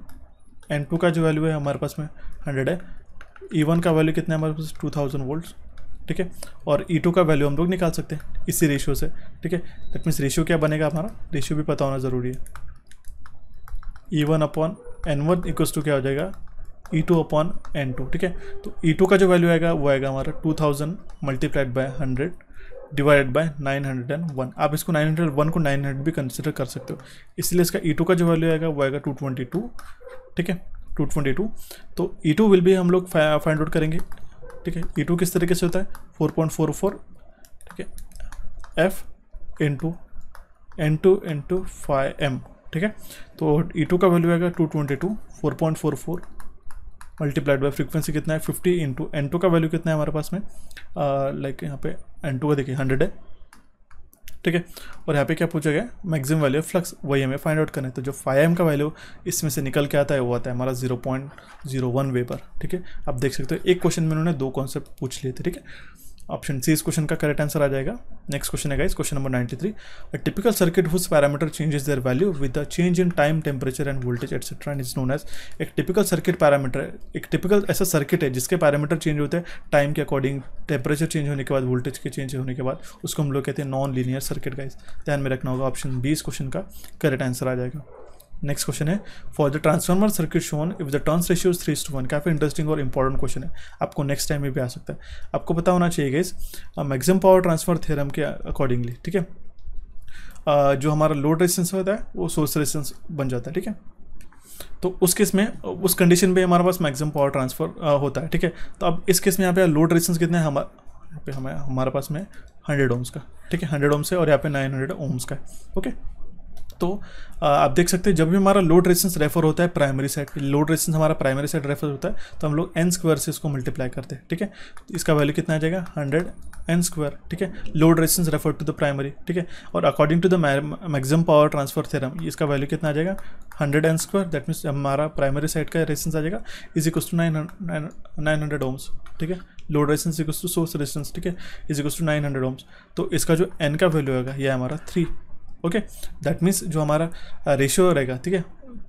N2 का जो वैल्यू है हमारे पास में 100 है, E1 का वैल्यू कितना है हमारे पास 2000 वोल्ट, ठीक है। और E2 का वैल्यू हम लोग निकाल सकते हैं इसी रेशियो से, ठीक है। दैट मीन्स रेशियो क्या बनेगा हमारा, रेशियो भी पता होना ज़रूरी है। E1 upon N1 equals to क्या हो जाएगा E2 अपॉन N2, ठीक है। तो E2 का जो वैल्यू आएगा वो आएगा हमारा 2000 मल्टीप्लाइड बाय 100 डिवाइडेड बाय 901। आप इसको 901 को 900 भी कंसिडर कर सकते हो, इसलिए इसका E2 का जो वैल्यू आएगा वो आएगा 222, ठीक है 222। तो E2 विल भी हम लोग फाइंड आउट करेंगे, ठीक है। E2 किस तरीके से होता है 4.44, ठीक है, F into N2 into 5M, ठीक है। तो E2 का वैल्यू आएगा 222, 4.44 मल्टीप्लाइड बाय फ्रीक्वेंसी कितना है 50 इंटू N2 का वैल्यू कितना है हमारे पास में लाइक यहाँ पे N2 का देखिए 100 है, ठीक है। और यहाँ पे क्या पूछा गया मैक्सिमम वैल्यू ऑफ फ्लक्स, वही हमें फाइंड आउट करना है। तो जो 5M का वैल्यू इसमें से निकल के आता है वो आता है हमारा 0.01 वेबर, ठीक है। आप देख सकते हो एक क्वेश्चन में उन्होंने 2 कॉन्सेप्ट पूछ लिए थे, ठीक है। ऑप्शन सी इस क्वेश्चन का करेक्ट आंसर आ जाएगा। नेक्स्ट क्वेश्चन है guys question number 93। A typical circuit whose parameter changes their value with the change in time temperature and voltage etcetera and is known as. एक typical circuit parameter, एक typical ऐसा circuit है जिसके parameter change होते हैं time के according, temperature change होने के बाद, वोल्टेज के चेंज होने के बाद, उसको हम लोग कहते हैं नॉन लीनियर सर्किट गाइस। ध्यान में रखना होगा, ऑप्शन बी इस क्वेश्चन का करेक्ट आंसर आ जाएगा। नेक्स्ट क्वेश्चन है for the transformer circuit shown if the turns ratio 3:1। काफ़ी इंटरेस्टिंग और इंपॉर्टेंट क्वेश्चन है, आपको नेक्स्ट टाइम में भी आ सकता है। आपको पता होना चाहिए guys maximum power transfer theorem के अकॉर्डिंगली, ठीक है। जो हमारा लोड रेजिस्टेंस होता है वो सोर्स रेजिस्टेंस बन जाता है, ठीक है। तो उस केस में उस कंडीशन पे हमारे पास मैक्सिमम पावर ट्रांसफर होता है, ठीक है। तो अब इस केस में यहाँ पे लोड रेजिस्टेंस कितना है यहाँ पे हमारे पास में 100 ओम्स का, ठीक है 100 ओम्स है, और यहाँ पे 900 ओम्स का, ओके। तो आप देख सकते हैं जब भी हमारा लोड रेजिस्टेंस रेफर होता है प्राइमरी साइड पे, लोड रेजिस्टेंस हमारा प्राइमरी साइड रेफर होता है तो हम लोग n स्क्वायर से इसको मल्टीप्लाई करते हैं, ठीक है। इसका वैल्यू कितना आ जाएगा 100 एन स्क्वायर, ठीक है। Load resistance refer to the primary, ठीक है। और according to the maximum power transfer theorem इसका वैल्यू कितना आ जाएगा 100 एन स्क्वायर, दैट मीन्स हमारा प्राइमरी साइड का रेजिस्टेंस आ जाएगा इज इक्वल टू 900 ओम्स, ठीक है। Load resistance equal to source resistance, ठीक है, इज इक्वल टू 900 ओम्स। तो इसका जो एन का वैल्यू होगा ये हमारा 3, ओके। दैट मीन्स जो हमारा रेशियो रहेगा, ठीक है,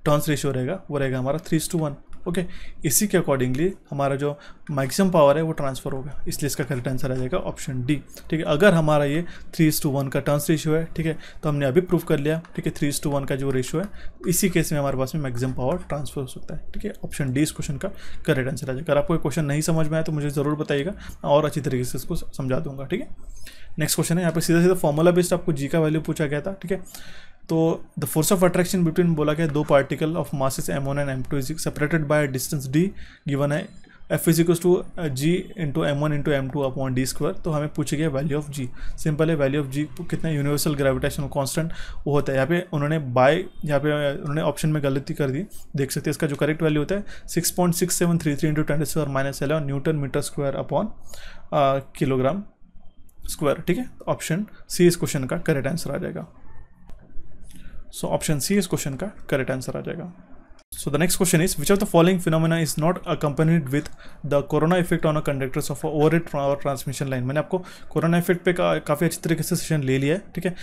टर्न्स रेशियो रहेगा वो रहेगा हमारा 3:1, ओके। इसी के अकॉर्डिंगली हमारा जो मैक्सिमम पावर है वो ट्रांसफर होगा, इसलिए इसका करेक्ट आंसर आ जाएगा ऑप्शन डी, ठीक है। अगर हमारा ये 3:1 का टर्न्स रेशियो है, ठीक है, तो हमने अभी प्रूव कर लिया, ठीक है, 3:1 का जो रेशियो है इसी केस में हमारे पास में मैक्सिमम पावर ट्रांसफर हो सकता है, ठीक है। ऑप्शन डी इस क्वेश्चन का करेक्ट आंसर आ जाएगा। अगर आपको क्वेश्चन नहीं समझ में आया तो मुझे ज़रूर बताइएगा और अच्छी तरीके से इसको समझा दूंगा, ठीक है। नेक्स्ट क्वेश्चन है, यहाँ पे सीधा सीधा फॉर्मूला बेस्ड आपको जी का वैल्यू पूछा गया था, ठीक है। तो the force of attraction between बोला गया दो particle of masses m1 and m2 is separated by distance d, given है F is equal to g into m1 into m2 upon D square. तो हमें पूछे गया वैल्यू ऑफ g, सिंपल है, value of g कितना universal gravitational constant वो होता है। यहाँ पे उन्होंने यहाँ पे उन्होंने ऑप्शन में गलती कर दी, देख सकते हैं। इसका जो करेक्ट वैल्यू होता है 6.6733 into 10⁻⁻11 newton metre square upon kilogram square, ठीक है। ऑप्शन सी इस क्वेश्चन का करेक्ट आंसर आ जाएगा। सो ऑप्शन सी इस क्वेश्चन का करेक्ट आंसर आ जाएगा। So the next question is, which of the following phenomena is not accompanied with the corona effect on a conductors of a overhead power transmission line? मैंने आपको corona effect पे काफ़ी अच्छी तरीके से सेशन ले लिया है, ठीक है।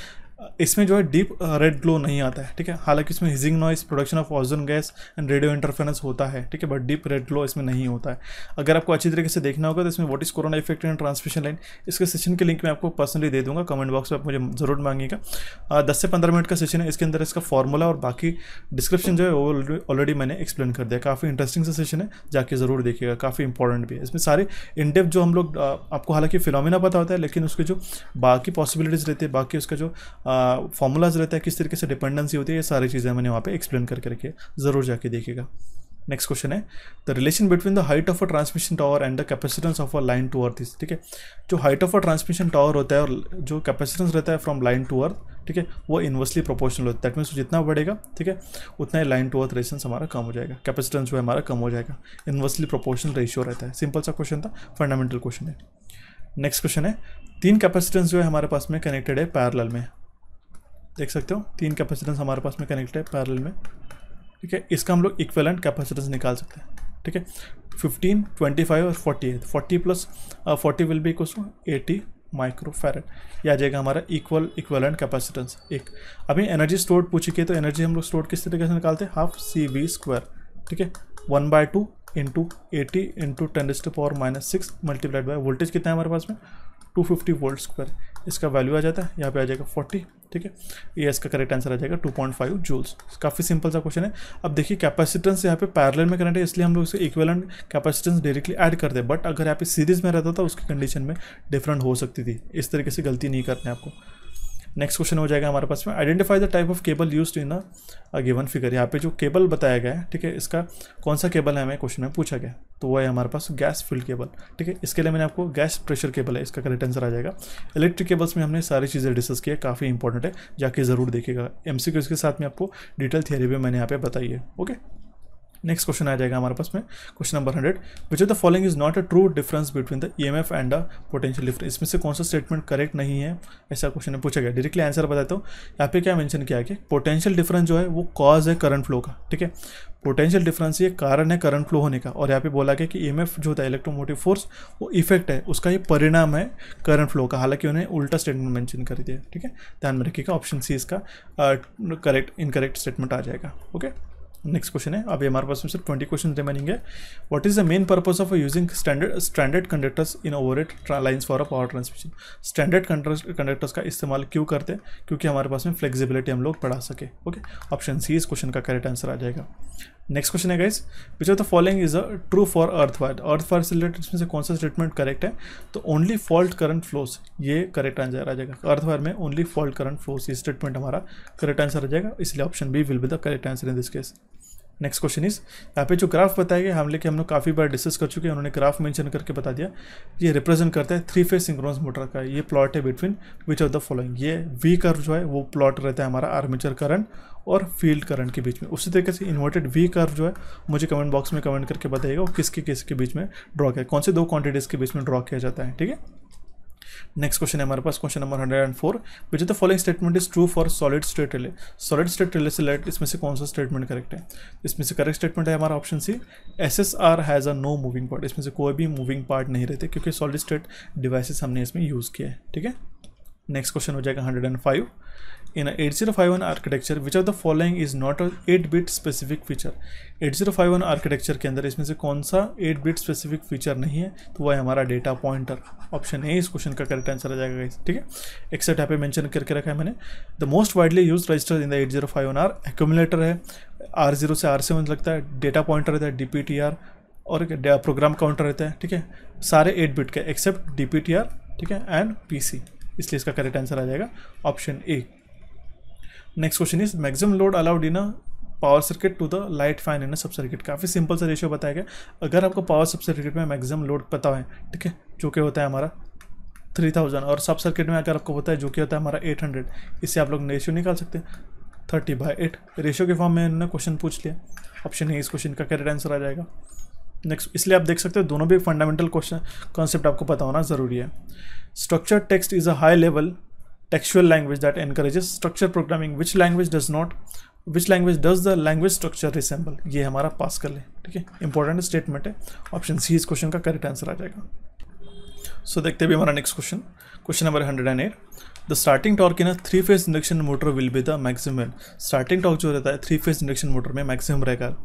इसमें जो है डीप रेड ग्लो नहीं आता है, ठीक है। हालांकि इसमें hissing noise, production of ozone gas and radio interference होता है, ठीक है, बट डीप रेड ग्लो इसमें नहीं होता है। अगर आपको अच्छी तरीके से देखना होगा तो इसमें what is corona effect in transmission line, इसके सेशन के लिंक मैं आपको पर्सनली दे दूंगा, कमेंट बॉक्स में आप मुझे जरूर मांगिएगा। 10 से 15 मिनट का सेशन है, इसके अंदर इसका फॉर्मूला और बाकी डिस्क्रिप्शन जो है वो ऑलरेडी मैंने एक्सप्लेन कर दिया। काफ़ी इंटरेस्टिंग सा सेशन है, जाके ज़रूर देखिएगा, काफ़ी इंपॉर्टेंट भी है। इसमें सारे इन डेप्थ जो हम लोग आपको हालांकि फिनोमिना पता होता है, लेकिन उसके जो बाकी पॉसिबिलिटीज़ रहती है, बाकी उसका जो फॉर्मूला रहता है, किस तरीके से डिपेंडेंसी होती है, ये सारी चीज़ें मैंने वहाँ पे एक्सप्लेन करके रखी है, ज़रूर जाके देखिएगा। नेक्स्ट क्वेश्चन है, the relation between the height of a transmission tower and the capacitance of a line to earth is, ठीक है। जो height of a transmission tower होता है और जो कैपेसिटेंस रहता है फ्रॉम लाइन टू अर्थ, ठीक है, वो इनवर्सली प्रोपोर्शनल होता है। दैट मीन्स जितना बढ़ेगा, ठीक है, उतना ही लाइन टू अर्थ रेजिस्टेंस हमारा कम हो जाएगा, कैपेसिटेंस जो है हमारा कम हो जाएगा। इनवर्सली प्रोपोर्शनल रेशियो रहता है। सिंपल सा क्वेश्चन था, फंडामेंटल क्वेश्चन है। नेक्स्ट क्वेश्चन है, 3 कैपेसिटेंस जो है हमारे पास में कनेक्टेड है पैरेलल में, देख सकते हो 3 कैपेसिटेंस हमारे पास में कनेक्टेड है पैरेलल में, ठीक है। इसका हम लोग इक्विवेलेंट कैपेसिटेंस निकाल सकते हैं, ठीक है। 15, 25 और 40 है, 40 plus 40 will be equals to 80 microfarad, यह आ जाएगा हमारा इक्विवेलेंट कैपेसिटेंस। एक अभी एनर्जी स्टोर्ड पूछी है, तो एनर्जी हम लोग स्टोर्ड किस तरीके से निकालते हैं, हाफ CV², ठीक है, 1/2 into 80 into 10⁻⁻6 multiplied by voltage कितना है हमारे पास में 250 वोल्ट स्क्वायर, इसका वैल्यू आ जाता है यहाँ पे आ जाएगा 40, ठीक है। ये इसका करेक्ट आंसर आ जाएगा 2.5 जूल्स। काफ़ी सिंपल सा क्वेश्चन है। अब देखिए कैपेसिटेंस यहाँ पे पैरेलल में कनेक्ट है, इसलिए हम लोग इसके इक्विवेलेंट कैपेसिटेंस डायरेक्टली ऐड करते हैं, बट अगर यहाँ पे सीरीज में रहता था उसकी कंडीशन में डिफरेंट हो सकती थी। इस तरीके से गलती नहीं करनी है आपको। नेक्स्ट क्वेश्चन हो जाएगा हमारे पास में, identify the type of cable used in a given figure. यहाँ पे जो केबल बताया गया है, ठीक है, इसका कौन सा केबल है हमें क्वेश्चन में पूछा गया, तो वो है हमारे पास गैस फील्ड केबल, ठीक है। इसके लिए मैंने आपको गैस प्रेशर केबल है, इसका करेक्ट आंसर आ जाएगा। इलेक्ट्रिक केबल्स में हमने सारी चीज़ें डिस्कस की है, काफ़ी इंपॉर्टेंट है, जाके ज़रूर देखिएगा। MCQ के साथ में आपको डिटेल थियरी भी मैंने यहाँ पे बताई है, ओके। नेक्स्ट क्वेश्चन आ जाएगा हमारे पास में, question number 100, which of the following is not a true difference between the EMF and the potential difference. इसमें से कौन सा स्टेटमेंट करेक्ट नहीं है, ऐसा क्वेश्चन में पूछा गया। डायरेक्टली आंसर बताता हूँ। यहाँ पे क्या मेंशन किया है कि पोटेंशियल डिफरेंस जो है वो कॉज है करंट फ्लो का, ठीक है। पोटेंशियल डिफरेंस ये कारण है करंट फ्लो होने का, और यहाँ पे बोला गया कि EMF जो होता है इलेक्ट्रोमोटिव फोर्स, वो इफेक्ट है, उसका ये परिणाम है करंट फ्लो का। हालांकि उन्हें उल्टा स्टेटमेंट मेंशन कर दिया, ठीक है। ध्यान में रखिएगा, ऑप्शन सी इसका इनकरेक्ट स्टेटमेंट आ जाएगा, ओके। नेक्स्ट क्वेश्चन है, अभी हमारे पास में सिर्फ 20 क्वेश्चन रिमेनिंग है। What is the main purpose of using standard conductors in overhead lines for a power transmission. Standard conductors का इस्तेमाल क्यों करते हैं, क्योंकि हमारे पास में फ्लेक्सिबिलिटी हम लोग बढ़ा सके, ओके। ऑप्शन सी इस क्वेश्चन का करेक्ट आंसर आ जाएगा। नेक्स्ट क्वेश्चन है guys, which of the following is a true for earth wire. Earth wire से रिलेटेड इसमें से कौन सा स्टेटमेंट करेक्ट है, तो ओनली फॉल्ट करंट फ्लोस, ये करेक्ट आंसर आ जाएगा। अर्थ वायर में ओनली फॉल्ट करंट फ्लोस, ये स्टेटमेंट हमारा करेक्ट आंसर आ जाएगा, इसलिए option B will be the correct answer in this case. Next question is, यहाँ पे जो ग्राफ बताया गया हम लोग काफ़ी बार डिस्कस कर चुके हैं, उन्होंने ग्राफ मेंशन करके बता दिया। ये रिप्रेजेंट करता है 3 फेज सिंक्रोनस मोटर का, ये प्लॉट है between which of the following. ये वी कर्व जो है वो प्लॉट रहता है हमारा आर्मेचर करंट और फील्ड करंट के बीच में। उसी तरीके से इन्वर्टेड वी कर्व जो है मुझे कमेंट बॉक्स में कमेंट करके बताइएगा वो किसके बीच में ड्रॉ किया, कौन से 2 क्वांटिटीज़ के बीच में ड्रॉ किया जाता है, ठीक है। नेक्स्ट क्वेश्चन है हमारे पास question number 104, which of the following statement is true for solid state relay. Solid state relay से रिलेटेड इसमें से कौन सा स्टेटमेंट करेक्ट है? इसमें से करेक्ट स्टेटमेंट है हमारा option C, SSR has a no moving part. इसमें से कोई भी मूविंग पार्ट नहीं रहते क्योंकि सॉलिड स्टेट डिवाइसेस हमने इसमें यूज़ किया है, ठीक है। नेक्स्ट क्वेश्चन हो जाएगा 105, in 8051 architecture which of the following is not a eight bit specific feature. 8051 architecture के अंदर इसमें से कौन सा 8-बिट स्पेसिफिक फीचर नहीं है? तो वह है हमारा डेटा पॉइंटर। ऑप्शन ए इस क्वेश्चन का करेक्ट आंसर आ जाएगा, ठीक है। एक्सेप्ट यहाँ पे मेंशन करके रखा है मैंने। The most widely use register in the 8051 are accumulator है, R0 से R7 लगता है, डेटा पॉइंटर रहता है DPTR, और प्रोग्राम काउंटर रहता है, ठीक है। सारे 8-बिट के एक्सेप्ट DPTR, ठीक है, एंड PC, इसलिए इसका करेक्ट आंसर आ जाएगा option A. Next question is maximum load allowed in a power circuit to the light fan in a sub circuit. काफ़ी सिंपल सा रेशियो बताया गया। अगर आपको पावर सब सर्किट में मैक्सिमम लोड पता है, ठीक है, जो कि होता है हमारा 3000, और सब सर्किट में अगर आपको पता है जो कि होता है हमारा 800, इससे आप लोग रेशियो निकाल सकते हैं 30/8। रेशियो के फॉर्म में इन्होंने क्वेश्चन पूछ लिया। ऑप्शन ए इस क्वेश्चन का करेक्ट आंसर आ जाएगा। नेक्स्ट, इसलिए आप देख सकते हो दोनों भी फंडामेंटल क्वेश्चन कॉन्सेप्ट आपको पता होना जरूरी है। Structure text is a high level textual language that encourages structure programming, which language does the language structure resemble। ये हमारा पास्कल है, ठीक है, इंपॉर्टेंट स्टेटमेंट है। ऑप्शन सी इस क्वेश्चन का करेक्ट आंसर आ जाएगा। सो देखते हैं हमारा next question, question number 108, the starting torque in a three phase induction motor will be the maximum. Starting torque जो रहता है 3-फेज इंडक्शन मोटर में मैक्सिमम रहेगा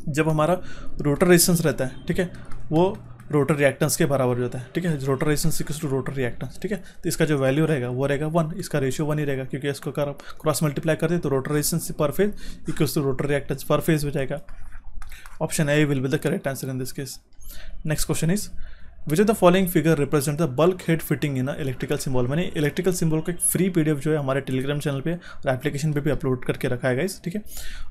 जब हमारा रोटर रेजिस्टेंस रहता है, ठीक है, वो रोटर रिएक्टेंस के बराबर होता है, ठीक है। Rotor resistance equals to rotor reactance, ठीक है। तो इसका जो वैल्यू रहेगा वो रहेगा 1, इसका रेशियो 1 ही रहेगा क्योंकि इसको अगर आप क्रॉस मल्टीप्लाई करते हैं तो rotor resistance per phase equals to rotor reactance per phase हो जाएगा। Option A will be the correct answer in this case. Next question is which of the following figure represent the bulk head fitting in electrical symbol. मैंने electrical symbol का एक free PDF जो है हमारे Telegram channel पे और application पे भी अपलोड करके रखा है गाइस, ठीक है।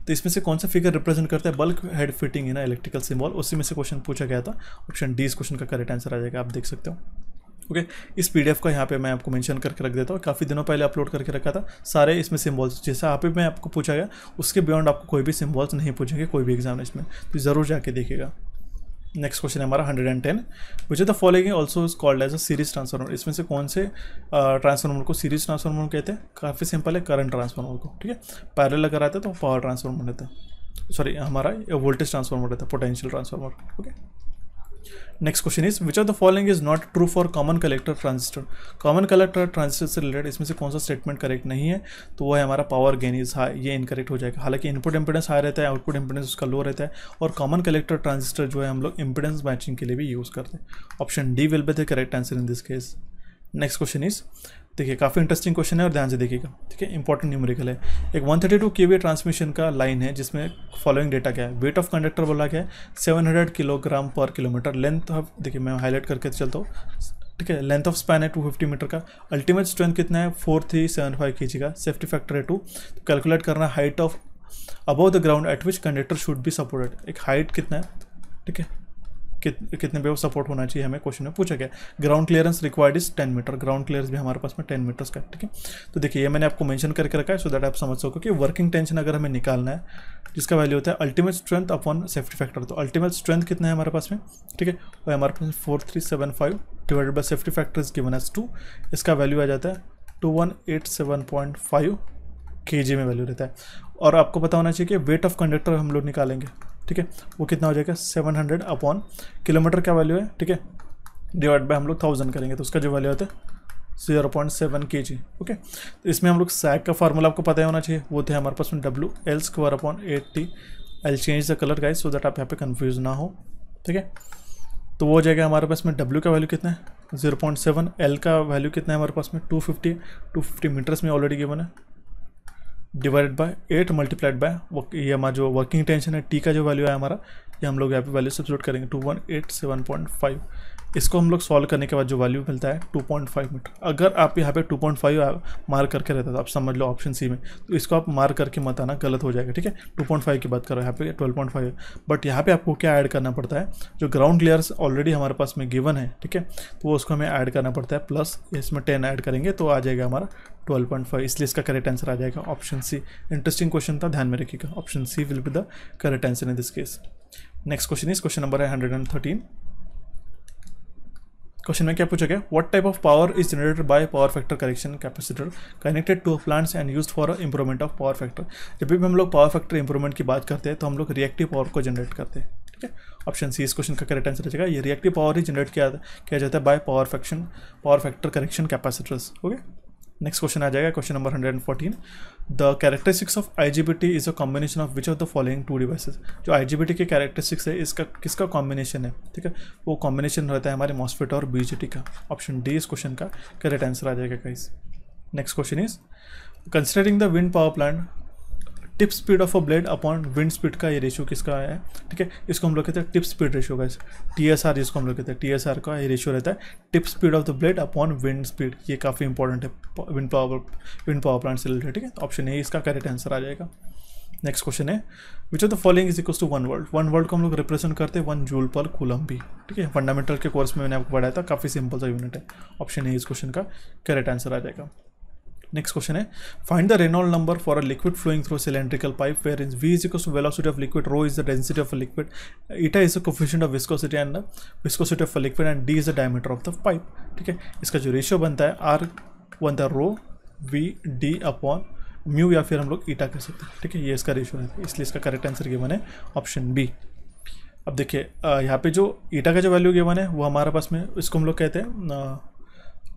तो इसमें से कौन सा फिगर रिप्रेजेंट करता है bulk head fitting in electrical symbol, उसी में से क्वेश्चन पूछा गया था। ऑप्शन डी इस क्वेश्चन का करेक्ट आंसर आ जाएगा, आप देख सकते हो। ओके, इस PDF का यहाँ पे मैं आपको मेंशन करके रख देता हूँ, काफ़ी दिनों पहले अपलोड करके रखा था। सारे इसमें सिंबल्स जैसा यहाँ पे मैं आपको पूछा गया उसके बियॉन्ड आपको कोई भी सिंबल्स नहीं पूछेंगे कोई भी एग्जामिनेशन में, तो ज़रूर जाके देखिएगा। नेक्स्ट क्वेश्चन है हमारा 110, which of the following also is called as a series transformer. इसमें से कौन से ट्रांसफार्मर को सीरीज ट्रांसफार्मर कहते हैं? काफ़ी सिंपल है, करंट ट्रांसफार्मर को, ठीक है। पैरेलल अगर आता है तो पावर ट्रांसफार्मर रहता है, सॉरी हमारा वोल्टेज ट्रांसफार्मर रहता है, potential transformer, okay. Next question is which of the following is not true for common collector transistor. Common collector transistor से रिलेटेड इसमें से कौन सा स्टेटमेंट करेक्ट नहीं है? तो वो है हमारा पावर गेन इज हाई, ये इनकरेक्ट हो जाएगा। हालांकि इनपुट इंपेडेंस हाई रहता है, आउटपुट इंपेडेंस उसका लो रहता है, और कॉमन कलेक्टर ट्रांजिस्टर जो है हम लोग इंपेडेंस मैचिंग के लिए भी यूज़ करते हैं। Option D will be the correct answer in this case. Next question is, देखिए काफ़ी इंटरेस्टिंग क्वेश्चन है और ध्यान से देखिएगा, ठीक है, इंपॉर्टेंट न्यूमेरिकल है। एक 132 kVA ट्रांसमिशन का लाइन है जिसमें फॉलोइंग डेटा क्या है? वेट ऑफ कंडक्टर बोला गया है 700 किलोग्राम पर किलोमीटर। लेंथ ऑफ, देखिए मैं हाईलाइट करके चलता हूँ, ठीक है। लेंथ ऑफ स्पैन है 250 मीटर का। अल्टीमेट स्ट्रेंथ कितना है? 4375 kg का। सेफ्टी फैक्टर है 2। तो कैलकुलेट करना height of above the ground eight which conductor should be supported. एक हाइट कितना है, ठीक है, कितने पे वो सपोर्ट होना चाहिए हमें क्वेश्चन में पूछा गया। Ground clearance required is 10 metre. Ground clearance भी हमारे पास में 10 मीटर्स का, ठीक है। तो देखिए ये मैंने आपको मेंशन करके रखा है सो दैट आप समझ सको कि वर्किंग टेंशन अगर हमें निकालना है जिसका वैल्यू होता है ultimate strength upon safety factor. तो अल्टीमेट स्ट्रेंथ कितना है हमारे पास में, ठीक है, वो हमारे पास 4375 divided by safety factor is given as 2। इसका वैल्यू आ जाता है 2187.5 kg में वैल्यू रहता है। और आपको पता होना चाहिए कि वेट ऑफ कंडक्टर हम लोग निकालेंगे, ठीक है, वो कितना हो जाएगा 700 अपॉन किलोमीटर का वैल्यू है, ठीक है, डिवाइड बाय हम लोग 1000 करेंगे तो उसका जो वैल्यू होता है 0.7 kg, ओके। तो इसमें हम लोग सैक का फार्मूला आपको पता होना चाहिए, वो थे हमारे पास में WL²/8T। I change the colour guys so that आप यहाँ पे कंफ्यूज ना हो, ठीक है। तो वो हो जाएगा हमारे पास में W का वैल्यू कितना है 0.7, L का वैल्यू कितना है हमारे पास में 250 मीटर्स में ऑलरेडी गिवन है, डिवाइडेड बाय 8 मल्टीप्लाइड बाय ये हमारा जो वर्किंग टेंशन है T का जो वैल्यू है हमारा, ये हम लोग यहाँ पे वैल्यू सब्स्टिट्यूट करेंगे 2187.5। इसको हम लोग सॉल्व करने के बाद जो वैल्यू मिलता है 2.5 मीटर। अगर आप यहाँ पे 2.5 मार्क करके रहता था, आप समझ लो ऑप्शन सी में, तो इसको आप मार्क करके मत आना, गलत हो जाएगा, ठीक है। 2.5 की बात करो, यहाँ पे 12.5 है, बट यहाँ पे आपको क्या ऐड करना पड़ता है, जो ग्राउंड क्लियरेंस ऑलरेडी हमारे पास में गिवन है, ठीक है, तो वो उसको हमें ऐड करना पड़ता है, प्लस इसमें 10 ऐड करेंगे तो आ जाएगा हमारा 12.5। इसलिए इसका करेक्ट आंसर आ जाएगा ऑप्शन सी। इंटरेस्टिंग क्वेश्चन था, ध्यान में रखिएगा, option C will be the correct answer in this case. Next question is question number है 113। क्वेश्चन में क्या पूछा गया, what type of power is generated by power factor correction capacitor connected to plants and used for improvement of power factor. जब भी हम लोग power factor improvement की बात करते हैं तो हम लोग रिएक्टिव पावर को जनरेट करते हैं, ठीक है। ऑप्शन सी इस क्वेश्चन का करेक्ट आंसर रहेगा, ये रिएक्टिव पावर ही जनरेट किया जाता है by power factor correction capacitors. Okay, next question आ जाएगा, question number 114। The characteristics of IGBT is a combination of which of the following two devices. जो IGBT के कैरेक्टरिस्टिक्स है इसका किसका कॉम्बिनेशन है, ठीक है, वो कॉम्बिनेशन रहता है हमारे मॉस्फेट और BJT का। ऑप्शन डी इस क्वेश्चन का करेक्ट आंसर आ जाएगा guys. Next question is, considering the wind power plant tip speed of a blade upon wind speed का ये रेशियो किसका है, ठीक है, इसको हम लोग कहते हैं tip speed ratio guys, TSR जिसको हम लोग कहते हैं, TSR का ये रेशियो रहता है tip speed of the blade upon wind speed. ये काफ़ी इंपॉर्टेंट है विंड पावर प्लांट से रिलेटेड, ठीक है। ऑप्शन ए इसका करेक्ट आंसर आ जाएगा। नेक्स्ट क्वेश्चन है, which of the following is equals to 1 volt. 1 volt को हम लोग रिप्रेजेंट करते हैं 1 जूल पर कूलम भी, ठीक है। फंडामेंटल के कोर्स में मैंने आपको पढ़ाया था, काफ़ी सिंपल सा यूनिट है। ऑप्शन ए इस क्वेश्चन का करेक्ट आंसर आ जाएगा। नेक्स्ट क्वेश्चन है, find the Reynold number for a liquid flowing through cylindrical pipe where in V is equals to velocity of liquid, rho is the density of a liquid, eta is the coefficient of viscosity and viscosity of a liquid and D is the diameter of the pipe, ठीक है। इसका जो ratio बनता है R बनता है रो VD upon mu या फिर हम लोग ईटा कह सकते हैं, ठीक है। ये इसका रेशियो है, इसलिए इसका करेक्ट आंसर गिवन है ऑप्शन बी। अब देखिए यहाँ पे जो ईटा का जो वैल्यू गिवन है वो हमारे पास में, इसको हम लोग कहते हैं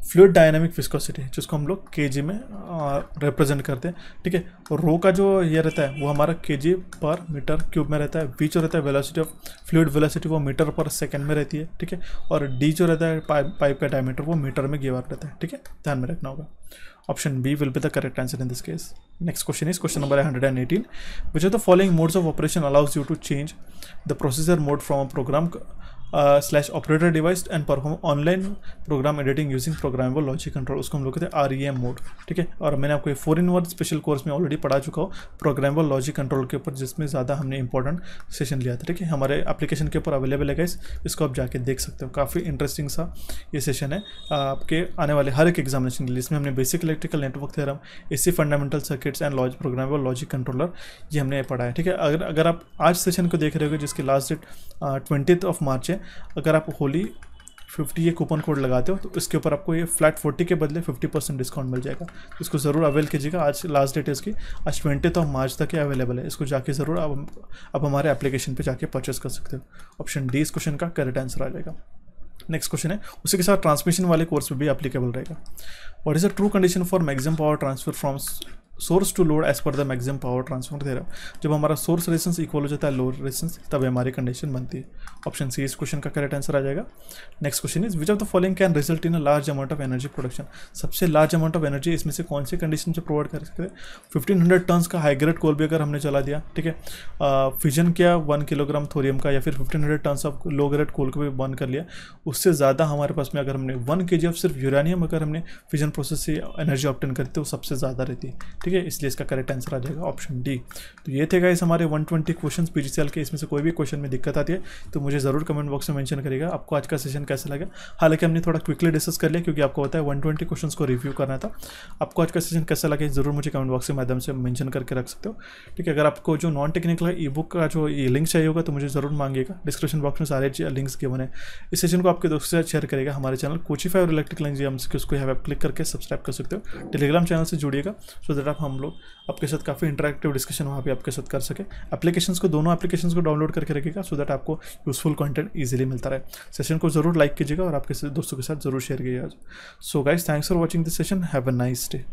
फ्लूइड डायनामिक विस्कोसिटी, जिसको हम लोग kg में रिप्रेजेंट करते हैं, ठीक है। और रो का जो ये रहता है वो हमारा kg पर मीटर क्यूब में रहता है। V जो रहता है वेलोसिटी ऑफ फ्लूइड वेलोसिटी वो मीटर पर सेकंड में रहती है, ठीक है। और D जो रहता है पाइप का डायमीटर वो मीटर में गिवन रहता है, ठीक है, ध्यान में रखना होगा। Option B will be the correct answer in this case. Next question is question number 118, which of the following modes of operation allows you to change the procedure mode from a program /operator device and perform online program editing using programmable logic control। उसको हम लोग कहते हैं REM mode, ठीक है। और मैंने आपको 4-in-1 स्पेशल कोर्स में ऑलरेडी पढ़ा चुका हूँ प्रोग्रामेबल लॉजिक कंट्रोल के ऊपर, जिसमें ज़्यादा हमने इंपॉर्टेंट सेशन लिया था, ठीक है। हमारे एप्लीकेशन के ऊपर अवेलेबल है गाइस, इसको आप जाके देख सकते हो। काफ़ी इंटरेस्टिंग सा ये सेशन है आपके आने वाले हर एक एग्जामिनेशन के लिए। इसमें हमने basic electrical network theorem, AC fundamental circuits and programmable logic controller ये हमने पढ़ा है, ठीक है। अगर आप आज सेशन को देख रहे हो जिसकी लास्ट डेट 20 मार्च है, अगर आप होली 50 ये कूपन कोड लगाते हो तो इसके ऊपर आपको ये फ्लैट 40 के बदले 50% डिस्काउंट मिल जाएगा। तो इसको ज़रूर अवेल कीजिएगा। आज लास्ट डेट है इसकी, आज 20 मार्च तक ये अवेलेबल है। इसको जाके ज़रूर आप हमारे एप्लीकेशन पे जाके परचेस कर सकते हो। ऑप्शन डी इस क्वेश्चन का करेक्ट आंसर आ जाएगा। नेक्स्ट क्वेश्चन है, उसी के साथ ट्रांसमिशन वाले कोर्स में भी एप्लीकेबल रहेगा। What is the true condition for maximum power transfer from source to load as पर the maximum power transfer theorem. जब हमारा सोर्स रेजिस्टेंस इक्वल हो जाता है लोड रेजिस्टेंस, तब हमारी कंडीशन बनती है। ऑप्शन सी इस क्वेश्चन का करेक्ट आंसर आ जाएगा। Next question is, which of the following can result in a large amount of energy production. सबसे लार्ज अमाउंट ऑफ एनर्जी इसमें से कौन सी कंडीशन से प्रोवाइड कर सकते हैं। 1500 टन्स का हाई ग्रेड कोल भी अगर हमने चला दिया, ठीक है, फिजन किया 1 किलोग्राम थोरियम का, या फिर 1500 टन्स ऑफ लो ग्रेड कोल को भी बर्न कर लिया, उससे ज़्यादा हमारे पास में अगर हमने 1 kg ऑफ सिर्फ यूरेनियम अगर हमने फिजन प्रोसेस से एनर्जी ऑब्टेन करते हो सबसे ज़्यादा रहती है, ठीक है। इसलिए इसका करेक्ट आंसर आ जाएगा ऑप्शन डी। तो ये थे गाइस हमारे 120 क्वेश्चंस PGCL के। इसमें से कोई भी क्वेश्चन में दिक्कत आती है तो मुझे ज़रूर कमेंट बॉक्स में मेंशन करिएगा आपको आज का सेशन कैसा लगा। हालांकि हमने थोड़ा क्विकली डिस्कस कर लिया क्योंकि आपको पता है 120 क्वेश्चंस को रिव्यू करना था। आपको आज का सेशन कैसा लगा ज़रूर मुझे कमेंट बॉक्स के माध्यम से मेंशन करके रख सकते हो, ठीक है। अगर आपको जो नॉन टेक्निकल ई बुक का जो ये लिंक चाहिए होगा तो मुझे ज़रूर मांगिएगा। डिस्क्रिप्शन बॉक्स में सारे लिंक्स गिवन है। इस सेशन को आपके दोस्तों के साथ शेयर करेगा। हमारे चैनल कोचिफाई और इलेक्ट्रिकल इंजीनियरिंग के उसको यहाँ पे क्लिक करके सब्सक्राइब कर सकते हो। टेलीग्राम चैनल से जुड़िएगा सो दैट हम लोग आपके साथ काफ़ी इंटरेक्टिव डिस्कशन वहाँ पे आपके साथ कर सके। एप्लीकेशंस को दोनों एप्लीकेशंस को डाउनलोड करके रखिएगा सो दैट आपको यूजफुल कंटेंट इजीली मिलता रहे। सेशन को जरूर लाइक कीजिएगा और आपके दोस्तों के साथ जरूर शेयर कीजिएगा। So guys, thanks for watching this session. Have a nice day.